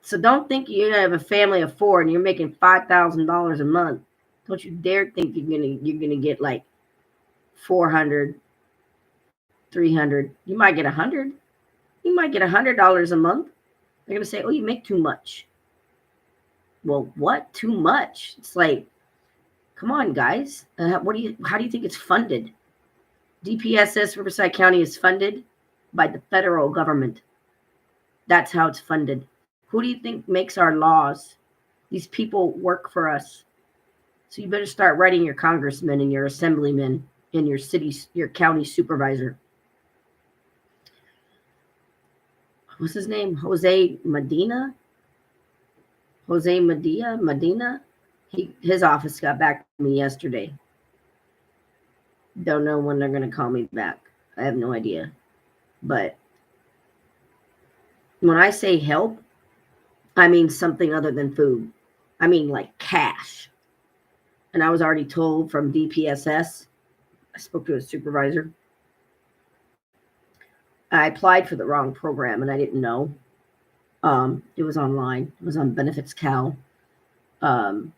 So don't think you have a family of 4 and you're making $5,000 a month. Don't you dare think you're gonna get like 400, 300. You might get 100. You might get $100 a month. They're gonna say, "Oh, you make too much." Well, what? Too much? It's like, come on, guys. How do you think it's funded? DPSS Riverside County is funded by the federal government. That's how it's funded. Who do you think makes our laws? These people work for us. So you better start writing your congressmen and your assemblymen and your county supervisor. What's his name? Jose Medina. His office got back to me yesterday. Don't know when they're going to call me back. I have no idea. But when I say help, I mean something other than food. I mean like cash. And I was already told from DPSS, I spoke to a supervisor. I applied for the wrong program and I didn't know. It was online. It was on Benefits Cal. Um,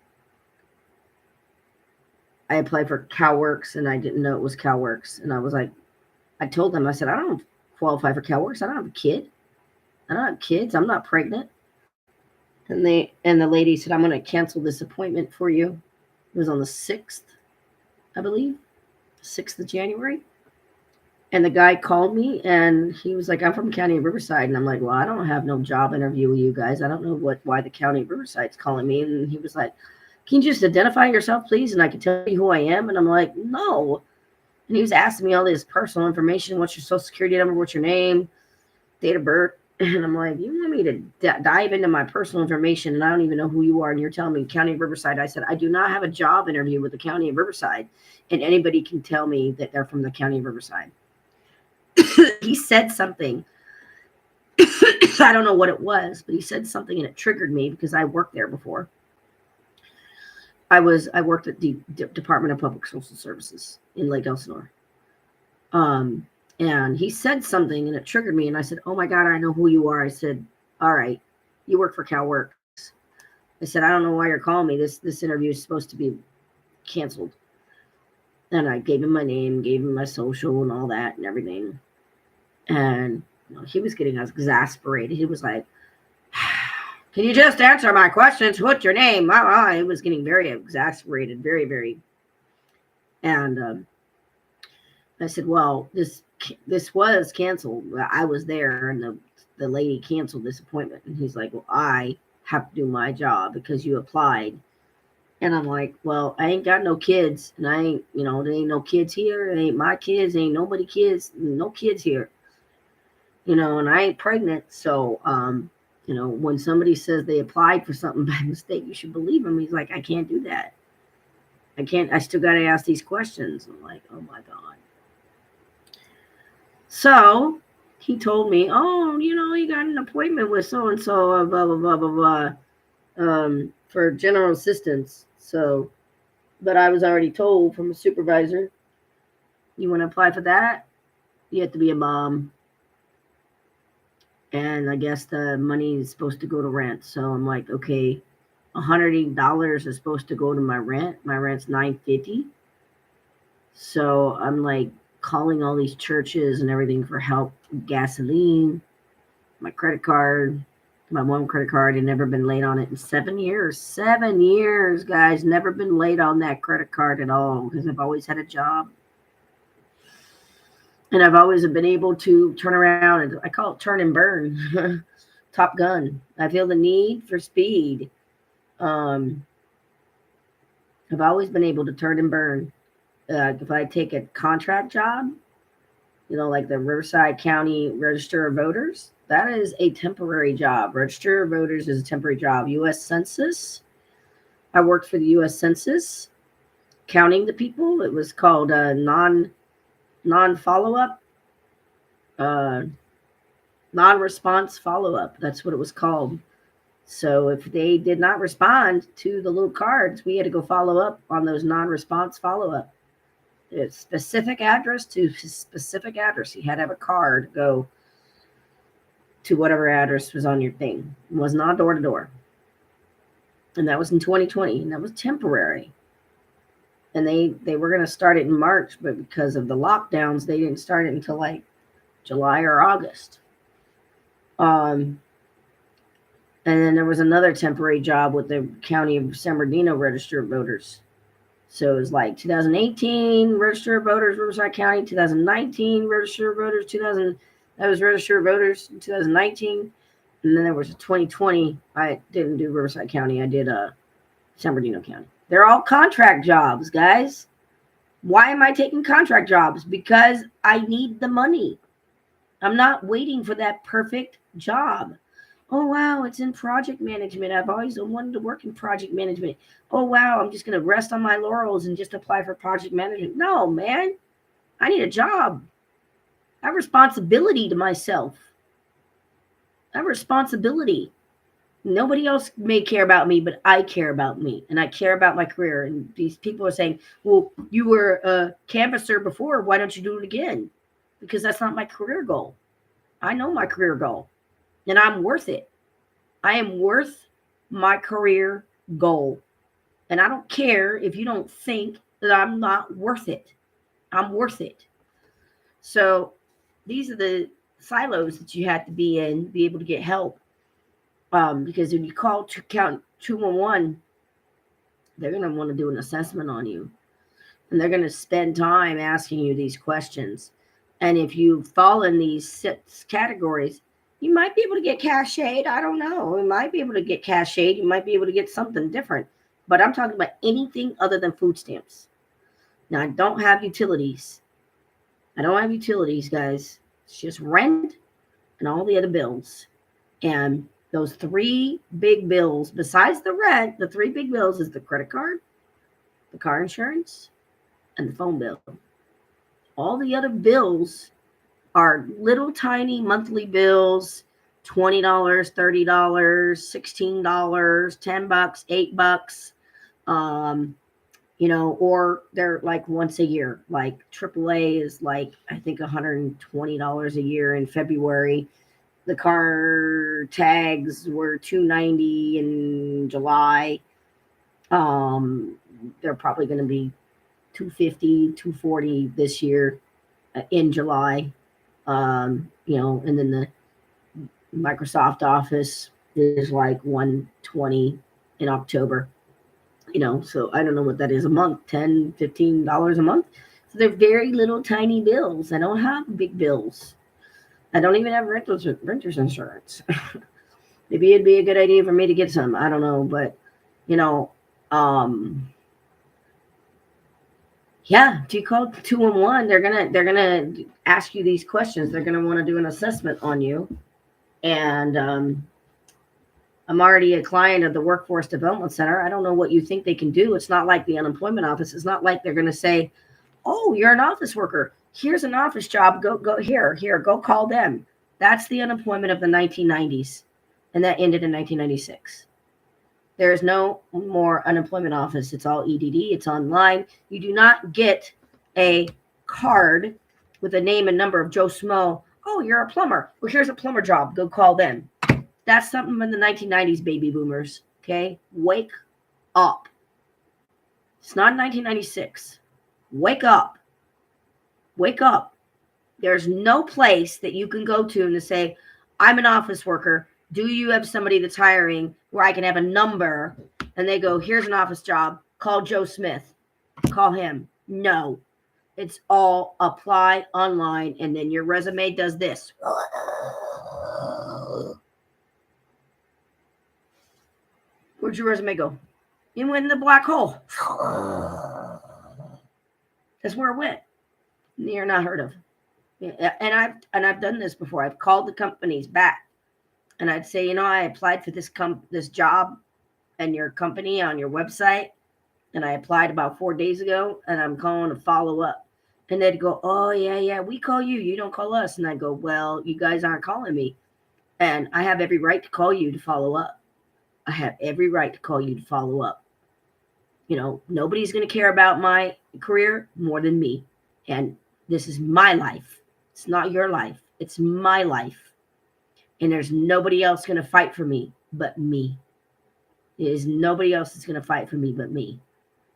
I applied for CalWorks and I didn't know it was CalWorks. And I was like, I told them, I said, I don't qualify for CalWorks. I don't have a kid. I don't have kids. I'm not pregnant. And the lady said, I'm going to cancel this appointment for you. It was on the 6th, I believe, 6th of January. And the guy called me and he was like, I'm from County of Riverside. And I'm like, well, I don't have no job interview with you guys. I don't know why the County of Riverside's calling me. And he was like, can you just identify yourself, please? And I can tell you who I am. And I'm like, no. And he was asking me all this personal information. What's your social security number? What's your name? Date of birth? And I'm like, you want me to dive into my personal information and I don't even know who you are. And you're telling me County of Riverside. I said, I do not have a job interview with the County of Riverside. And anybody can tell me that they're from the County of Riverside. He said something. I don't know what it was, but he said something and it triggered me because I worked there before. I worked at the Department of Public Social Services in Lake Elsinore. And he said something and it triggered me. And I said, oh my God, I know who you are. I said, all right, you work for CalWorks. I said, I don't know why you're calling me. This interview is supposed to be canceled. And I gave him my name, gave him my social and all that and everything. And he was getting exasperated. He was like, can you just answer my questions? What's your name? It was getting very exasperated, very, very. And I said, well, this was canceled. I was there and the lady canceled this appointment. And he's like, well, I have to do my job because you applied. And I'm like, well, I ain't got no kids. And I ain't, there ain't no kids here. It ain't my kids. Ain't nobody kids. No kids here. And I ain't pregnant. So, when somebody says they applied for something by mistake, you should believe him. He's like, I can't do that. I still got to ask these questions. I'm like, oh my God. So he told me, oh, you got an appointment with so-and-so, blah, blah, blah, blah, blah, for general assistance. So, but I was already told from a supervisor, you want to apply for that? You have to be a mom. And I guess the money is supposed to go to rent. So I'm like, okay, $180 is supposed to go to my rent. My rent's $950. So I'm like calling all these churches and everything for help with gasoline. My credit card, my one credit card had never been late on it in 7 years. 7 years, guys, never been late on that credit card at all because I've always had a job. And I've always been able to turn around and I call it turn and burn. Top Gun. I feel the need for speed. I've always been able to turn and burn. If I take a contract job, like the Riverside County Register of Voters, that is a temporary job. Register of Voters is a temporary job. U.S. Census. I worked for the U.S. Census, counting the people. It was called non-follow-up, non-response follow-up. That's what it was called. So if they did not respond to the little cards, we had to go follow up on those non-response follow-up. It's specific address to specific address. You had to have a card go to whatever address was on your thing. It was not door to door. And that was in 2020, and that was temporary. And they were going to start it in March, but because of the lockdowns, they didn't start it until like July or August. And then there was another temporary job with the County of San Bernardino Register of Voters. So it was like 2018 Register of Voters, Riverside County, 2019 Register of Voters, that was Register of Voters in 2019. And then there was a 2020. I didn't do Riverside County. I did San Bernardino County. They're all contract jobs, guys. Why am I taking contract jobs? Because I need the money. I'm not waiting for that perfect job. Oh, wow, it's in project management. I've always wanted to work in project management. Oh, wow, I'm just going to rest on my laurels and just apply for project management. No, man, I need a job. I have responsibility to myself. I have responsibility. Nobody else may care about me, but I care about me, and I care about my career. And these people are saying, well, you were a canvasser before. Why don't you do it again? Because that's not my career goal. I know my career goal, and I'm worth it. I am worth my career goal. And I don't care if you don't think that I'm not worth it. I'm worth it. So these are the silos that you have to be in, be able to get help. Because when you call to count 211, they're going to want to do an assessment on you. And they're going to spend time asking you these questions. And if you fall in these 6 categories, you might be able to get cash aid. I don't know. You might be able to get cash aid. You might be able to get something different. But I'm talking about anything other than food stamps. Now, I don't have utilities. I don't have utilities, guys. It's just rent and all the other bills. And those 3 big bills, besides the rent, the 3 big bills is the credit card, the car insurance, and the phone bill. All the other bills are little tiny monthly bills, $20, $30, $16, $10, $8. Or they're like once a year. Like AAA is like, I think $120 a year in February. The car tags were $290 in July. They're probably going to be $250, $240 this year in July. And then the Microsoft Office is like $120 in October. So I don't know what that is a month, $10, $15 a month. So they're very little tiny bills. I don't have big bills. I don't even have renter's insurance. Maybe it'd be a good idea for me to get some. I don't know, but if you call 211, they're gonna ask you these questions. They're gonna want to do an assessment on you. And I'm already a client of the Workforce Development Center. I don't know what you think they can do. It's not like the unemployment office. It's not like they're gonna say, "Oh, you're an office worker. Here's an office job. Go here. Go call them." That's the unemployment of the 1990s, and that ended in 1996. There is no more unemployment office. It's all EDD. It's online. You do not get a card with a name and number of Joe Smo. Oh, you're a plumber. Well, here's a plumber job. Go call them. That's something in the 1990s, baby boomers. Okay? Wake up. It's not 1996. Wake up. Wake up. There's no place that you can go to and to say, "I'm an office worker. Do you have somebody that's hiring where I can have a number?" And they go, "Here's an office job. Call Joe Smith. Call him." No. It's all apply online, and then your resume does this. Where'd your resume go? It went in the black hole. That's where it went. You're not heard of. And I've done this before. I've called the companies back, and I'd say, I applied for this job and your company on your website, and I applied about 4 days ago, and I'm calling to follow up. And they'd go, "Oh, yeah, we call you. You don't call us." And I go, "Well, you guys aren't calling me, and I have every right to call you to follow up. I have every right to call you to follow up. Nobody's going to care about my career more than me, and this is my life. It's not your life. It's my life. And there's nobody else going to fight for me but me. There's nobody else that's going to fight for me but me.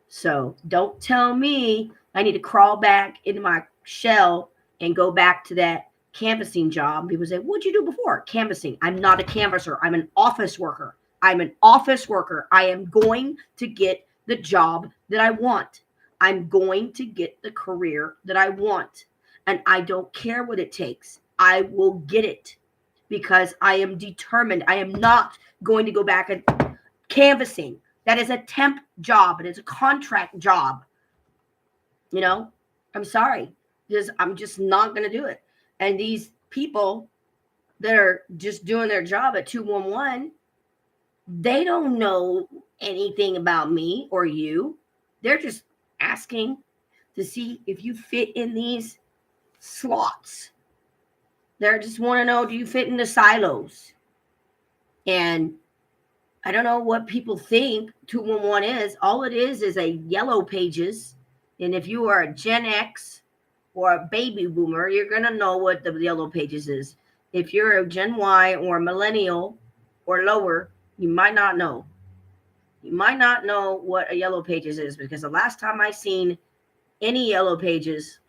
So don't tell me I need to crawl back into my shell and go back to that canvassing job." People say, "What'd you do before?" "Canvassing." I'm not a canvasser. I'm an office worker. I'm an office worker. I am going to get the job that I want. I'm going to get the career that I want. And I don't care what it takes. I will get it because I am determined. I am not going to go back and canvassing. That is a temp job. It is a contract job. I'm sorry. I'm just not going to do it. And these people that are just doing their job at 211, they don't know anything about me or you. They're just asking to see if you fit in these slots. They just want to know, do you fit in the silos? And I don't know what people think 211 is. All it is a yellow pages. And if you are a Gen X or a baby boomer, you're going to know what the yellow pages is. If you're a Gen Y or a millennial, or lower, you might not know. You might not know what a yellow pages is, because the last time I seen any yellow pages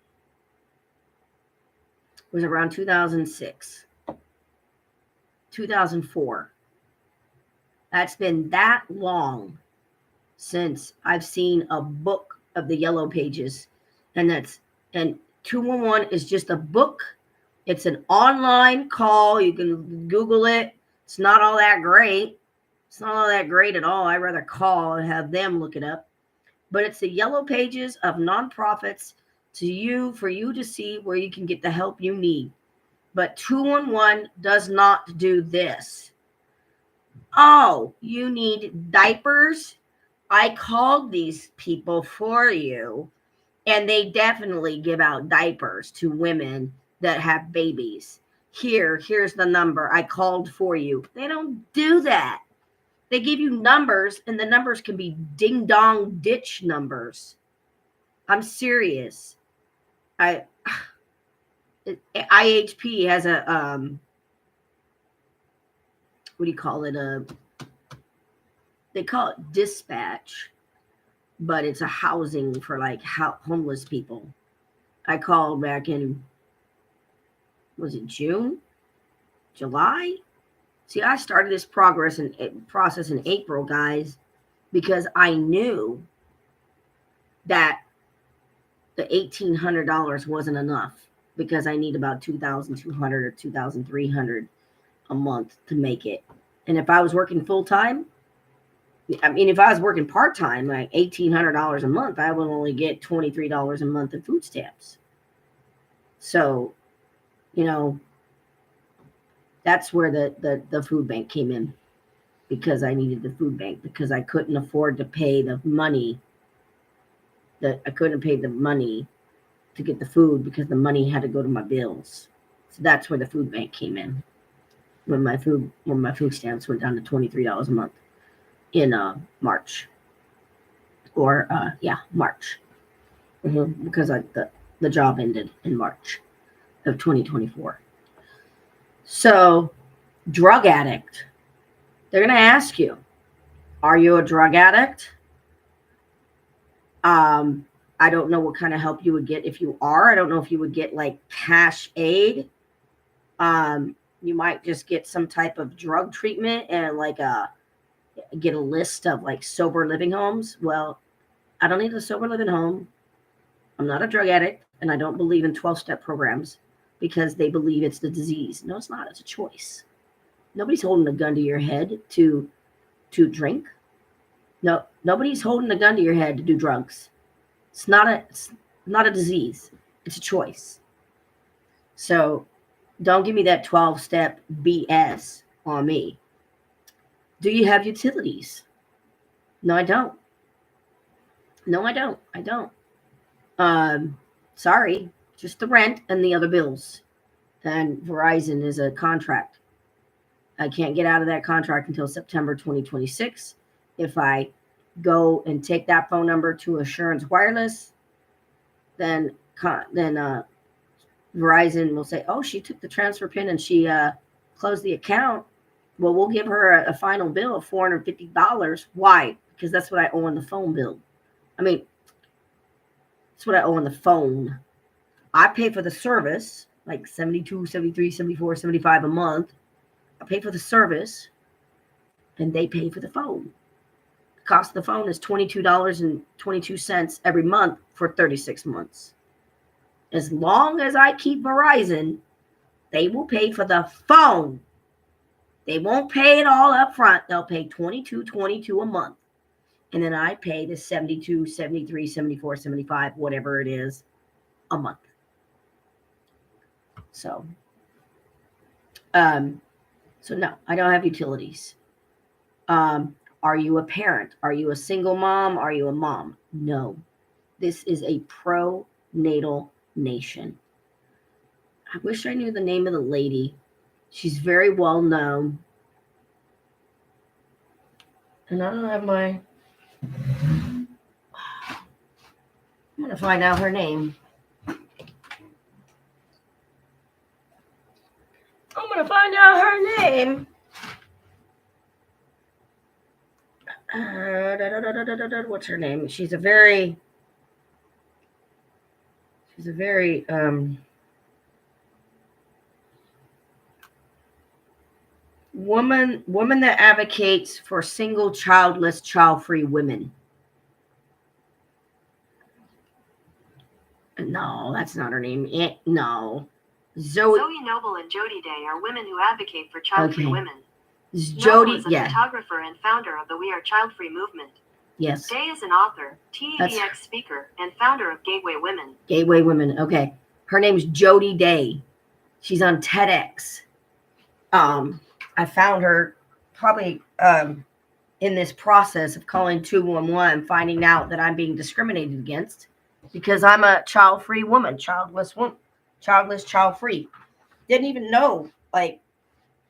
was around 2006, 2004. That's been that long since I've seen a book of the yellow pages. And 211 is just a book. It's an online call. You can Google it. It's not all that great. It's not all that great at all. I'd rather call and have them look it up. But it's the yellow pages of nonprofits for you to see where you can get the help you need. But 211 does not do this. Oh, you need diapers? I called these people for you, and they definitely give out diapers to women that have babies. Here's the number. I called for you. They don't do that. They give you numbers, and the numbers can be ding dong ditch numbers. I'm serious. IHP has a what do you call it? They call it dispatch, but it's a housing for like homeless people. I called back in, was it June, July? See, I started this process in April, guys, because I knew that the $1,800 wasn't enough, because I need about $2,200 or $2,300 a month to make it. And if I was working full time, if I was working part time, like $1,800 a month, I would only get $23 a month in food stamps. So, that's where the food bank came in, because I needed the food bank, because I couldn't afford to pay the money. I couldn't pay the money to get the food, because the money had to go to my bills. So that's where the food bank came in. When my food stamps went down to $23 a month in March, or March, because the job ended in March of 2024. So, drug addict. They're going to ask you, are you a drug addict? I don't know what kind of help you would get if you are. I don't know if you would get like cash aid. You might just get some type of drug treatment and get a list of like sober living homes. Well, I don't need a sober living home. I'm not a drug addict, and I don't believe in 12-step programs, because they believe it's the disease. No, it's not. It's a choice. Nobody's holding a gun to your head to drink. No, nobody's holding a gun to your head to do drugs. It's not a disease. It's a choice. So don't give me that 12-step BS on me. Do you have utilities? No, I don't. I don't. Sorry, just the rent and the other bills. And Verizon is a contract. I can't get out of that contract until September 2026. If I go and take that phone number to Assurance Wireless, then Verizon will say, oh, she took the transfer pin and she closed the account. Well, we'll give her a final bill of $450. Why? Because that's what I owe on the phone bill. That's what I owe on the phone. I pay for the service, like $72, $73, $74, $75 a month. I pay for the service, and they pay for the phone. The cost of the phone is $22.22 every month for 36 months. As long as I keep Verizon, they will pay for the phone. They won't pay it all up front. They'll pay $22.22 a month. And then I pay the $72, $73, $74, $75, whatever it is, a month. So no, I don't have utilities. Are you a parent? Are you a single mom? Are you a mom? No. This is a pro-natal nation. I wish I knew the name of the lady. She's very well known. And I don't have my... I'm going to find out her name. I'm going to find out her name. what's her name? She's a very woman that advocates for single, childless, child-free women. No, that's not her name. No. Zoe Noble and Jody Day are women who advocate for child-free women. Jody, Noble is a photographer and founder of the We Are Child-Free movement. Yes. Day is an author, TEDx speaker, and founder of Gateway Women. Gateway Women, okay. Her name's Jody Day. She's on TEDx. I found her probably in this process of calling 211, finding out that I'm being discriminated against because I'm a child-free woman, childless, child-free. Didn't even know like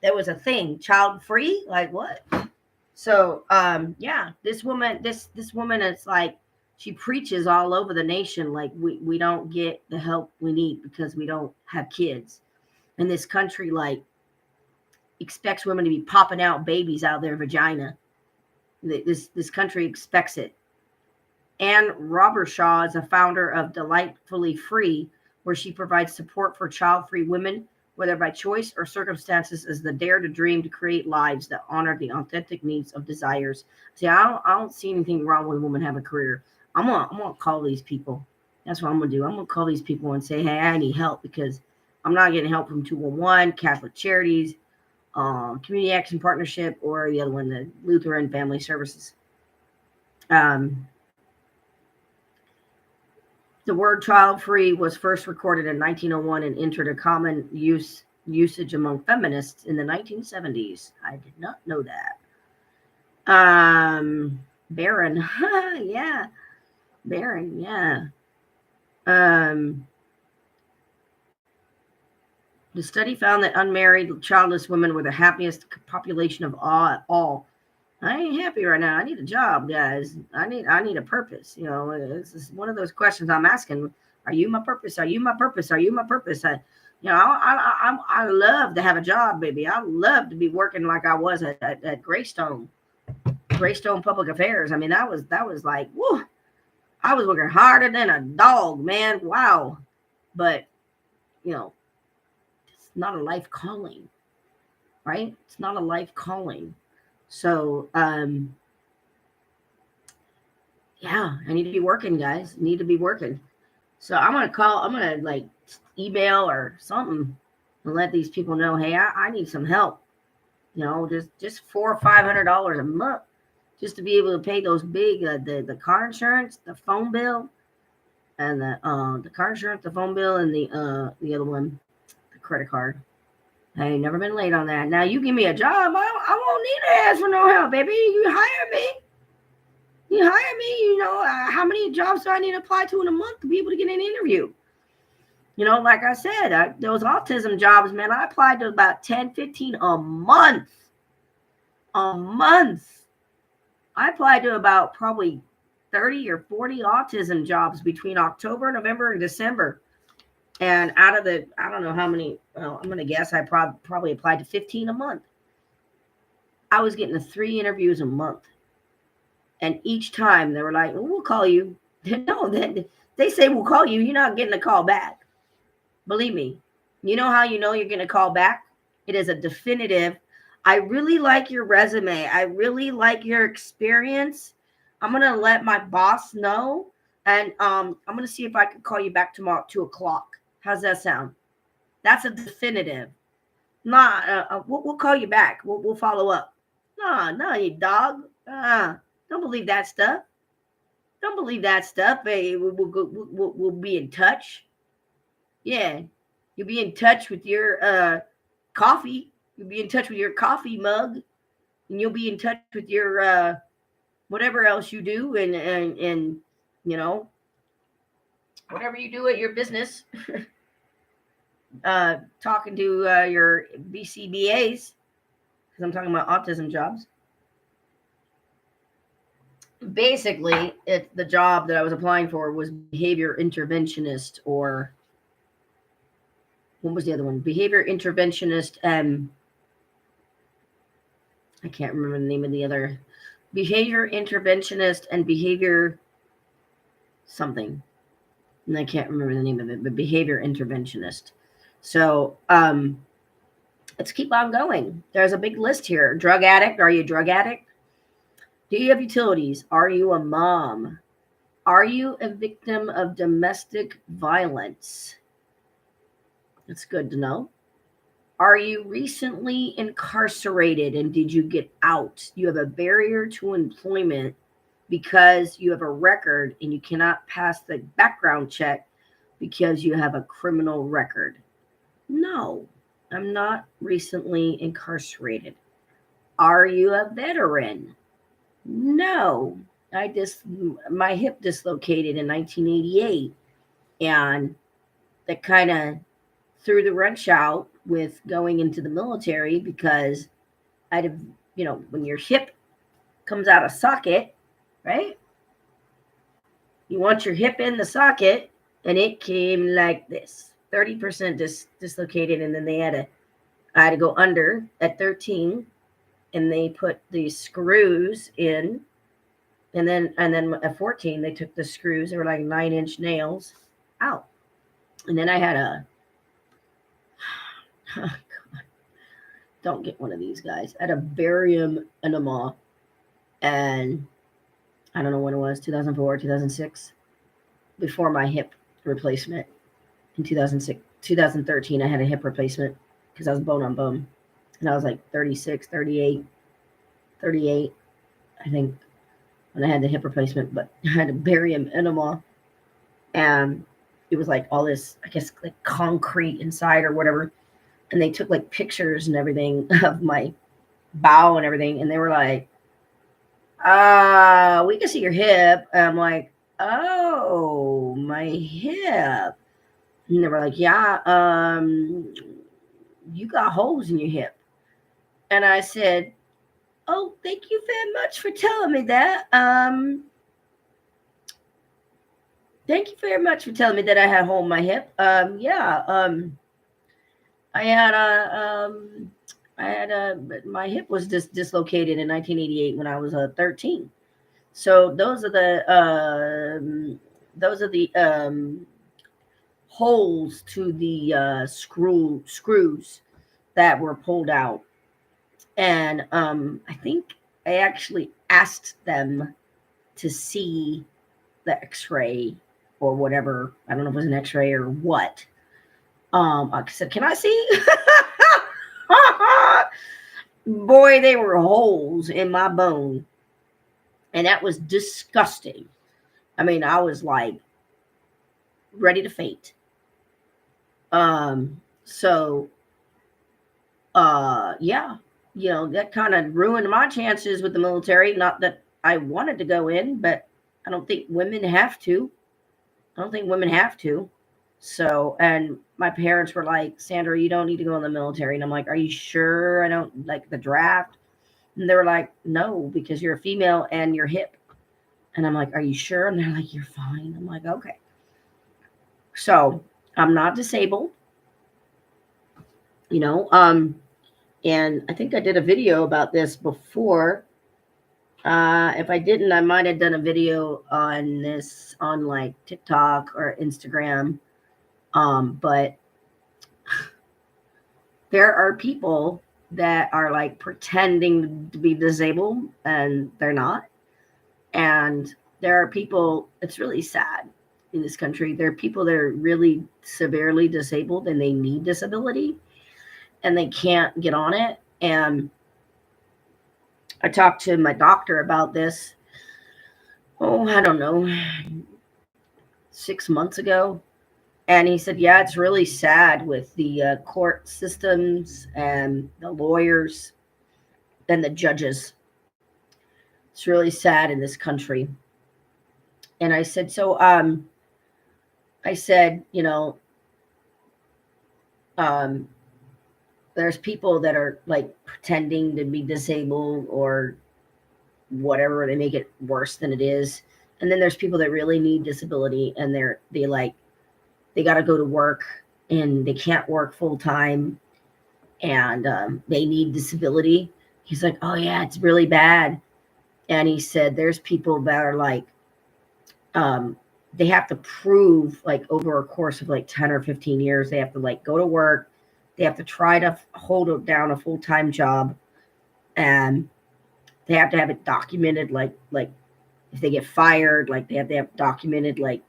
there was a thing, child-free, like what? So yeah, this woman is like, she preaches all over the nation like we don't get the help we need because we don't have kids. And this country like expects women to be popping out babies out of their vagina. This country expects it. Ann Robershaw is a founder of Delightfully Free, where she provides support for child-free women, whether by choice or circumstances, as the dare to dream to create lives that honor the authentic needs of desires. See, I don't see anything wrong with women having a career. I'm gonna call these people. That's what I'm gonna do. I'm gonna call these people and say, hey, I need help because I'm not getting help from 211, Catholic Charities, Community Action Partnership, or the other one, the Lutheran Family Services. The word child-free was first recorded in 1901 and entered a common usage among feminists in the 1970s. I did not know that. Barren, yeah, barren, yeah. The study found that unmarried, childless women were the happiest population of all. I ain't happy right now. I need a job, guys. I need a purpose. You know, it's one of those questions I'm asking. Are you my purpose? Are you my purpose? Are you my purpose? I love to have a job, baby. I love to be working like I was at Greystone Public Affairs. I mean, that was like, whoo, I was working harder than a dog, man. Wow. But, you know, it's not a life calling, right? It's not a life calling. So, yeah, I need to be working, guys. I need to be working. So I'm going to like email or something and let these people know, hey, I need some help. You know, just $400 or $500 a month just to be able to pay those big, the car insurance, the phone bill, and the car insurance, the phone bill, and the other one, the credit card. I ain't never been late on that. Now you give me a job, I won't need to ask for no help, baby. You hire me. You know, how many jobs do I need to apply to in a month to be able to get an interview? You know, like I said, those autism jobs, man, I applied to about 10, 15 a month. A month. I applied to about probably 30 or 40 autism jobs between October, November, and December. And out of the, I don't know how many, well, I'm going to guess I probably applied to 15 a month. I was getting 3 interviews a month. And each time they were like, oh, we'll call you. No, they say we'll call you. You're not getting a call back. Believe me. You know how you know you're getting a call back? It is a definitive. I really like your resume. I really like your experience. I'm going to let my boss know. And I'm going to see if I can call you back tomorrow at 2:00. How's that sound? That's a definitive. Nah, we'll call you back. We'll follow up. No, you dog. Don't believe that stuff. Don't believe that stuff. Hey, we'll be in touch. Yeah, you'll be in touch with your coffee. You'll be in touch with your coffee mug, and you'll be in touch with your whatever else you do, and you know, whatever you do at your business. Talking to your BCBAs, because I'm talking about autism jobs. Basically, the job that I was applying for was behavior interventionist, or what was the other one? Behavior interventionist. I can't remember the name of the other. behavior interventionist and behavior something. And I can't remember the name of it, but behavior interventionist. So let's keep on going. There's a big list here. Drug addict. Are you a drug addict? Do you have utilities? Are you a mom? Are you a victim of domestic violence? That's good to know. Are you recently incarcerated and did you get out? You have a barrier to employment because you have a record and you cannot pass the background check because you have a criminal record. No, I'm not recently incarcerated. Are you a veteran? No, my hip dislocated in 1988 and that kind of threw the wrench out with going into the military because I'd have, when your hip comes out of socket, right? You want your hip in the socket and it came like this, 30% dislocated. And then I had to go under at 13 and they put the screws in. And then at 14, they took the screws, they were like 9-inch nails out. And then I had oh God, don't get one of these guys. I had a barium enema, and I don't know when it was, 2004, 2006, before my hip replacement. In 2006, 2013, I had a hip replacement because I was bone on bone. And I was like 36, 38, I think, when I had the hip replacement. But I had a barium enema, and it was like all this, I guess, like concrete inside or whatever. And they took like pictures and everything of my bowel and everything. And they were like, we can see your hip. And I'm like, oh, my hip. And they were like, yeah, you got holes in your hip. And I said, oh, thank you very much for telling me that. Thank you very much for telling me that I had a hole in my hip. My hip was dislocated in 1988 when I was 13. So those are the holes to the screws that were pulled out. And I think I actually asked them to see the x-ray or whatever. I don't know if it was an x-ray or what. I said, can I see? Boy, they were holes in my bone. And that was disgusting. I mean, I was like ready to faint. Yeah, that kind of ruined my chances with the military. Not that I wanted to go in, but I don't think women have to. So, and my parents were like, Sandra, you don't need to go in the military. And I'm like, are you sure I don't like the draft? And they were like, no, because you're a female and you're hip. And I'm like, are you sure? And they're like, you're fine. I'm like, okay. So I'm not disabled, and I think I did a video about this before. If I didn't, I might have done a video on this on like TikTok or Instagram. But there are people that are like pretending to be disabled and they're not. And there are people, it's really sad in this country. There are people that are really severely disabled and they need disability and they can't get on it. And I talked to my doctor about this, I don't know, 6 months ago. And he said, yeah, it's really sad with the court systems and the lawyers and the judges. It's really sad in this country. And I said, there's people that are like pretending to be disabled or whatever. They make it worse than it is. And then there's people that really need disability and they got to go to work and they can't work full time and they need disability. He's like, oh yeah, it's really bad. And he said there's people that are like, they have to prove like over a course of like 10 or 15 years, they have to like go to work, they have to try to hold down a full-time job, and they have to have it documented, like if they get fired, like they have documented like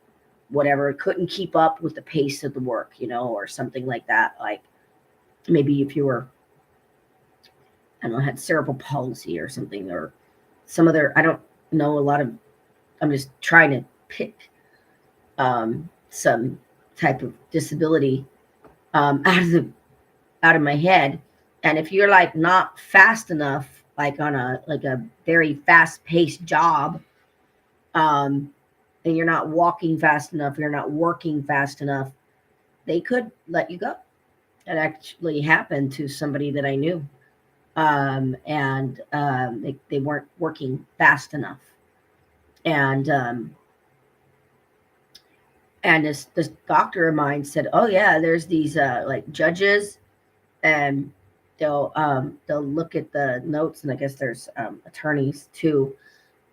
whatever, couldn't keep up with the pace of the work, or something like that. Like maybe if you were, I don't know, had cerebral palsy or something, or some other, I don't know a lot of, I'm just trying to pick some type of disability out of my head. And if you're like not fast enough, like on a very fast paced job, um, and you're not walking fast enough, you're not working fast enough, they could let you go. It actually happened to somebody that I knew. And they weren't working fast enough. And this doctor of mine said, "Oh yeah, there's these like judges, and they'll look at the notes, and I guess there's attorneys too,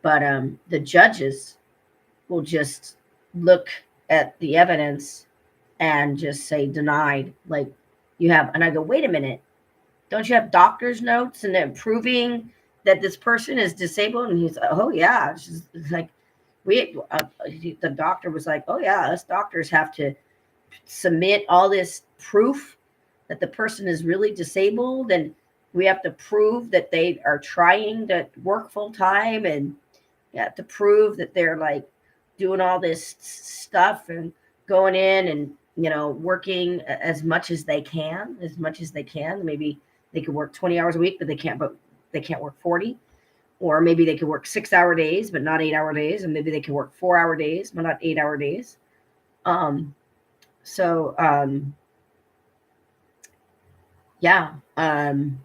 but the judges will just look at the evidence and just say denied, like you have." And I go, "Wait a minute, don't you have doctor's notes and then proving that this person is disabled?" And he's like, "Oh yeah." It's like the doctor was like, "Oh yeah, us doctors have to submit all this proof that the person is really disabled, and we have to prove that they are trying to work full time, and you have to prove that they're like doing all this stuff and going in and working as much as they can. Maybe they could work 20 hours a week, but they can't work 40. Or maybe they could work 6 hour days but not 8 hour days, and maybe they can work 4 hour days but not 8 hour days. So yeah. And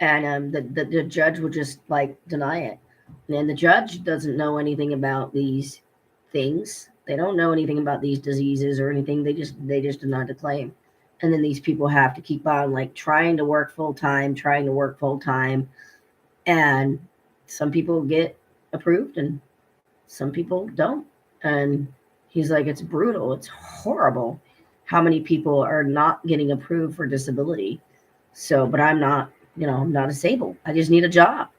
the judge will just like deny it. And the judge doesn't know anything about these things. They don't know anything about these diseases or anything. They just deny the claim. And then these people have to keep on like trying to work full time, and some people get approved and some people don't. And he's like, it's brutal, it's horrible how many people are not getting approved for disability. So, but I'm not, I'm not disabled. I just need a job.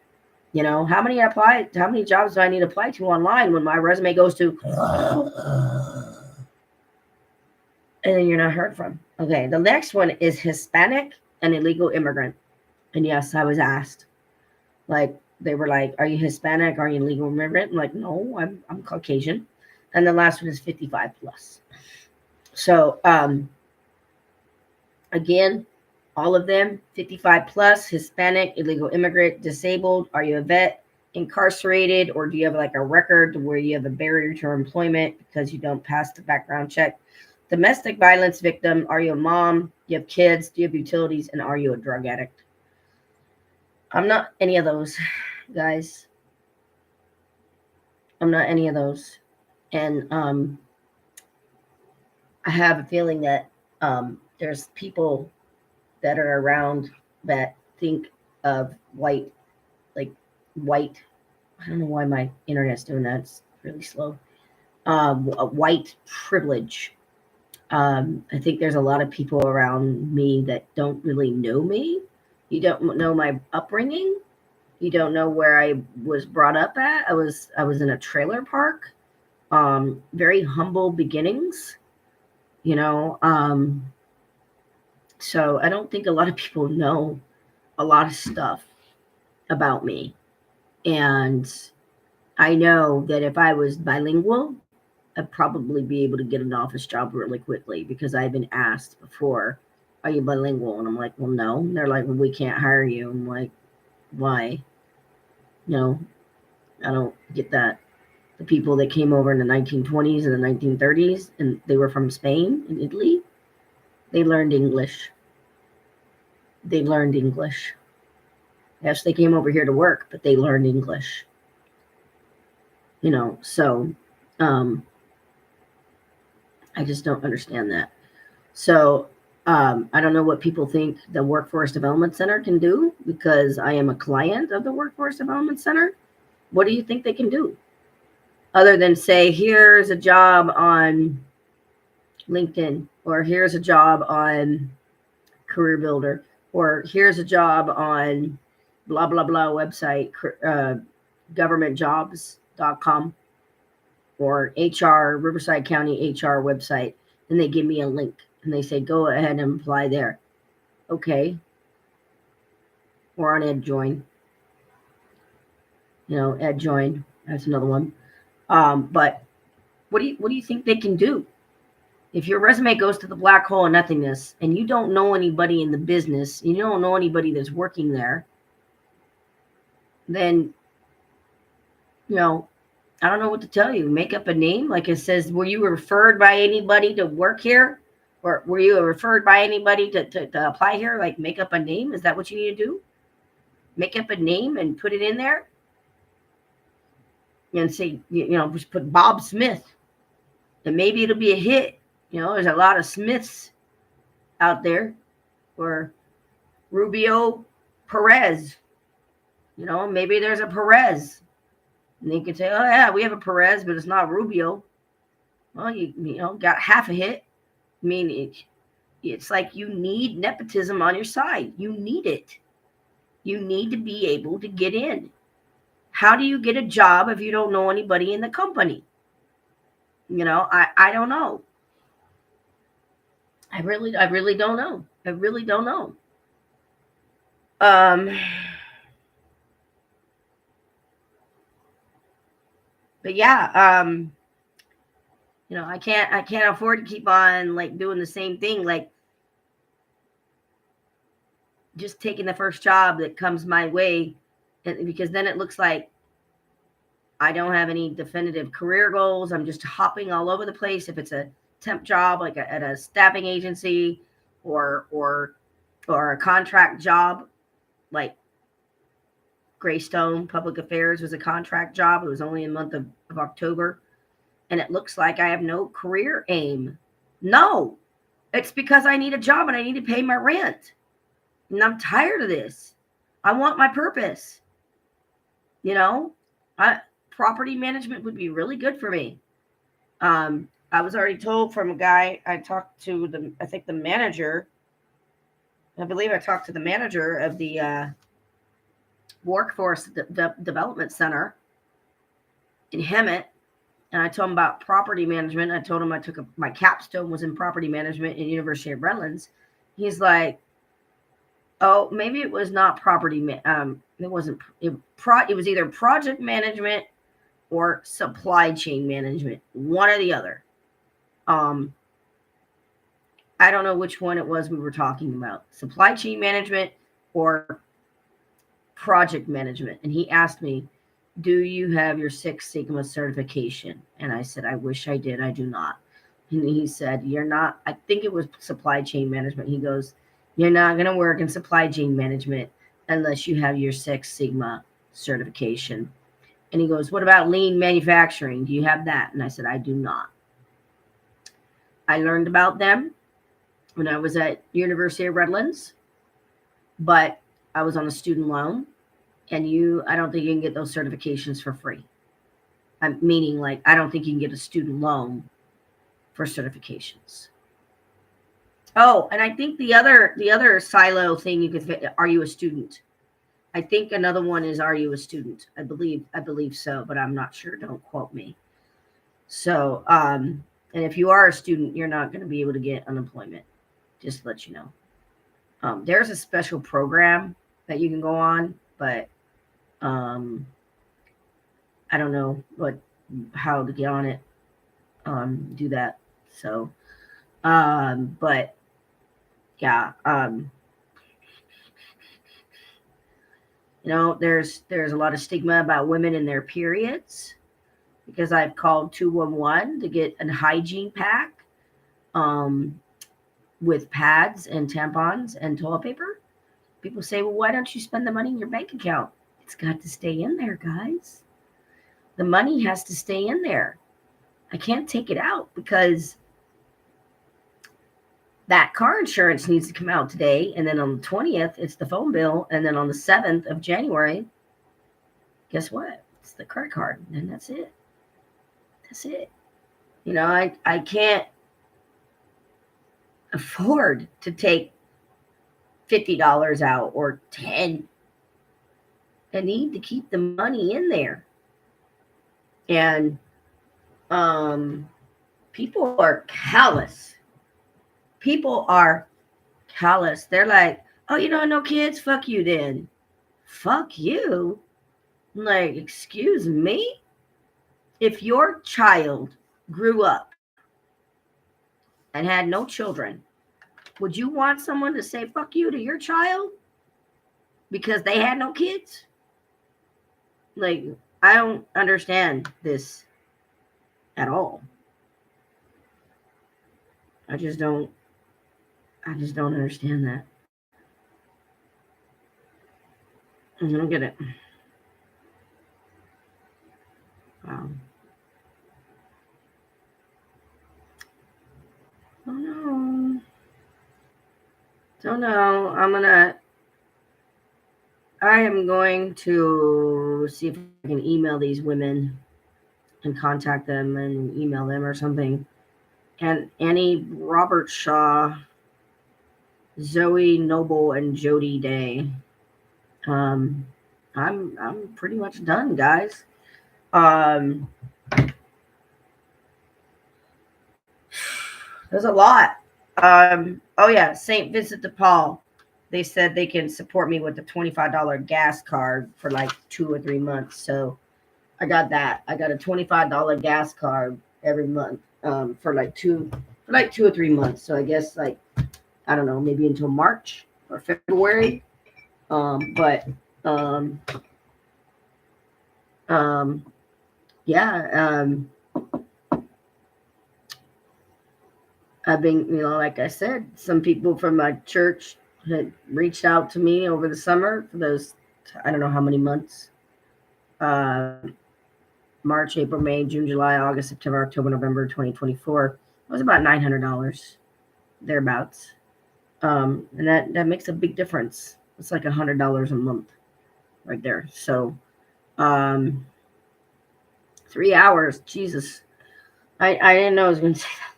How many jobs do I need to apply to online when my resume goes to and then you're not heard from? Okay, the next one is Hispanic and illegal immigrant. And yes, I was asked, like, they were like, "Are you Hispanic? Are you an illegal immigrant?" I'm like, "No, I'm Caucasian." And the last one is 55 plus. So again, all of them 55 plus, Hispanic, illegal immigrant, disabled. Are you a vet, incarcerated, or do you have like a record where you have a barrier to employment because you don't pass the background check? Domestic violence victim. Are you a mom? Do you have kids? Do you have utilities? And are you a drug addict? I'm not any of those, guys. I'm not any of those. And I have a feeling that there's people that are around that think of white, like white. I don't know why my internet's doing that. It's really slow. White privilege. I think there's a lot of people around me that don't really know me. You don't know my upbringing. You don't know where I was brought up at. I was in a trailer park. Very humble beginnings. You know, so I don't think a lot of people know a lot of stuff about me. And I know that if I was bilingual, I'd probably be able to get an office job really quickly because I've been asked before, "Are you bilingual?" And I'm like, "Well, no." And they're like, "Well, we can't hire you." I'm like, "Why?" No, I don't get that. The people that came over in the 1920s and the 1930s, and they were from Spain and Italy, they learned English. They learned English. Yes, they came over here to work, but they learned English. So I just don't understand that. So I don't know what people think the Workforce Development Center can do because I am a client of the Workforce Development Center. What do you think they can do? Other than say, here's a job on LinkedIn, or here's a job on Career Builder, or here's a job on blah, blah, blah website, governmentjobs.com, or HR, Riverside County HR website. And they give me a link and they say, go ahead and apply there. Okay. Or on EdJoin. EdJoin. That's another one. But what do you think they can do? If your resume goes to the black hole of nothingness and you don't know anybody in the business, you don't know anybody that's working there, then, I don't know what to tell you. Make up a name. Like it says, were you referred by anybody to work here? Or were you referred by anybody to apply here? Like make up a name. Is that what you need to do? Make up a name and put it in there? And say, just put Bob Smith. And maybe it'll be a hit. There's a lot of Smiths out there. Or Rubio Perez. Maybe there's a Perez. And they can say, oh, yeah, we have a Perez, but it's not Rubio. Well, you got half a hit. I mean, it's like you need nepotism on your side. You need it. You need to be able to get in. How do you get a job if you don't know anybody in the company? I don't know. I really don't know. I really don't know. But yeah, I can't afford to keep on like doing the same thing, like just taking the first job that comes my way, because then it looks like I don't have any definitive career goals. I'm just hopping all over the place. If it's a temp job, like at a staffing agency, or a contract job, like Greystone Public Affairs was a contract job. It was only in the month of October. And it looks like I have no career aim. No, it's because I need a job and I need to pay my rent. And I'm tired of this. I want my purpose. Property management would be really good for me. I was already told from a guy I talked to, the manager. I believe I talked to the manager of the Workforce Development Center in Hemet. And I told him about property management. I told him I took my capstone was in property management in University of Redlands. He's like, oh, maybe it was not property. It wasn't. It was either project management or supply chain management, one or the other. I don't know which one it was we were talking about, supply chain management or project management. And he asked me, do you have your Six Sigma certification? And I said, I wish I did. I do not. And he said, you're not, I think it was supply chain management. He goes, you're not going to work in supply chain management unless you have your Six Sigma certification. And he goes, what about lean manufacturing? Do you have that? And I said, I do not. I learned about them when I was at University of Redlands, but I was on a student loan. And I don't think you can get those certifications for free. Meaning, like, I don't think you can get a student loan for certifications. Oh, and I think the other silo thing you could fit, are you a student? I think another one is, are you a student? I believe so, but I'm not sure. Don't quote me. So, and if you are a student, you're not going to be able to get unemployment. Just to let you know. There's a special program that you can go on, but I don't know how to get on it, do that. So, but yeah, there's a lot of stigma about women and their periods, because I've called 211 to get a hygiene pack, with pads and tampons and toilet paper. People say, well, why don't you spend the money in your bank account? It's got to stay in there, guys. The money has to stay in there. I can't take it out because that car insurance needs to come out today. And then on the 20th, it's the phone bill. And then on the 7th of January, guess what? It's the credit card. And that's it. That's it. You know, I can't afford to take $50 out or 10. I need to keep the money in there. And people are callous. People are callous. They're like, oh, you don't know kids? Fuck you then. Fuck you? Like, excuse me? If your child grew up and had no children, would you want someone to say fuck you to your child because they had no kids? Like, I don't understand this at all. I just don't understand that. I don't get it. Wow. Oh no. Don't know. I am going to see if I can email these women and contact them and email them or something. And Annie Robert Shaw, Zoe Noble, and Jody Day. I'm pretty much done, guys. There's a lot. Oh yeah, St. Vincent de Paul. They said they can support me with a $25 gas card for like 2 or 3 months. So I got that. I got a $25 gas card every month for like 2 or 3 months. So I guess like I don't know, maybe until March or February. Yeah. I've been, like I said, some people from my church had reached out to me over the summer for those, I don't know how many months. March, April, May, June, July, August, September, October, November, 2024. It was about $900, thereabouts. And that makes a big difference. It's like $100 a month right there. So 3 hours, Jesus. I didn't know it was going to take that.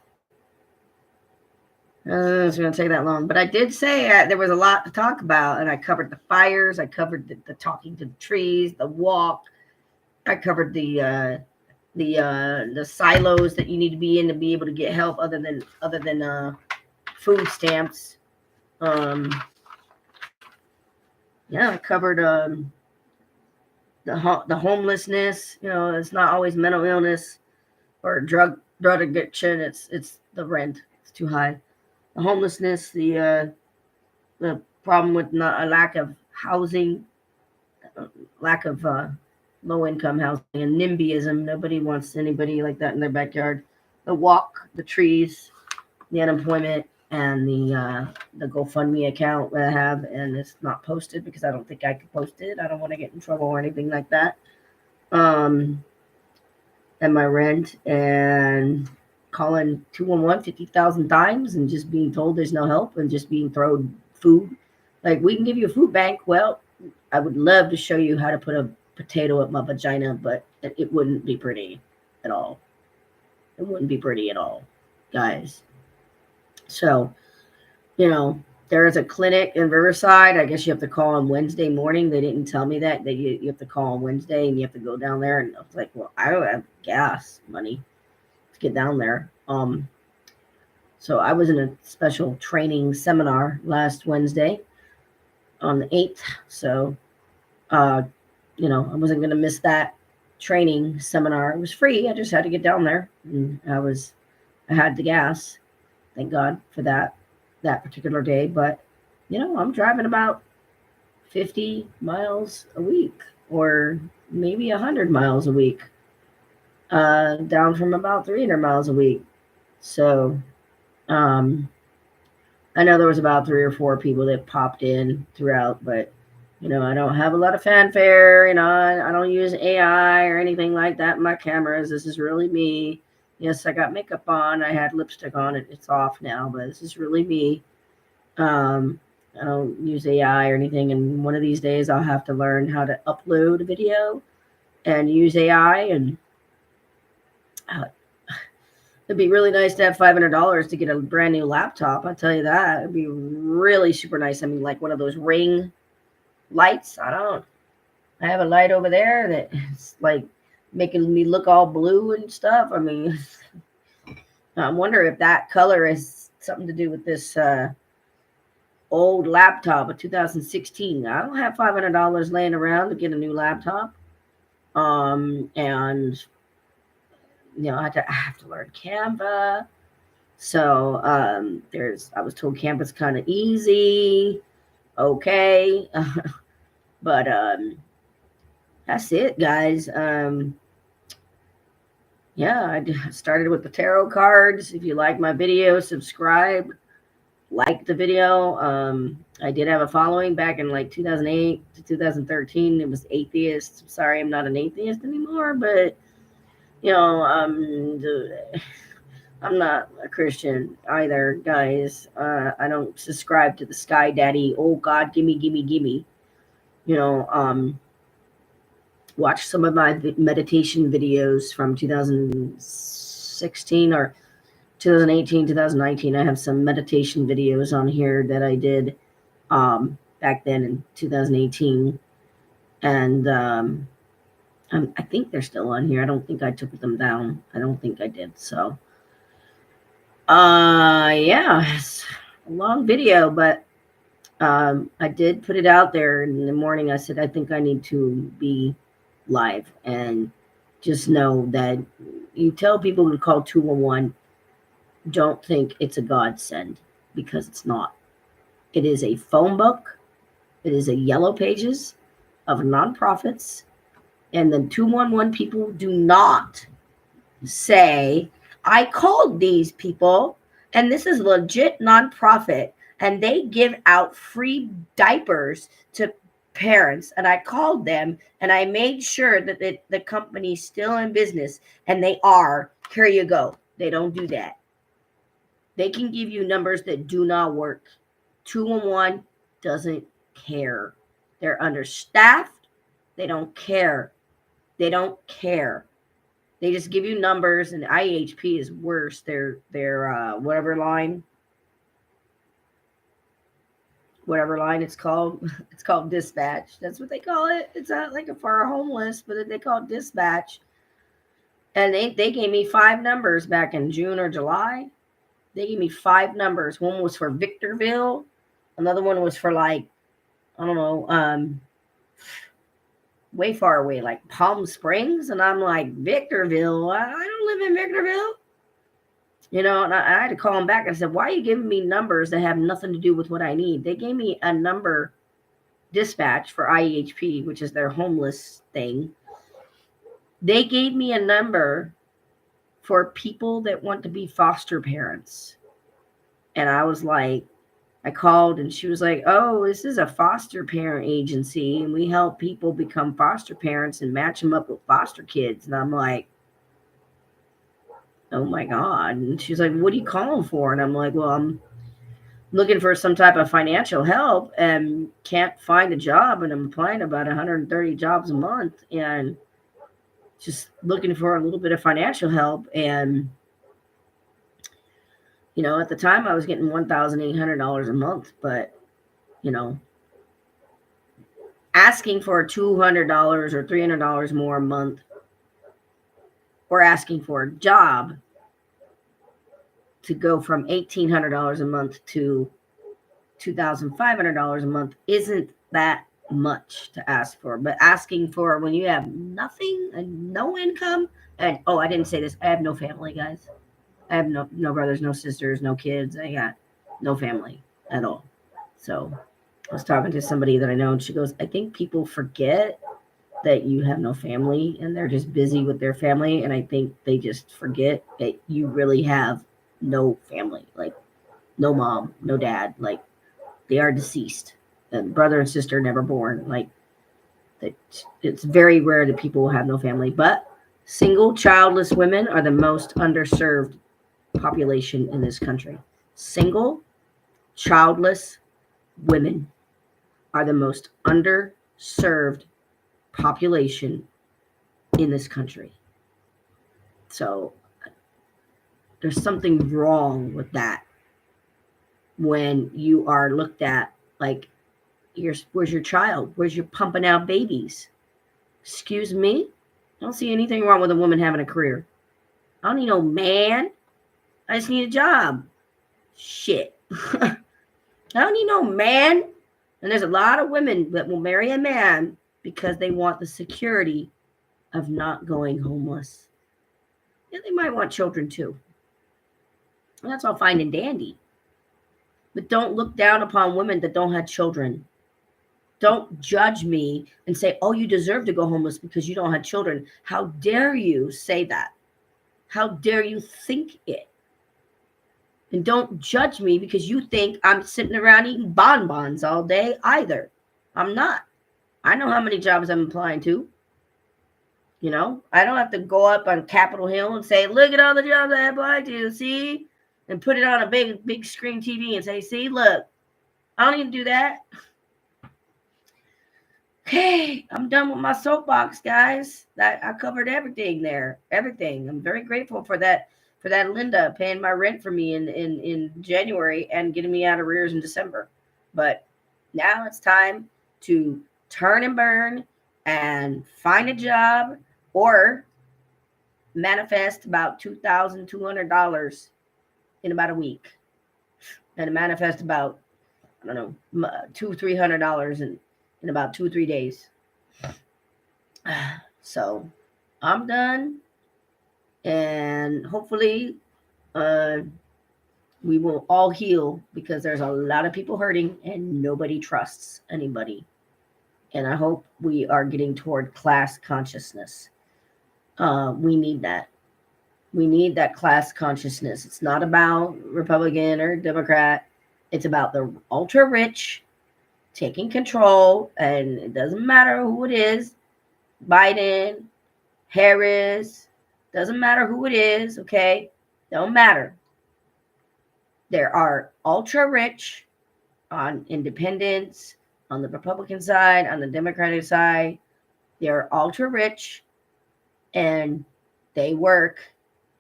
It's going to take that long, but I did say there was a lot to talk about, and I covered the fires, I covered the talking to the trees, the walk, I covered the silos that you need to be in to be able to get help, other than food stamps. Yeah, I covered the homelessness. It's not always mental illness or drug addiction. It's the rent. It's too high. The homelessness, the problem with a lack of housing, lack of low income housing, and NIMBYism. Nobody wants anybody like that in their backyard. The walk, the trees, the unemployment, and the GoFundMe account that I have, and it's not posted because I don't think I could post it. I don't want to get in trouble or anything like that. And my rent, and calling 211 50,000 times and just being told there's no help, and just being thrown food. Like, we can give you a food bank. Well, I would love to show you how to put a potato up my vagina, but it wouldn't be pretty at all. It wouldn't be pretty at all, guys. So, there is a clinic in Riverside. I guess you have to call on Wednesday morning. They didn't tell me that you have to call on Wednesday, and you have to go down there. And I was like, well, I don't have gas money to get down there. So I was in a special training seminar last Wednesday on the 8th. So, I wasn't going to miss that training seminar. It was free. I just had to get down there, and I had the gas. Thank God for that particular day. But, I'm driving about 50 miles a week, or maybe 100 miles a week, down from about 300 miles a week. So, I know there was about 3 or 4 people that popped in throughout, but, I don't have a lot of fanfare. I don't use AI or anything like that in my cameras. This is really me. Yes, I got makeup on. I had lipstick on. It's off now, but this is really me. Um, I don't use AI or anything, and one of these days I'll have to learn how to upload a video and use AI. And uh, it'd be really nice to have $500 to get a brand new laptop. I'll tell you that. It'd be really super nice. I mean, like one of those ring lights. I have a light over there that's like making me look all blue and stuff. I mean, I wonder if that color has something to do with this old laptop of 2016. I don't have $500 laying around to get a new laptop. And I have to learn Canva. So I was told Canva's kind of easy. Okay. But that's it, guys. Yeah, I started with the tarot cards. If you like my video, subscribe, like the video. I did have a following back in like 2008 to 2013. It was atheists. I'm sorry, I'm not an atheist anymore, but I'm not a Christian either, guys. I don't subscribe to the Sky Daddy. Oh God, gimme, gimme, gimme. Watch some of my meditation videos from 2016 or 2018, 2019. I have some meditation videos on here that I did back then in 2018. And I think they're still on here. I don't think I took them down. I don't think I did. So, yeah, it's a long video, but I did put it out there in the morning. I said, I think I need to be live, and just know that you tell people to call 211. Don't think it's a godsend, because it's not. It is a phone book. It is a yellow pages of nonprofits, and the 211 people do not say, I called these people and this is legit nonprofit and they give out free diapers to parents, and I called them and I made sure that the company's still in business, and they are. Here you go. They don't do that. They can give you numbers that do not work. 211 doesn't care. They're understaffed. They don't care. They don't care. They just give you numbers, and IHP is worse. Their whatever line it's called. It's called dispatch. That's what they call it. It's not like for a homeless, but they call it dispatch. And they gave me 5 numbers back in June or July. They gave me 5 numbers. One was for Victorville. Another one was for like, I don't know, way far away, like Palm Springs. And I'm like, Victorville? I don't live in Victorville. And I had to call them back. I said, why are you giving me numbers that have nothing to do with what I need? They gave me a number dispatch for IHP, which is their homeless thing. They gave me a number for people that want to be foster parents. And I was like, I called and she was like, oh, this is a foster parent agency, and we help people become foster parents and match them up with foster kids. And I'm like, oh my God. And she's like, what are you calling for? And I'm like, well, I'm looking for some type of financial help and can't find a job. And I'm applying about 130 jobs a month and just looking for a little bit of financial help. And at the time I was getting $1,800 a month, but, asking for $200 or $300 more a month, or asking for a job to go from $1,800 a month to $2,500 a month isn't that much to ask for. But asking for when you have nothing and no income, and I didn't say this, I have no family, guys. I have no brothers, no sisters, no kids. I got no family at all. So I was talking to somebody that I know, and she goes, I think people forget that you have no family and they're just busy with their family. And I think they just forget that you really have no family, like no mom, no dad, like they are deceased, and brother and sister never born. Like that, it's very rare that people have no family. But Single childless women are the most underserved population in this country. Single childless women are the most underserved population in this country. So there's something wrong with that when you are looked at like, where's your child? Where's your pumping out babies? Excuse me? I don't see anything wrong with a woman having a career. I don't need no man. I just need a job. Shit. I don't need no man. And there's a lot of women that will marry a man because they want the security of not going homeless. Yeah, they might want children too. And that's all fine and dandy. But don't look down upon women that don't have children. Don't judge me and say, oh, you deserve to go homeless because you don't have children. How dare you say that? How dare you think it? And don't judge me because you think I'm sitting around eating bonbons all day either. I'm not. I know how many jobs I'm applying to. You know, I don't have to go up on Capitol Hill and say, look at all the jobs I applied to, see? And put it on a big screen TV and say, see, look. I don't need to do that. Okay, I'm done with my soapbox, guys. I covered everything there. Everything. I'm very grateful for that Linda paying my rent for me in January and getting me out of arrears in December. But now it's time to turn and burn and find a job or manifest about $2,200 in about a week. And manifest about, I don't know, $200-300 in about 2-3 days. So I'm done. And hopefully we will all heal because there's a lot of people hurting and nobody trusts anybody. And I hope we are getting toward class consciousness. We need that. We need that class consciousness. It's not about Republican or Democrat. It's about the ultra rich taking control, and it doesn't matter who it is. Biden, Harris, doesn't matter who it is, okay? Don't matter. There are ultra rich on independents, on the Republican side, on the Democratic side. They're ultra rich, and they work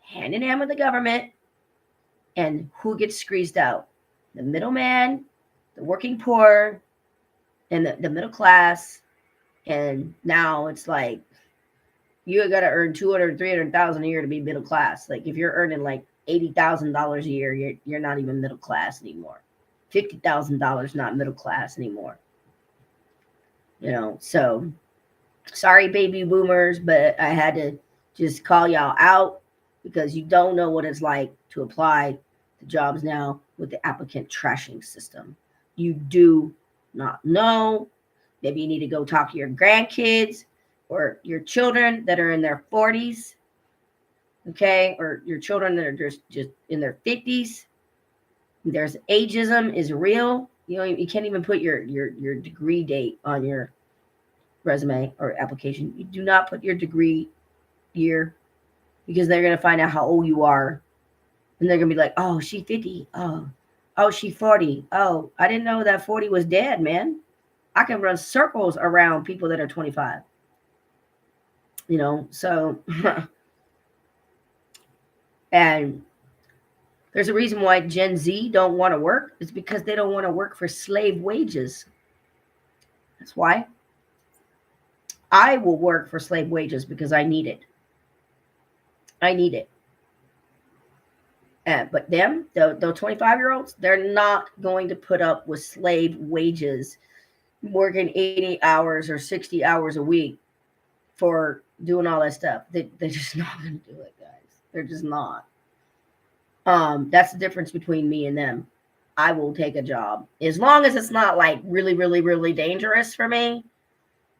hand in hand with the government. And who gets squeezed out? The middleman, the working poor, and the middle class. And now it's like you got to earn 200, 300,000 a year to be middle class. Like if you're earning like $80,000 a year, you're not even middle class anymore. $50,000 not middle class anymore. You know, so sorry, baby boomers, but I had to just call y'all out because you don't know what it's like to apply to jobs now with the applicant trashing system. You do not know. Maybe you need to go talk to your grandkids or your children that are in their 40s, okay, or your children that are just in their 50s. There's ageism is real. You know, you can't even put your degree date on your resume or application. You do not put your degree year because they're going to find out how old you are. And they're going to be like, oh, she's 50. Oh, she's 40. Oh, I didn't know that 40 was dead, man. I can run circles around people that are 25. You know, so, and there's a reason why Gen Z don't want to work. It's because they don't want to work for slave wages. That's why. I will work for slave wages because I need it. I need it. But them, the 25-year-olds, they're not going to put up with slave wages, working 80 hours or 60 hours a week for doing all that stuff. They're just not going to do it, guys. They're just not. That's the difference between me and them. I will take a job as long as it's not like really, really, really dangerous for me.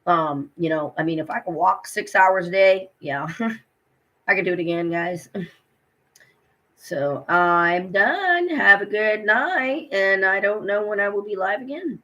You know, I mean, if I can walk 6 hours a day, yeah, I can do it again, guys. So I'm done. Have a good night. And I don't know when I will be live again.